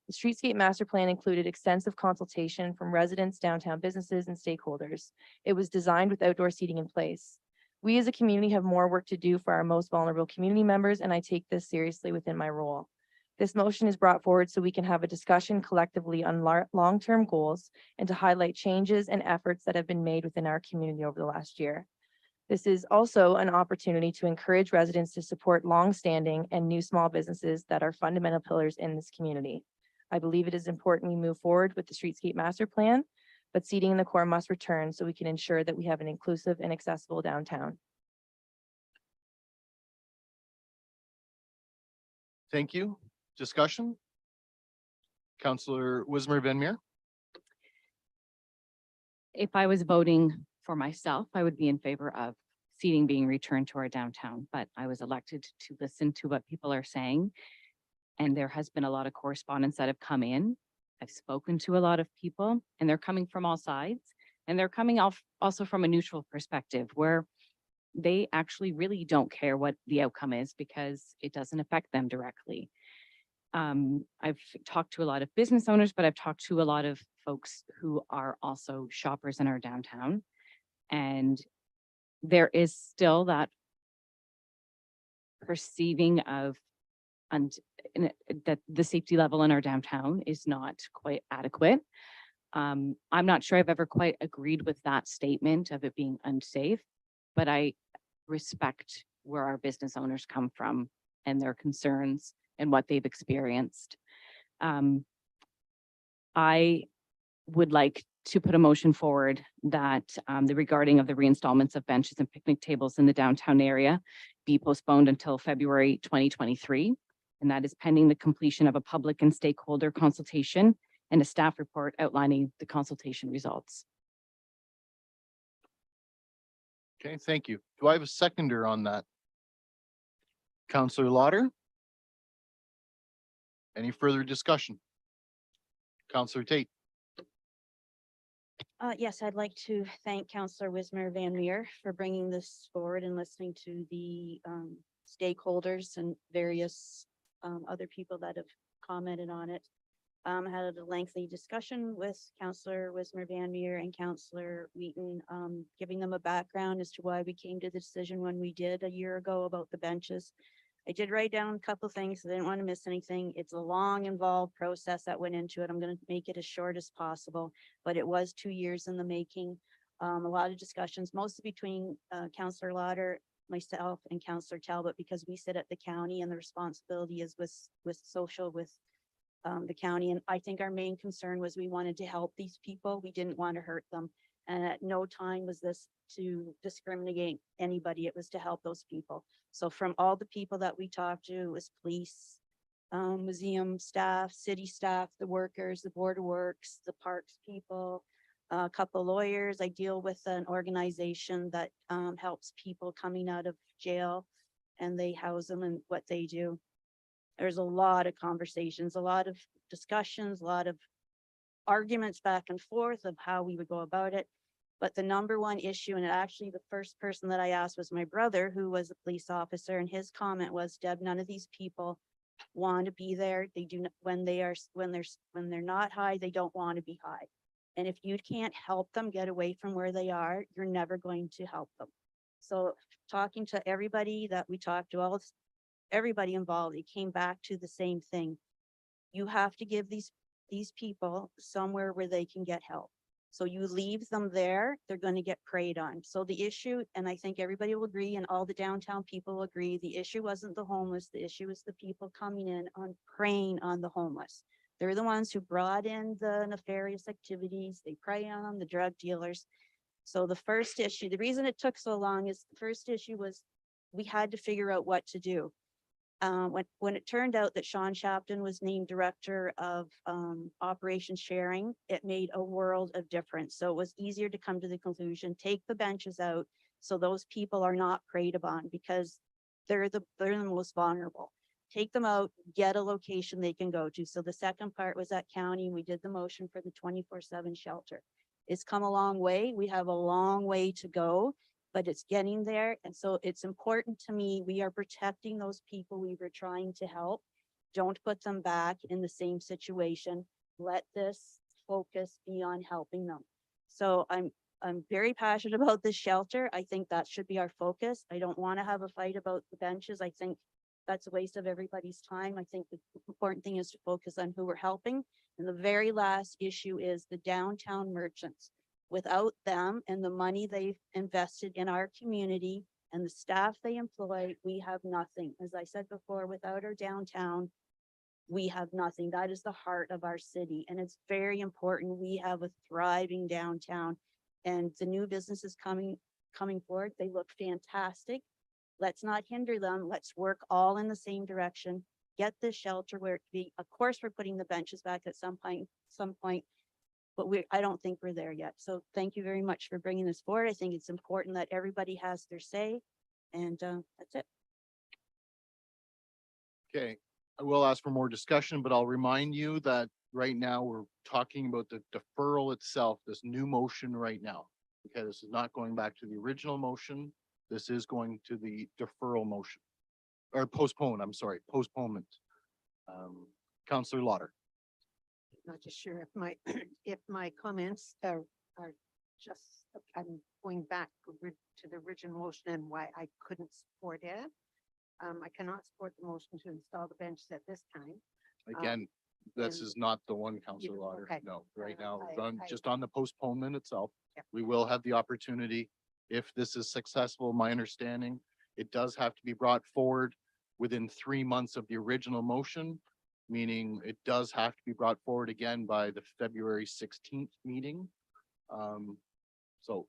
The Streetscape Master Plan included extensive consultation from residents, downtown businesses, and stakeholders. It was designed with outdoor seating in place. We as a community have more work to do for our most vulnerable community members, and I take this seriously within my role. This motion is brought forward so we can have a discussion collectively on long-term goals and to highlight changes and efforts that have been made within our community over the last year. This is also an opportunity to encourage residents to support long-standing and new small businesses that are fundamental pillars in this community. I believe it is important we move forward with the Streetscape Master Plan, but seating in the core must return so we can ensure that we have an inclusive and accessible downtown. Thank you. Discussion? Councillor Wismer Van Meer. If I was voting for myself, I would be in favor of seating being returned to our downtown, but I was elected to listen to what people are saying. And there has been a lot of correspondence that have come in. I've spoken to a lot of people and they're coming from all sides, and they're coming off also from a neutral perspective where they actually really don't care what the outcome is because it doesn't affect them directly. I've talked to a lot of business owners, but I've talked to a lot of folks who are also shoppers in our downtown. And there is still that perceiving of that the safety level in our downtown is not quite adequate. I'm not sure I've ever quite agreed with that statement of it being unsafe, but I respect where our business owners come from and their concerns and what they've experienced. I would like to put a motion forward that the regarding of the reinstallments of benches and picnic tables in the downtown area be postponed until February 2023. And that is pending the completion of a public and stakeholder consultation and a staff report outlining the consultation results. Okay, thank you. Do I have a seconder on that? Councillor Lauder? Any further discussion? Councillor Tate? Yes, I'd like to thank Councillor Wismer Van Meer for bringing this forward and listening to the stakeholders and various other people that have commented on it. Had a lengthy discussion with Councillor Wismer Van Meer and Councillor Wheaton, giving them a background as to why we came to the decision when we did a year ago about the benches. I did write down a couple things. I didn't want to miss anything. It's a long, involved process that went into it. I'm going to make it as short as possible, but it was 2 years in the making. A lot of discussions, mostly between Councillor Lauder, myself, and Councillor Talbot, because we sit at the county and the responsibility is with social, with the county. And I think our main concern was we wanted to help these people. We didn't want to hurt them. And at no time was this to discriminate anybody. It was to help those people. So from all the people that we talked to, it was police, museum staff, city staff, the workers, the board of works, the parks people, a couple of lawyers. I deal with an organization that helps people coming out of jail, and they house them and what they do. There's a lot of conversations, a lot of discussions, a lot of arguments back and forth of how we would go about it. But the number one issue, and actually the first person that I asked was my brother, who was a police officer, and his comment was, Deb, none of these people want to be there. They do not, when they're not high, they don't want to be high. And if you can't help them get away from where they are, you're never going to help them. So talking to everybody that we talked to, everybody involved, it came back to the same thing. You have to give these people somewhere where they can get help. So you leave them there, they're going to get preyed on. So the issue, and I think everybody will agree, and all the downtown people will agree, the issue wasn't the homeless, the issue is the people coming in on preying on the homeless. They're the ones who brought in the nefarious activities, they prey on them, the drug dealers. So the first issue, the reason it took so long is the first issue was we had to figure out what to do. When it turned out that Sean Shapton was named Director of Operations Sharing, it made a world of difference. So it was easier to come to the conclusion, take the benches out so those people are not preyed upon because they're the most vulnerable. Take them out, get a location they can go to. So the second part was at county. We did the motion for the 24/7 shelter. It's come a long way. We have a long way to go, but it's getting there. And so it's important to me, we are protecting those people we were trying to help. Don't put them back in the same situation. Let this focus be on helping them. So I'm very passionate about this shelter. I think that should be our focus. I don't want to have a fight about the benches. I think that's a waste of everybody's time. I think the important thing is to focus on who we're helping. And the very last issue is the downtown merchants. Without them and the money they've invested in our community and the staff they employ, we have nothing. As I said before, without our downtown, we have nothing. That is the heart of our city. And it's very important. We have a thriving downtown and the new businesses coming forward. They look fantastic. Let's not hinder them. Let's work all in the same direction. Get this shelter where it be. Of course, we're putting the benches back at some point, but I don't think we're there yet. So thank you very much for bringing this forward. I think it's important that everybody has their say, and that's it. Okay, I will ask for more discussion, but I'll remind you that right now we're talking about the deferral itself, this new motion right now. Okay, this is not going back to the original motion. This is going to the deferral motion or postpone, I'm sorry, postponement. Councillor Lauder. Not just sure if my, if my comments are just, I'm going back to the original motion and why I couldn't support it. I cannot support the motion to install the benches at this time. Again, this and- is not the one, Councillor Lauder. okay. No, right now, I- just on the postponement itself. Yep. We will have the opportunity, if this is successful, my understanding, it does have to be brought forward within 3 months of the original motion, meaning it does have to be brought forward again by the February 16th meeting. So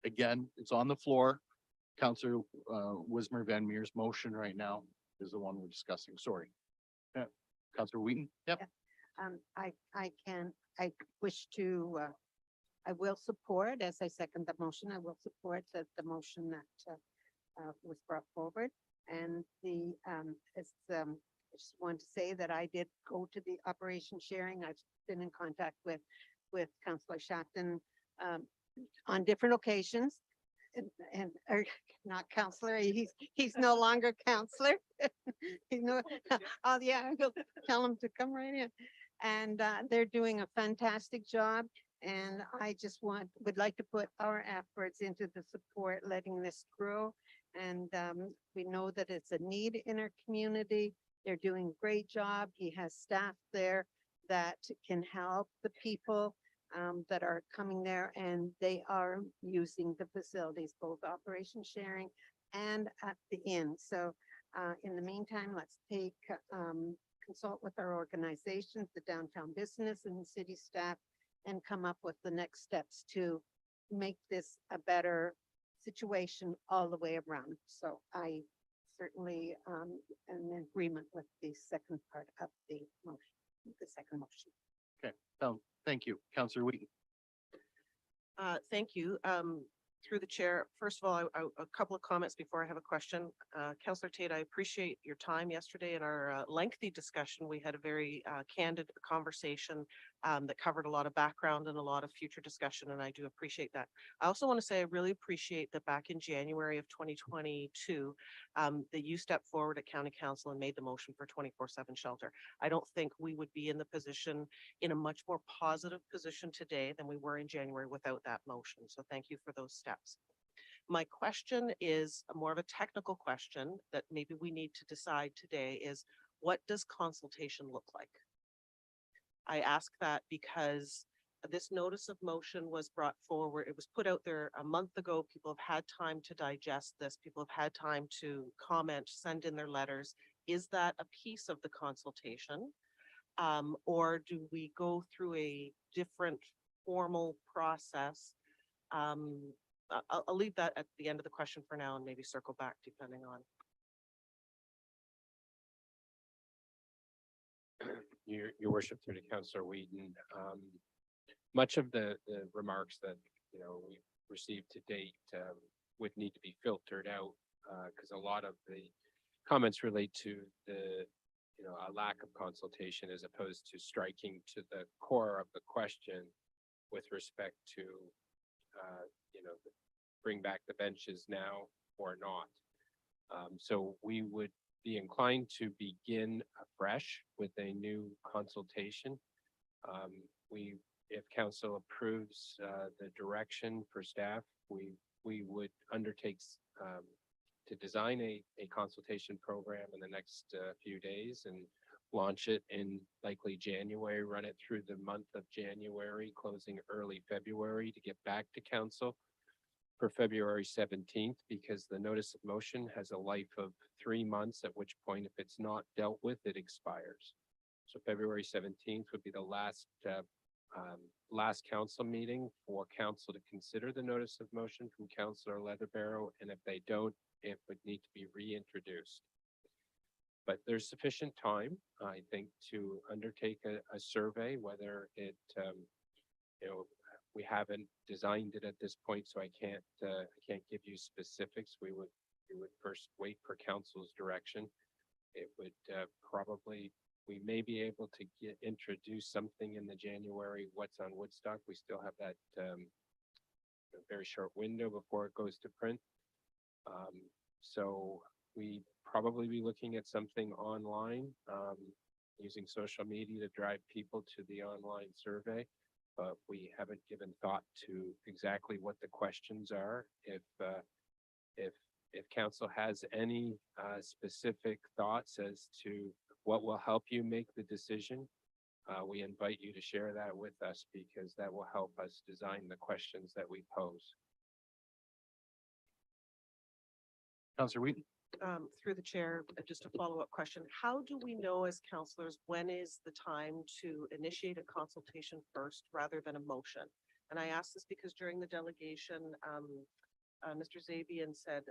again, it's on the floor. Councillor Wismer Van Meer's motion right now is the one we're discussing. Sorry. Yeah. Councillor Wheaton? Yep. I wish to, I will support, as I second the motion, I will support the motion that was brought forward. And I just want to say that I did go to the operation sharing. I've been in contact with Councillor Shapton on different occasions. And or not counselor, he's no longer counselor. He's no, oh yeah, I'll tell him to come right in. And they're doing a fantastic job. And I just would like to put our efforts into the support, letting this grow. And we know that it's a need in our community. They're doing a great job. He has staff there that can help the people that are coming there, and they are using the facilities, both operation sharing and at the inn. So in the meantime, let's consult with our organizations, the downtown business and the city staff, and come up with the next steps to make this a better situation all the way around. So I certainly am in agreement with the second part of the motion, the second motion. Okay, thank you. Councillor Wheaton. Thank you. Through the chair, first of all, a couple of comments before I have a question. Councillor Tate, I appreciate your time yesterday in our lengthy discussion. We had a very candid conversation that covered a lot of background and a lot of future discussion, and I do appreciate that. I also want to say I really appreciate that back in January of 2022, that you stepped forward at County Council and made the motion for 24/7 shelter. I don't think we would be in a much more positive position today than we were in January without that motion. So thank you for those steps. My question is more of a technical question that maybe we need to decide today is, what does consultation look like? I ask that because This notice of motion was brought forward. It was put out there a month ago. People have had time to digest this. People have had time to comment, send in their letters. Is that a piece of the consultation? Or do we go through a different formal process? I'll leave that at the end of the question for now and maybe circle back depending on. Your worship, through to Councillor Whedon, much of the remarks that, we've received to date, would need to be filtered out, because a lot of the comments relate to the, a lack of consultation as opposed to striking to the core of the question with respect to, bring back the benches now or not. So we would be inclined to begin afresh with a new consultation. If council approves the direction for staff, we would undertake to design a consultation program in the next few days and launch it in likely January, run it through the month of January, closing early February to get back to council for February 17th, because the notice of motion has a life of 3 months, at which point, if it's not dealt with, it expires. So February 17th would be the last council meeting for council to consider the notice of motion from Councillor Leatherbarrow, and if they don't, it would need to be reintroduced. But there's sufficient time, I think, to undertake a survey, whether it, we haven't designed it at this point, so I can't give you specifics. We would first wait for council's direction. It would probably, we may be able to introduce something in the January What's on Woodstock. We still have that a very short window before it goes to print. So we probably be looking at something online, using social media to drive people to the online survey. But we haven't given thought to exactly what the questions are. If council has any specific thoughts as to what will help you make the decision, we invite you to share that with us, because that will help us design the questions that we pose. Councillor Wheaton. Through the chair, just a follow-up question. How do we know as councillors when is the time to initiate a consultation first rather than a motion? And I ask this because during the delegation, Mr. Zabian said,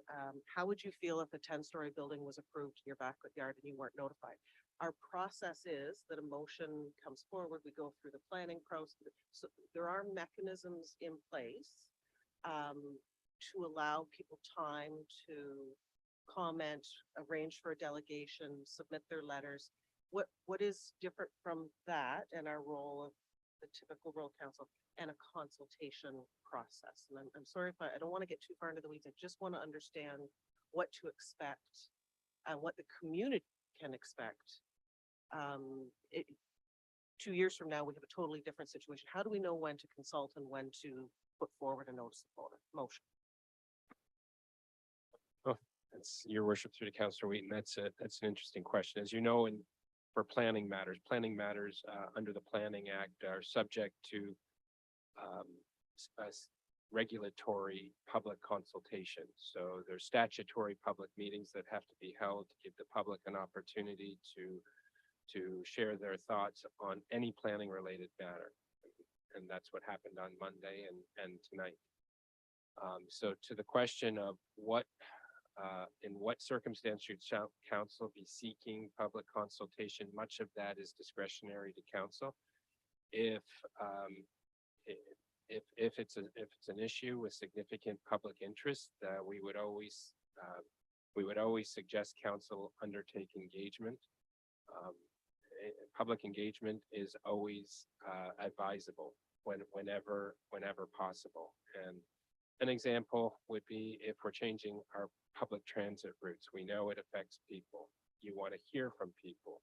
how would you feel if a 10-story building was approved in your backyard and you weren't notified? Our process is that a motion comes forward, we go through the planning process. So there are mechanisms in place to allow people time to comment, arrange for a delegation, submit their letters. What is different from that and our role of the typical rural council and a consultation process? And I'm sorry if I don't want to get too far into the weeds. I just want to understand what to expect and what the community can expect. 2 years from now, we have a totally different situation. How do we know when to consult and when to put forward a notice of motion? That's your worship, through to Councillor Wheaton. That's an interesting question. As you know, for planning matters under the Planning Act are subject to regulatory public consultation. So there's statutory public meetings that have to be held to give the public an opportunity to share their thoughts on any planning related matter. And that's what happened on Monday and tonight. So to the question of in what circumstance should council be seeking public consultation, much of that is discretionary to council. If it's an issue with significant public interest, we would always suggest council undertake engagement. Public engagement is always advisable whenever possible. And an example would be if we're changing our public transit routes. We know it affects people. You want to hear from people.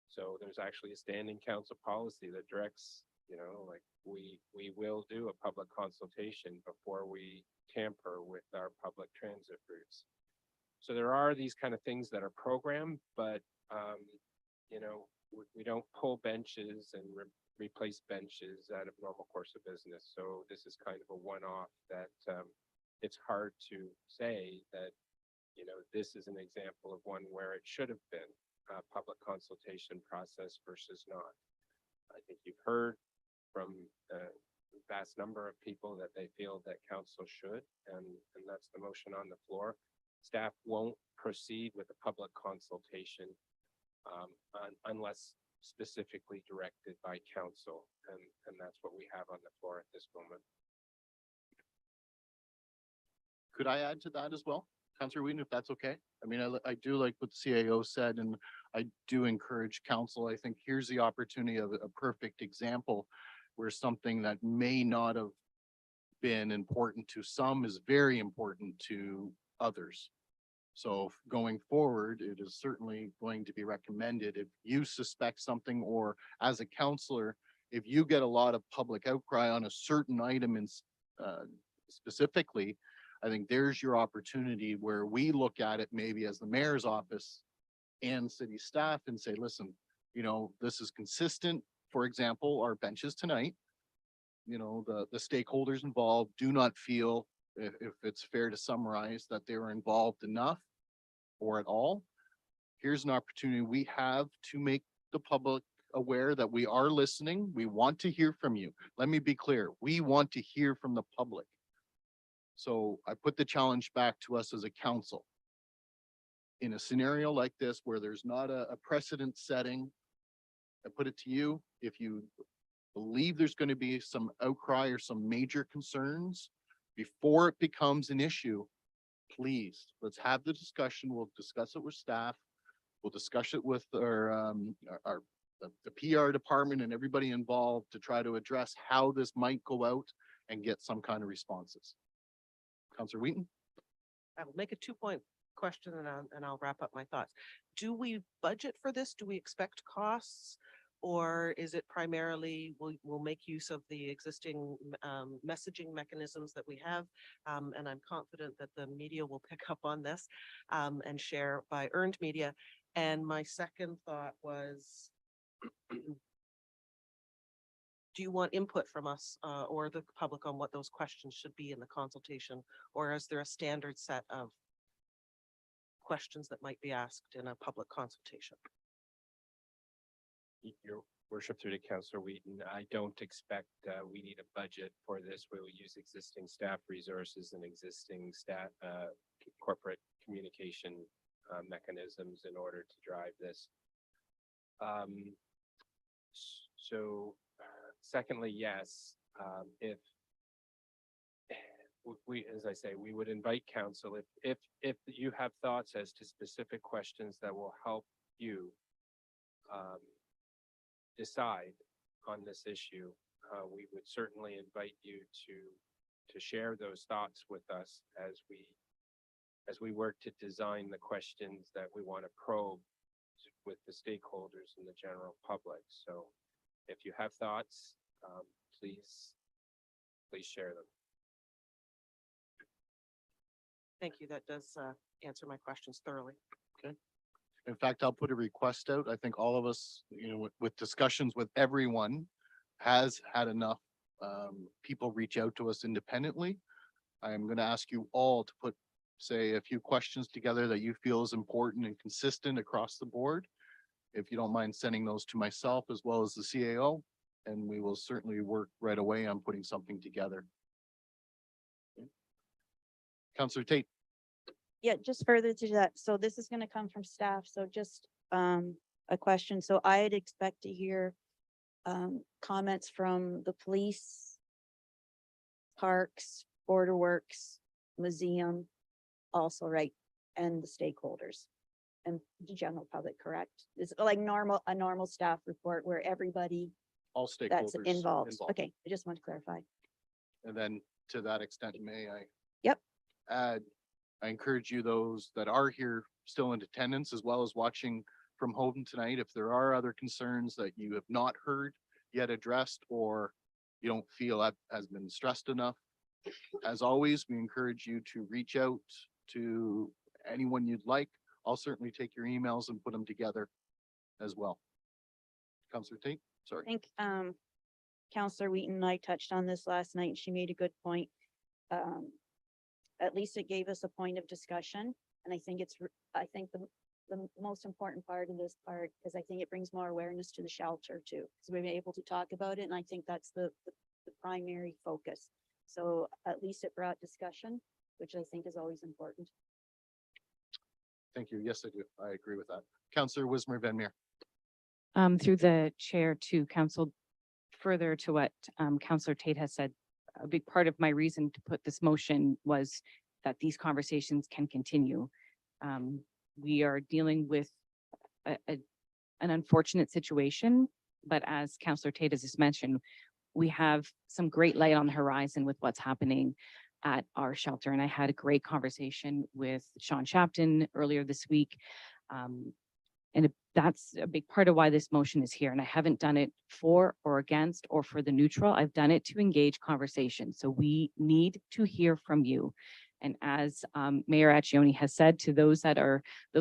So there's actually a standing council policy that directs, like we will do a public consultation before we tamper with our public transit routes. So there are these kind of things that are programmed, but we don't pull benches and replace benches out of normal course of business. So this is kind of a one-off that it's hard to say that, you know, this is an example of one where it should have been a public consultation process versus not. I think you've heard from a vast number of people that they feel that council should, and that's the motion on the floor. Staff won't proceed with a public consultation unless specifically directed by council, and that's what we have on the floor at this moment. Could I add to that as well, Councillor Whedon, if that's okay? I mean, I do like what the CAO said, and I do encourage council. I think here's the opportunity of a perfect example where something that may not have been important to some is very important to others. So going forward, it is certainly going to be recommended if you suspect something, or as a counselor, if you get a lot of public outcry on a certain item in specifically, I think there's your opportunity where we look at it maybe as the mayor's office and city staff and say, listen, you know, this is consistent. For example, our benches tonight, you know, the stakeholders involved do not feel, if it's fair to summarize, that they were involved enough or at all. Here's an opportunity we have to make the public aware that we are listening. We want to hear from you. Let me be clear. We want to hear from the public. So I put the challenge back to us as a council. In a scenario like this, where there's not a precedent setting, I put it to you, if you believe there's going to be some outcry or some major concerns before it becomes an issue, please, let's have the discussion. We'll discuss it with staff. We'll discuss it with the PR department and everybody involved to try to address how this might go out and get some kind of responses. Councillor Wheaton? I will make a 2-point question and I'll wrap up my thoughts. Do we budget for this? Do we expect costs? Or is it primarily, we'll make use of the existing messaging mechanisms that we have? And I'm confident that the media will pick up on this and share by earned media. And my second thought was, do you want input from us or the public on what those questions should be in the consultation? Or is there a standard set of questions that might be asked in a public consultation? Your worship, through to Councillor Wheaton, I don't expect we need a budget for this. We will use existing staff resources and existing staff corporate communication mechanisms in order to drive this. So secondly, yes, if we, as I say, we would invite council if you have thoughts as to specific questions that will help you decide on this issue, we would certainly invite you to share those thoughts with us as we work to design the questions that we want to probe with the stakeholders and the general public. So if you have thoughts, please share them. Thank you. That does answer my questions thoroughly. Okay. In fact, I'll put a request out. I think all of us, you know, with discussions with everyone, has had enough people reach out to us independently. I'm going to ask you all to put, say, a few questions together that you feel is important and consistent across the board. If you don't mind sending those to myself as well as the CAO, and we will certainly work right away on putting something together. Okay. Councillor Tate. Yeah, just further to that. So this is gonna come from staff. So just a question. So I'd expect to hear comments from the police, parks, border works, museum, also, right, and the stakeholders and the general public, correct? It's like a normal staff report where everybody All stakeholders that's involved. Okay, I just want to clarify. And then to that extent, may I Yep. add, I encourage you, those that are here still in attendance, as well as watching from home tonight, if there are other concerns that you have not heard yet addressed, or you don't feel that has been stressed enough, as always, we encourage you to reach out to anyone you'd like. I'll certainly take your emails and put them together as well. Counselor Tate, I sorry. think, Counselor Wheaton and I touched on this last night. She made a good point. At least it gave us a point of discussion. And I think I think the most important part of this part is I think it brings more awareness to the shelter too. Because we've been able to talk about it, and I think that's the primary focus. So at least it brought discussion, which I think is always important. Thank you. Yes, I do. I agree with that. Counselor Wismer Van Meer. Through the chair to council, further to what Councillor Tate has said, a big part of my reason to put this motion was that these conversations can continue. We are dealing with an unfortunate situation, but as Councillor Tate has just mentioned, we have some great light on the horizon with what's happening at our shelter. And I had a great conversation with Sean Shapton earlier this week. That's a big part of why this motion is here. And I haven't done it for or against or for the neutral. I've done it to engage conversation. So we need to hear from you. And as Mayor Accioni has said to those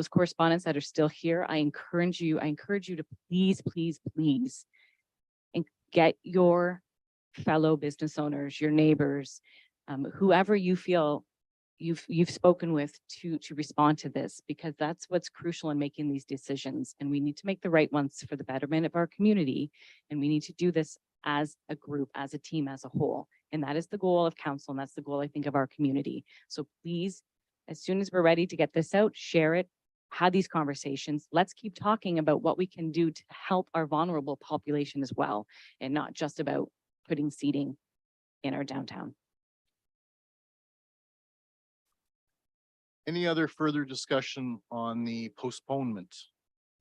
correspondents that are still here, I encourage you to please, please, please, and get your fellow business owners, your neighbors, whoever you feel you've spoken with to respond to this, because that's what's crucial in making these decisions. And we need to make the right ones for the betterment of our community. And we need to do this as a group, as a team, as a whole. And that is the goal of council. And that's the goal, I think, of our community. So please, as soon as we're ready to get this out, share it, have these conversations. Let's keep talking about what we can do to help our vulnerable population as well, and not just about putting seating in our downtown. Any other further discussion on the postponement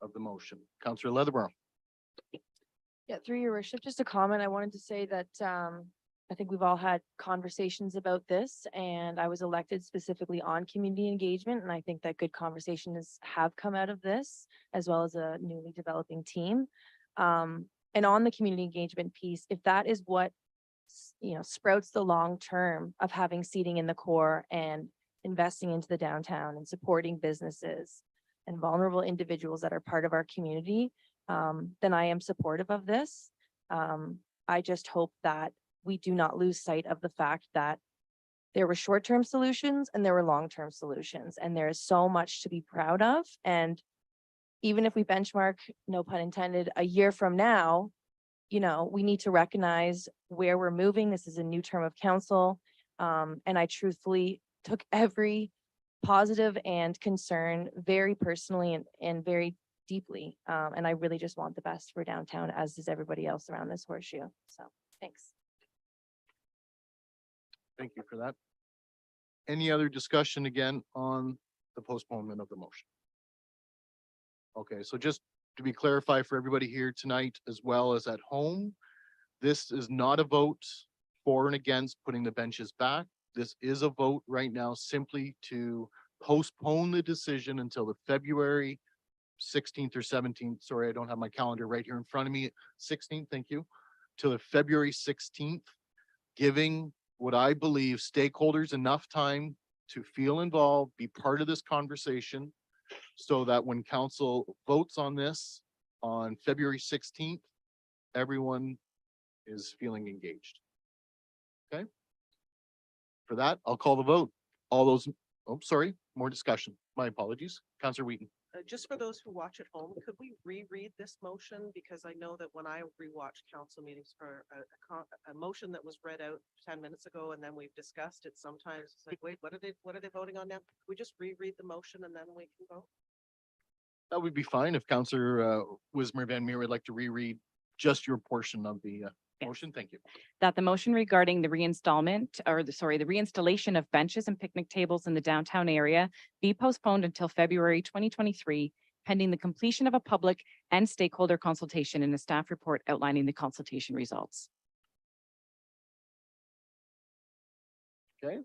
of the motion? Counselor Leatherborough. Yeah, through your worship, just a comment. I wanted to say that I think we've all had conversations about this, and I was elected specifically on community engagement. And I think that good conversations have come out of this, as well as a newly developing team. And on the community engagement piece, if that is what, sprouts the long term of having seating in the core and investing into the downtown and supporting businesses and vulnerable individuals that are part of our community, then I am supportive of this. I just hope that we do not lose sight of the fact that there were short-term solutions and there were long-term solutions, and there is so much to be proud of. And even if we benchmark, no pun intended, a year from now, we need to recognize where we're moving. This is a new term of council. And I truthfully took every positive and concern very personally and very deeply. And I really just want the best for downtown, as does everybody else around this horseshoe. So thanks. Thank you for that. Any other discussion again on the postponement of the motion? Okay, so just to be clarified for everybody here tonight, as well as at home, this is not a vote for and against putting the benches back. This is a vote right now simply to postpone the decision until the February 16th or 17th. Sorry, I don't have my calendar right here in front of me. 16th, thank you. Till the February 16th, giving what I believe stakeholders enough time to feel involved, be part of this conversation, so that when council votes on this on February 16th, everyone is feeling engaged. Okay. For that, I'll call the vote. All those, sorry, more discussion. My apologies. Councillor Wheaton. Just for those who watch at home, could we reread this motion? Because I know that when I rewatch council meetings for a motion that was read out 10 minutes ago and then we've discussed it, sometimes it's like, wait, what are they voting on now? Could we just reread the motion and then we can vote? That would be fine if Councillor Wismer Van Meer would like to reread just your portion of the motion. Thank you. That the motion regarding the the reinstallation of benches and picnic tables in the downtown area be postponed until February 2023, pending the completion of a public and stakeholder consultation and a staff report outlining the consultation results. Okay.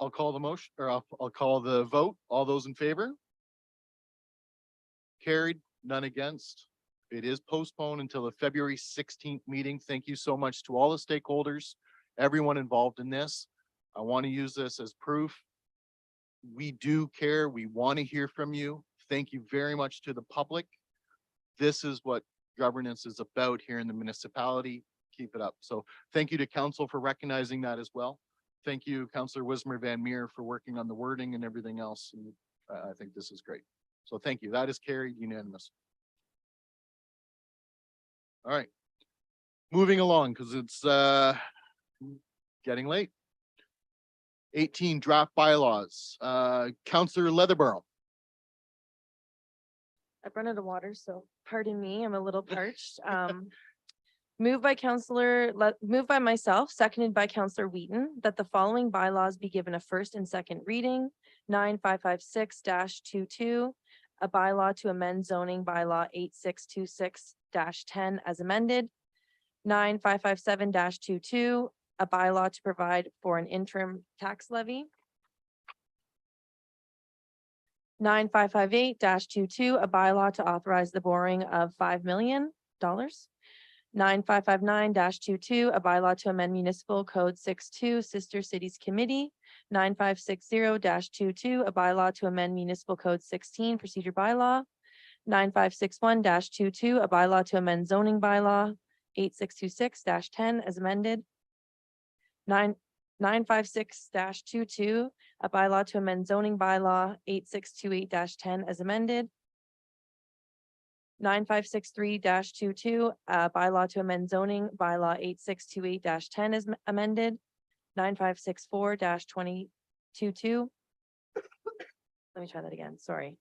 I'll call the motion, or I'll call the vote. All those in favor? Carried, none against. It is postponed until the February 16th meeting. Thank you so much to all the stakeholders, everyone involved in this. I want to use this as proof. We do care. We want to hear from you. Thank you very much to the public. This is what governance is about here in the municipality. Keep it up. So thank you to council for recognizing that as well. Thank you, Councillor Wismer Van Meer, for working on the wording and everything else. And I think this is great. So thank you. That is carried unanimous. All right. Moving along, because it's getting late. 18 draft bylaws. Councillor Leatherborough. I've run out of water, so pardon me, I'm a little parched. Moved by myself, seconded by Councillor Wheaton, that the following bylaws be given a first and second reading. 9556-22, a bylaw to amend zoning bylaw 8626-10 as amended. 9557-22, a bylaw to provide for an interim tax levy. 9558-22, a bylaw to authorize the borrowing of $5 million. 9559-22, a bylaw to amend municipal code 62 Sister Cities Committee. 9560-22, a bylaw to amend municipal code 16 procedure bylaw. 9561-22, a bylaw to amend zoning bylaw 8626-10 as amended. 956-22, a bylaw to amend zoning bylaw 8628-10 as amended. 9563-22, a bylaw to amend zoning bylaw 8628-10 as amended. 9564-2022. Let me try that again, sorry.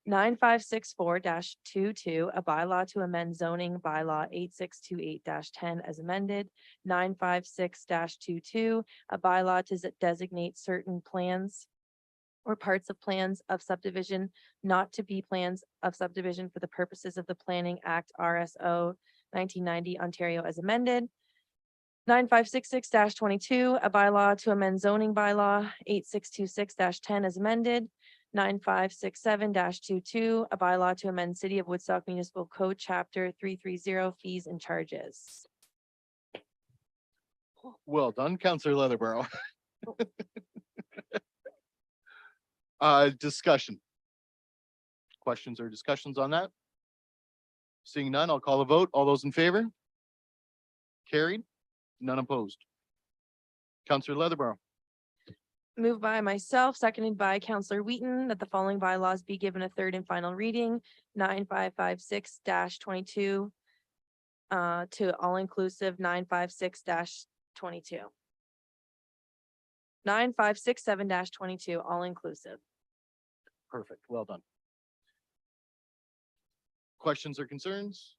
9564-22, a bylaw to amend zoning bylaw 8628-10 as amended. 956-22, a bylaw to designate certain plans or parts of plans of subdivision not to be plans of subdivision for the purposes of the Planning Act RSO 1990 Ontario as amended. 9566-22, a bylaw to amend zoning bylaw 8626-10 as amended. 9567-22, a bylaw to amend City of Woodstock Municipal Code Chapter 330 fees and charges. Well done, Councillor Leatherborough. Discussion. Questions or discussions on that? Seeing none, I'll call a vote. All those in favor? Carried, none opposed. Councillor Leatherborough. Moved by myself, seconded by Councillor Wheaton, that the following bylaws be given a third and final reading. 9556-22 to all inclusive 956-22. 9567-22, all inclusive. Perfect, well done. Questions or concerns?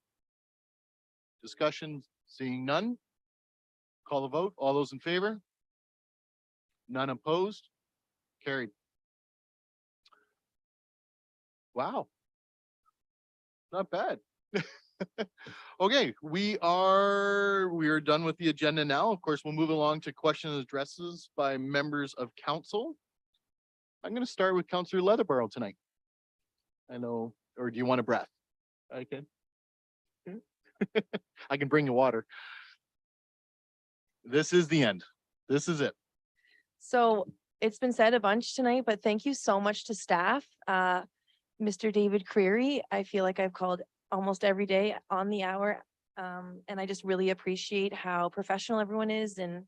Discussion, seeing none. Call a vote. All those in favor? None opposed? Carried. Wow. Not bad. Okay, we are done with the agenda now. Of course, we'll move along to questions and addresses by members of council. I'm going to start with Councillor Leatherborough tonight. I know, or do you want a breath? I can. I can bring you water. This is the end. This is it. So it's been said a bunch tonight, but thank you so much to staff. Mr. David Creary, I feel like I've called almost every day on the hour. And I just really appreciate how professional everyone is. And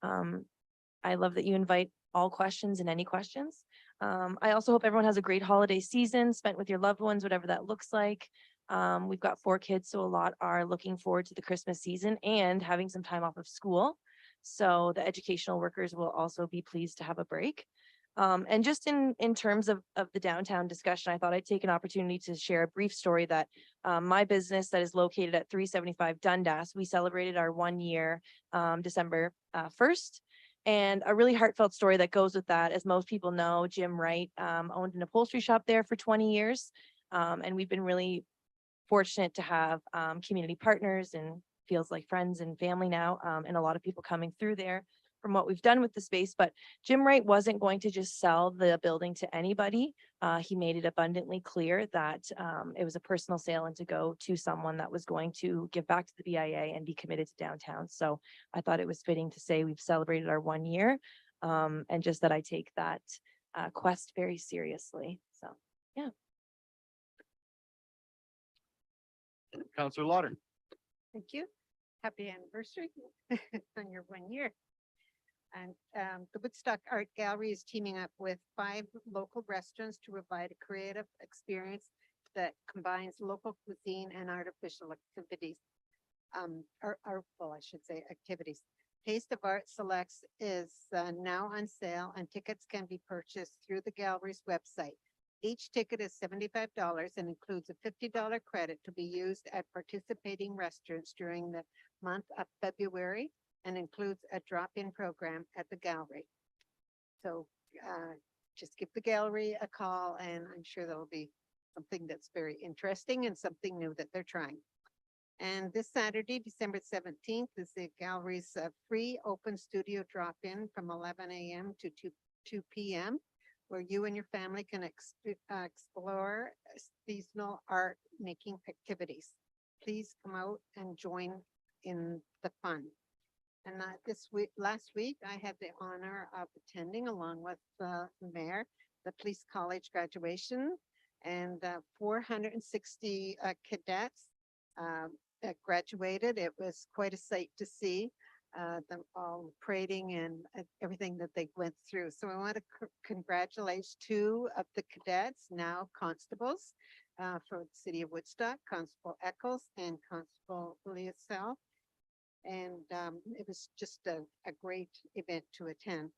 I love that you invite all questions and any questions. I also hope everyone has a great holiday season spent with your loved ones, whatever that looks like. We've got 4 kids, so a lot are looking forward to the Christmas season and having some time off of school. So the educational workers will also be pleased to have a break. And just in terms of the downtown discussion, I thought I'd take an opportunity to share a brief story that my business that is located at 375 Dundas, we celebrated our 1 year December 1st. And a really heartfelt story that goes with that, as most people know, Jim Wright owned an upholstery shop there for 20 years. And we've been really fortunate to have community partners and feels like friends and family now, and a lot of people coming through there from what we've done with the space. But Jim Wright wasn't going to just sell the building to anybody. He made it abundantly clear that it was a personal sale and to go to someone that was going to give back to the BIA and be committed to downtown. So I thought it was fitting to say we've celebrated our 1 year, and just that I take that quest very seriously. So, yeah. Counselor Lauder. Thank you. Happy anniversary on your 1 year. And the Woodstock Art Gallery is teaming up with 5 local restaurants to provide a creative experience that combines local cuisine and artificial activities. Well, I should say activities. Taste of Art Selects is now on sale and tickets can be purchased through the gallery's website. Each ticket is $75 and includes a $50 credit to be used at participating restaurants during the month of February and includes a drop-in program at the gallery. So just give the gallery a call and I'm sure there'll be something that's very interesting and something new that they're trying. And this Saturday, December 17th, is the gallery's free open studio drop-in from 11 a.m. to 2 p.m. where you and your family can explore seasonal art making activities. Please come out and join in the fun. And last week, I had the honor of attending along with the mayor, the police college graduation, and 460 cadets that graduated. It was quite a sight to see them all parading and everything that they went through. So I want to congratulate 2 of the cadets, now constables for the city of Woodstock, Constable Eccles and Constable Leosel. And it was just a great event to attend.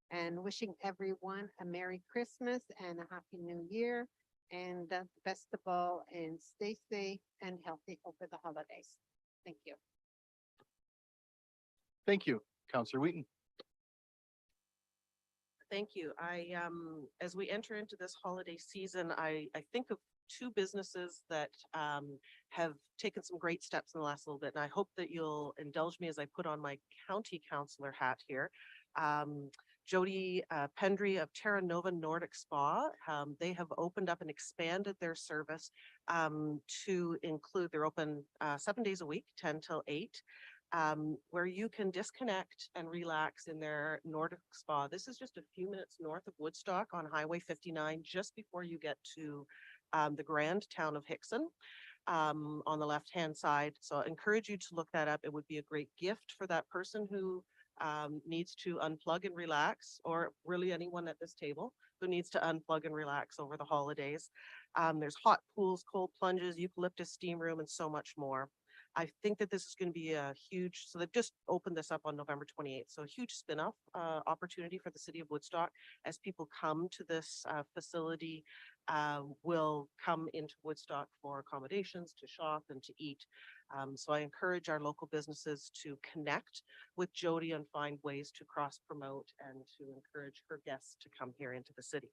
And wishing everyone a Merry Christmas and a Happy New Year. And the best of all, and stay safe and healthy over the holidays. Thank you. Thank you, Counselor Wheaton. Thank you. As we enter into this holiday season, I think of 2 businesses that have taken some great steps in the last little bit. And I hope that you'll indulge me as I put on my county councillor hat here. Jody Pendry of Terra Nova Nordic Spa, they have opened up and expanded their service to include, they're open 7 days a week, 10 till 8. Where you can disconnect and relax in their Nordic Spa. This is just a few minutes north of Woodstock on Highway 59, just before you get to the grand town of Hickson on the left-hand side. So I encourage you to look that up. It would be a great gift for that person who needs to unplug and relax, or really anyone at this table who needs to unplug and relax over the holidays. There's hot pools, cold plunges, eucalyptus steam room, and so much more. I think that this is going to be a huge, so they've just opened this up on November 28th. So a huge spin-off opportunity for the city of Woodstock as people come to this facility, will come into Woodstock for accommodations, to shop and to eat. So I encourage our local businesses to connect with Jody and find ways to cross-promote and to encourage her guests to come here into the city.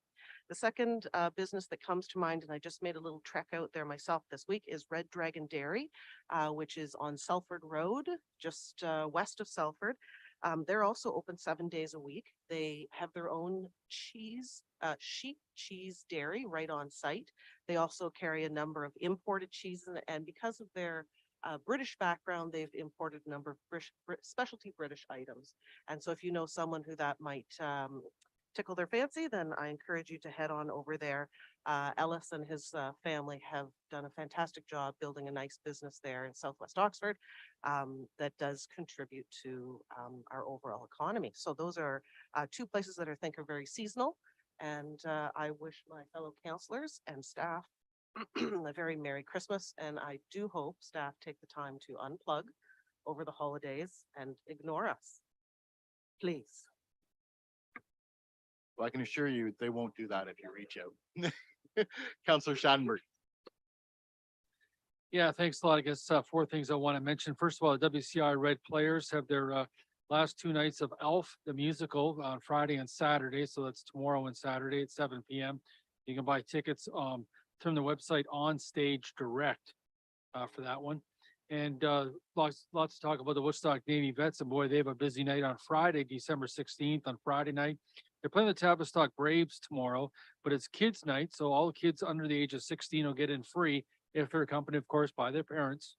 The second business that comes to mind, and I just made a little trek out there myself this week, is Red Dragon Dairy, which is on Selford Road, just west of Selford. They're also open 7 days a week. They have their own cheese, sheep cheese dairy right on site. They also carry a number of imported cheeses, and because of their British background, they've imported a number of specialty British items. And so if you know someone who that might tickle their fancy, then I encourage you to head on over there. Ellis and his family have done a fantastic job building a nice business there in Southwest Oxford that does contribute to our overall economy. So those are 2 places that I think are very seasonal. And I wish my fellow councillors and staff a very Merry Christmas. And I do hope staff take the time to unplug over the holidays and ignore us, please. Well, I can assure you they won't do that if you reach out. Counselor Schadenberg. Yeah, thanks a lot. I guess 4 things I want to mention. First of all, the WCI Red Players have their last 2 nights of Elf, the musical, on Friday and Saturday. So that's tomorrow and Saturday at 7 p.m. You can buy tickets from the website On Stage Direct for that one. And lots to talk about the Woodstock Navy Vets, and boy, they have a busy night on Friday, December 16th on Friday night. They're playing the Tavistock Braves tomorrow, but it's kids' night, so all kids under the age of 16 will get in free if they're accompanied, of course, by their parents.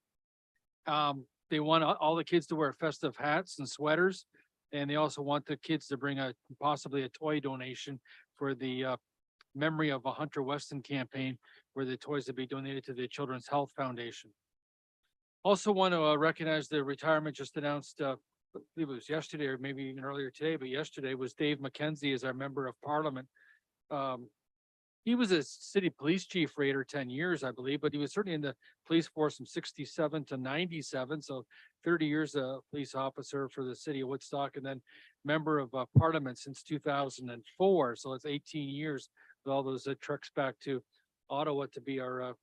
They want all the kids to wear festive hats and sweaters, and they also want the kids to bring possibly a toy donation for the Memory of a Hunter Weston campaign, where the toys will be donated to the Children's Health Foundation. Also want to recognize the retirement just announced, I believe it was yesterday or maybe even earlier today, but yesterday was Dave McKenzie as our member of parliament. He was a city police chief for 8 or 10 years, I believe, but he was certainly in the police force from 67 to 97. So 30 years a police officer for the city of Woodstock, and then member of parliament since 2004. So it's 18 years with all those trips back to Ottawa to be our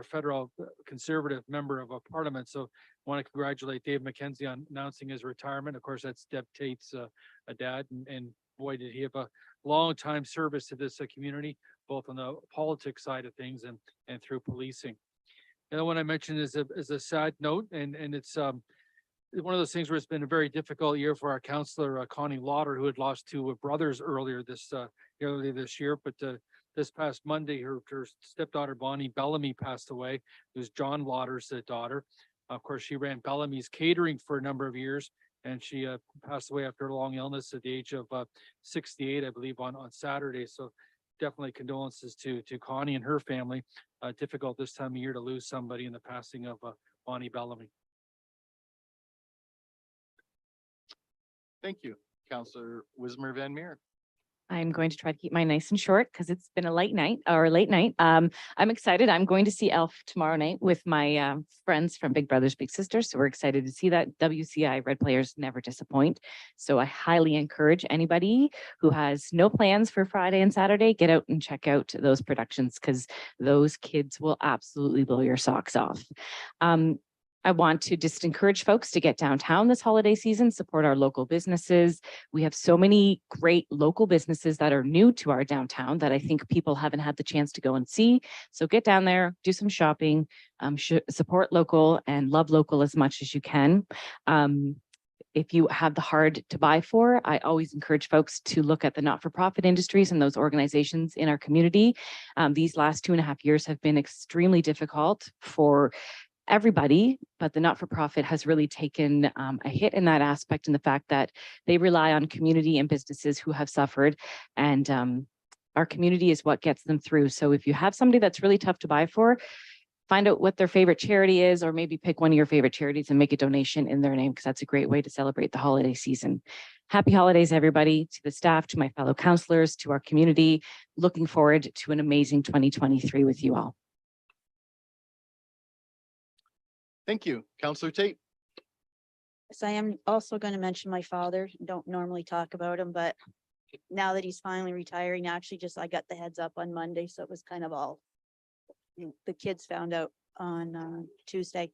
federal conservative member of parliament. So want to congratulate Dave McKenzie on announcing his retirement. Of course, that's Deb Tate's a dad, and boy, did he have a long time service to this community, both on the politics side of things and through policing. The other one I mentioned is a sad note, and it's one of those things where it's been a very difficult year for our councillor Connie Lauder, who had lost two brothers earlier this year. But this past Monday, her stepdaughter Bonnie Bellamy passed away. It was John Lauder's daughter. Of course, she ran Bellamy's Catering for a number of years, and she passed away after a long illness at the age of 68, I believe, on Saturday. So definitely condolences to Connie and her family. Difficult this time of year to lose somebody in the passing of Bonnie Bellamy. Thank you, Councillor Wismer Van Meer. I'm going to try to keep mine nice and short because it's been a late night. I'm excited. I'm going to see Elf tomorrow night with my friends from Big Brothers Big Sisters. So we're excited to see that. WCI Red Players never disappoint. So I highly encourage anybody who has no plans for Friday and Saturday, get out and check out those productions because those kids will absolutely blow your socks off. I want to just encourage folks to get downtown this holiday season, support our local businesses. We have so many great local businesses that are new to our downtown that I think people haven't had the chance to go and see. So get down there, do some shopping, support local and love local as much as you can. If you have the hard to buy for, I always encourage folks to look at the not-for-profit industries and those organizations in our community. These last 2.5 years have been extremely difficult for everybody, but the not-for-profit has really taken a hit in that aspect, and the fact that they rely on community and businesses who have suffered, and our community is what gets them through. So if you have somebody that's really tough to buy for, find out what their favorite charity is, or maybe pick one of your favorite charities and make a donation in their name, because that's a great way to celebrate the holiday season. Happy holidays, everybody, to the staff, to my fellow councillors, to our community. Looking forward to an amazing 2023 with you all. Thank you, Councillor Tate. So I am also going to mention my father. Don't normally talk about him, but now that he's finally retiring, actually I got the heads up on Monday, so it was kind of all the kids found out on Tuesday.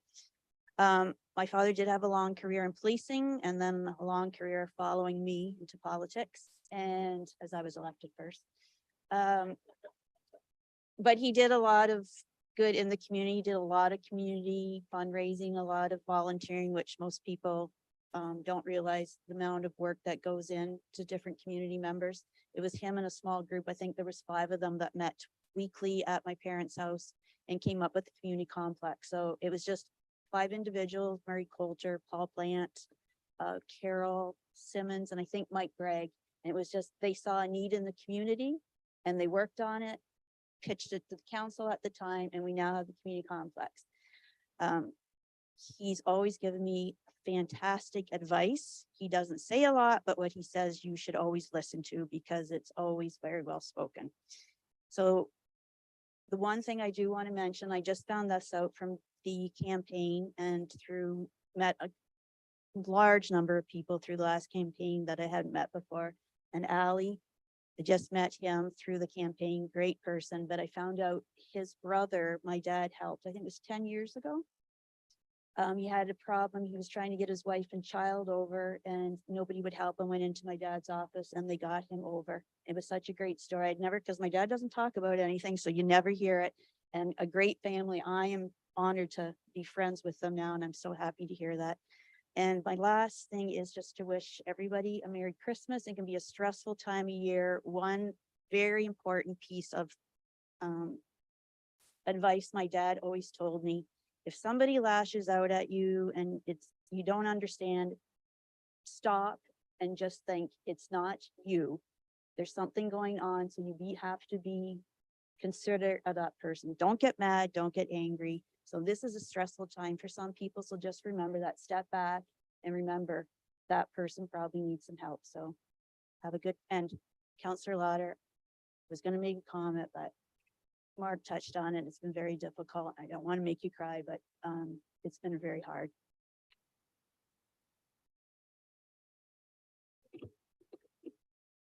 My father did have a long career in policing and then a long career following me into politics, and as I was elected first. But he did a lot of good in the community, did a lot of community fundraising, a lot of volunteering, which most people don't realize the amount of work that goes in to different community members. It was him and a small group. I think there was 5 of them that met weekly at my parents' house and came up with the community complex. So it was just 5 individuals: Murray Coulter, Paul Plant, Carol Simmons, and I think Mike Bragg. And it was just, they saw a need in the community and they worked on it, pitched it to the council at the time, and we now have the community complex. He's always given me fantastic advice. He doesn't say a lot, but what he says you should always listen to, because it's always very well spoken. So the one thing I do want to mention, I just found this out from the campaign and met a large number of people through the last campaign that I hadn't met before. And Ali, I just met him through the campaign, great person, but I found out his brother, my dad helped, I think it was 10 years ago. He had a problem. He was trying to get his wife and child over and nobody would help him. Went into my dad's office and they got him over. It was such a great story. I'd never, because my dad doesn't talk about anything, so you never hear it. And a great family. I am honored to be friends with them now, and I'm so happy to hear that. And my last thing is just to wish everybody a Merry Christmas. It can be a stressful time of year. One very important piece of advice my dad always told me: if somebody lashes out at you and you don't understand, stop and just think it's not you. There's something going on, so you have to be considerate of that person. Don't get mad, don't get angry. So this is a stressful time for some people. So just remember that, step back and remember that person probably needs some help. So have a good, and Counselor Lauder was going to make a comment, but Mark touched on it. It's been very difficult. I don't want to make you cry, but it's been very hard.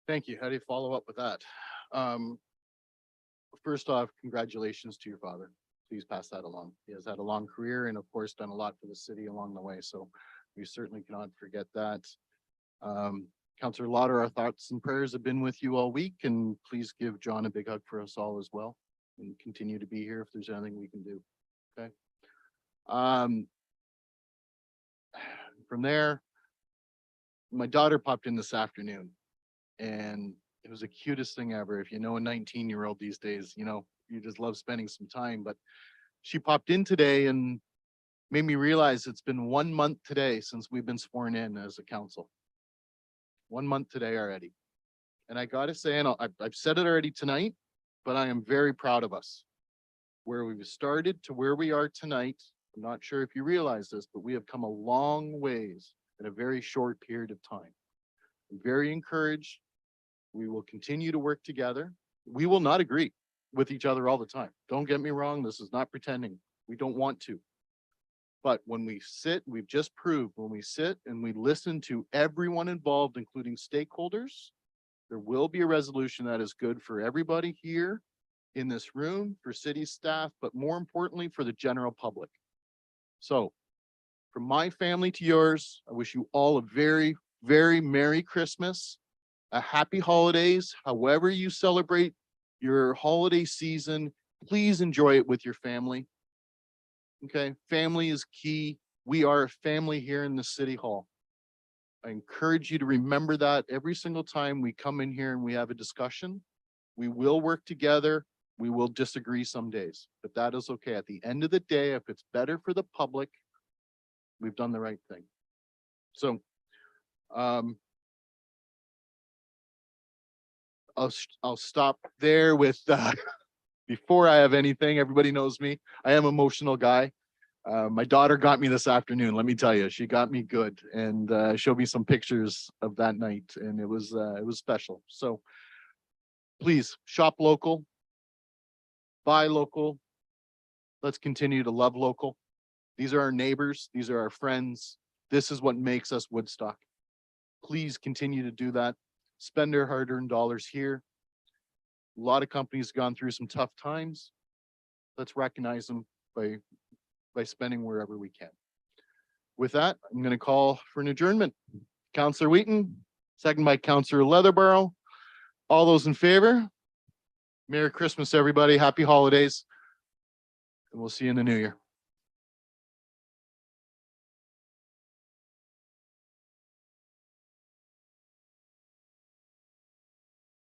Thank you. How do you follow up with that? First off, congratulations to your father. Please pass that along. He has had a long career and of course done a lot for the city along the way. So we certainly cannot forget that. Councillor Lauder, our thoughts and prayers have been with you all week, and please give John a big hug for us all as well and continue to be here if there's anything we can do. Okay. From there, my daughter popped in this afternoon and it was the cutest thing ever. If you know a 19-year-old these days, you know, you just love spending some time, but she popped in today and made me realize it's been 1 month today since we've been sworn in as a council. 1 month today already. And I gotta say, and I've said it already tonight, but I am very proud of us. Where we've started to where we are tonight, I'm not sure if you realize this, but we have come a long ways in a very short period of time. I'm very encouraged. We will continue to work together. We will not agree with each other all the time. Don't get me wrong. This is not pretending. We don't want to. But when we sit, we've just proved when we sit and we listen to everyone involved, including stakeholders, there will be a resolution that is good for everybody here in this room, for city staff, but more importantly, for the general public. So from my family to yours, I wish you all a very, very Merry Christmas, a happy holidays. However you celebrate your holiday season, please enjoy it with your family. Okay, family is key. We are a family here in the city hall. I encourage you to remember that every single time we come in here and we have a discussion. We will work together. We will disagree some days, but that is okay. At the end of the day, if it's better for the public, we've done the right thing. So, I'll stop there with before I have anything. Everybody knows me. I am an emotional guy. My daughter got me this afternoon. Let me tell you, she got me good and showed me some pictures of that night, and it was special. So please shop local, buy local. Let's continue to love local. These are our neighbors. These are our friends. This is what makes us Woodstock. Please continue to do that. Spend their hard-earned dollars here. A lot of companies have gone through some tough times. Let's recognize them by spending wherever we can. With that, I'm going to call for an adjournment. Councillor Wheaton, second by Councillor Leatherborough. All those in favor? Merry Christmas, everybody. Happy holidays. And we'll see you in the new year.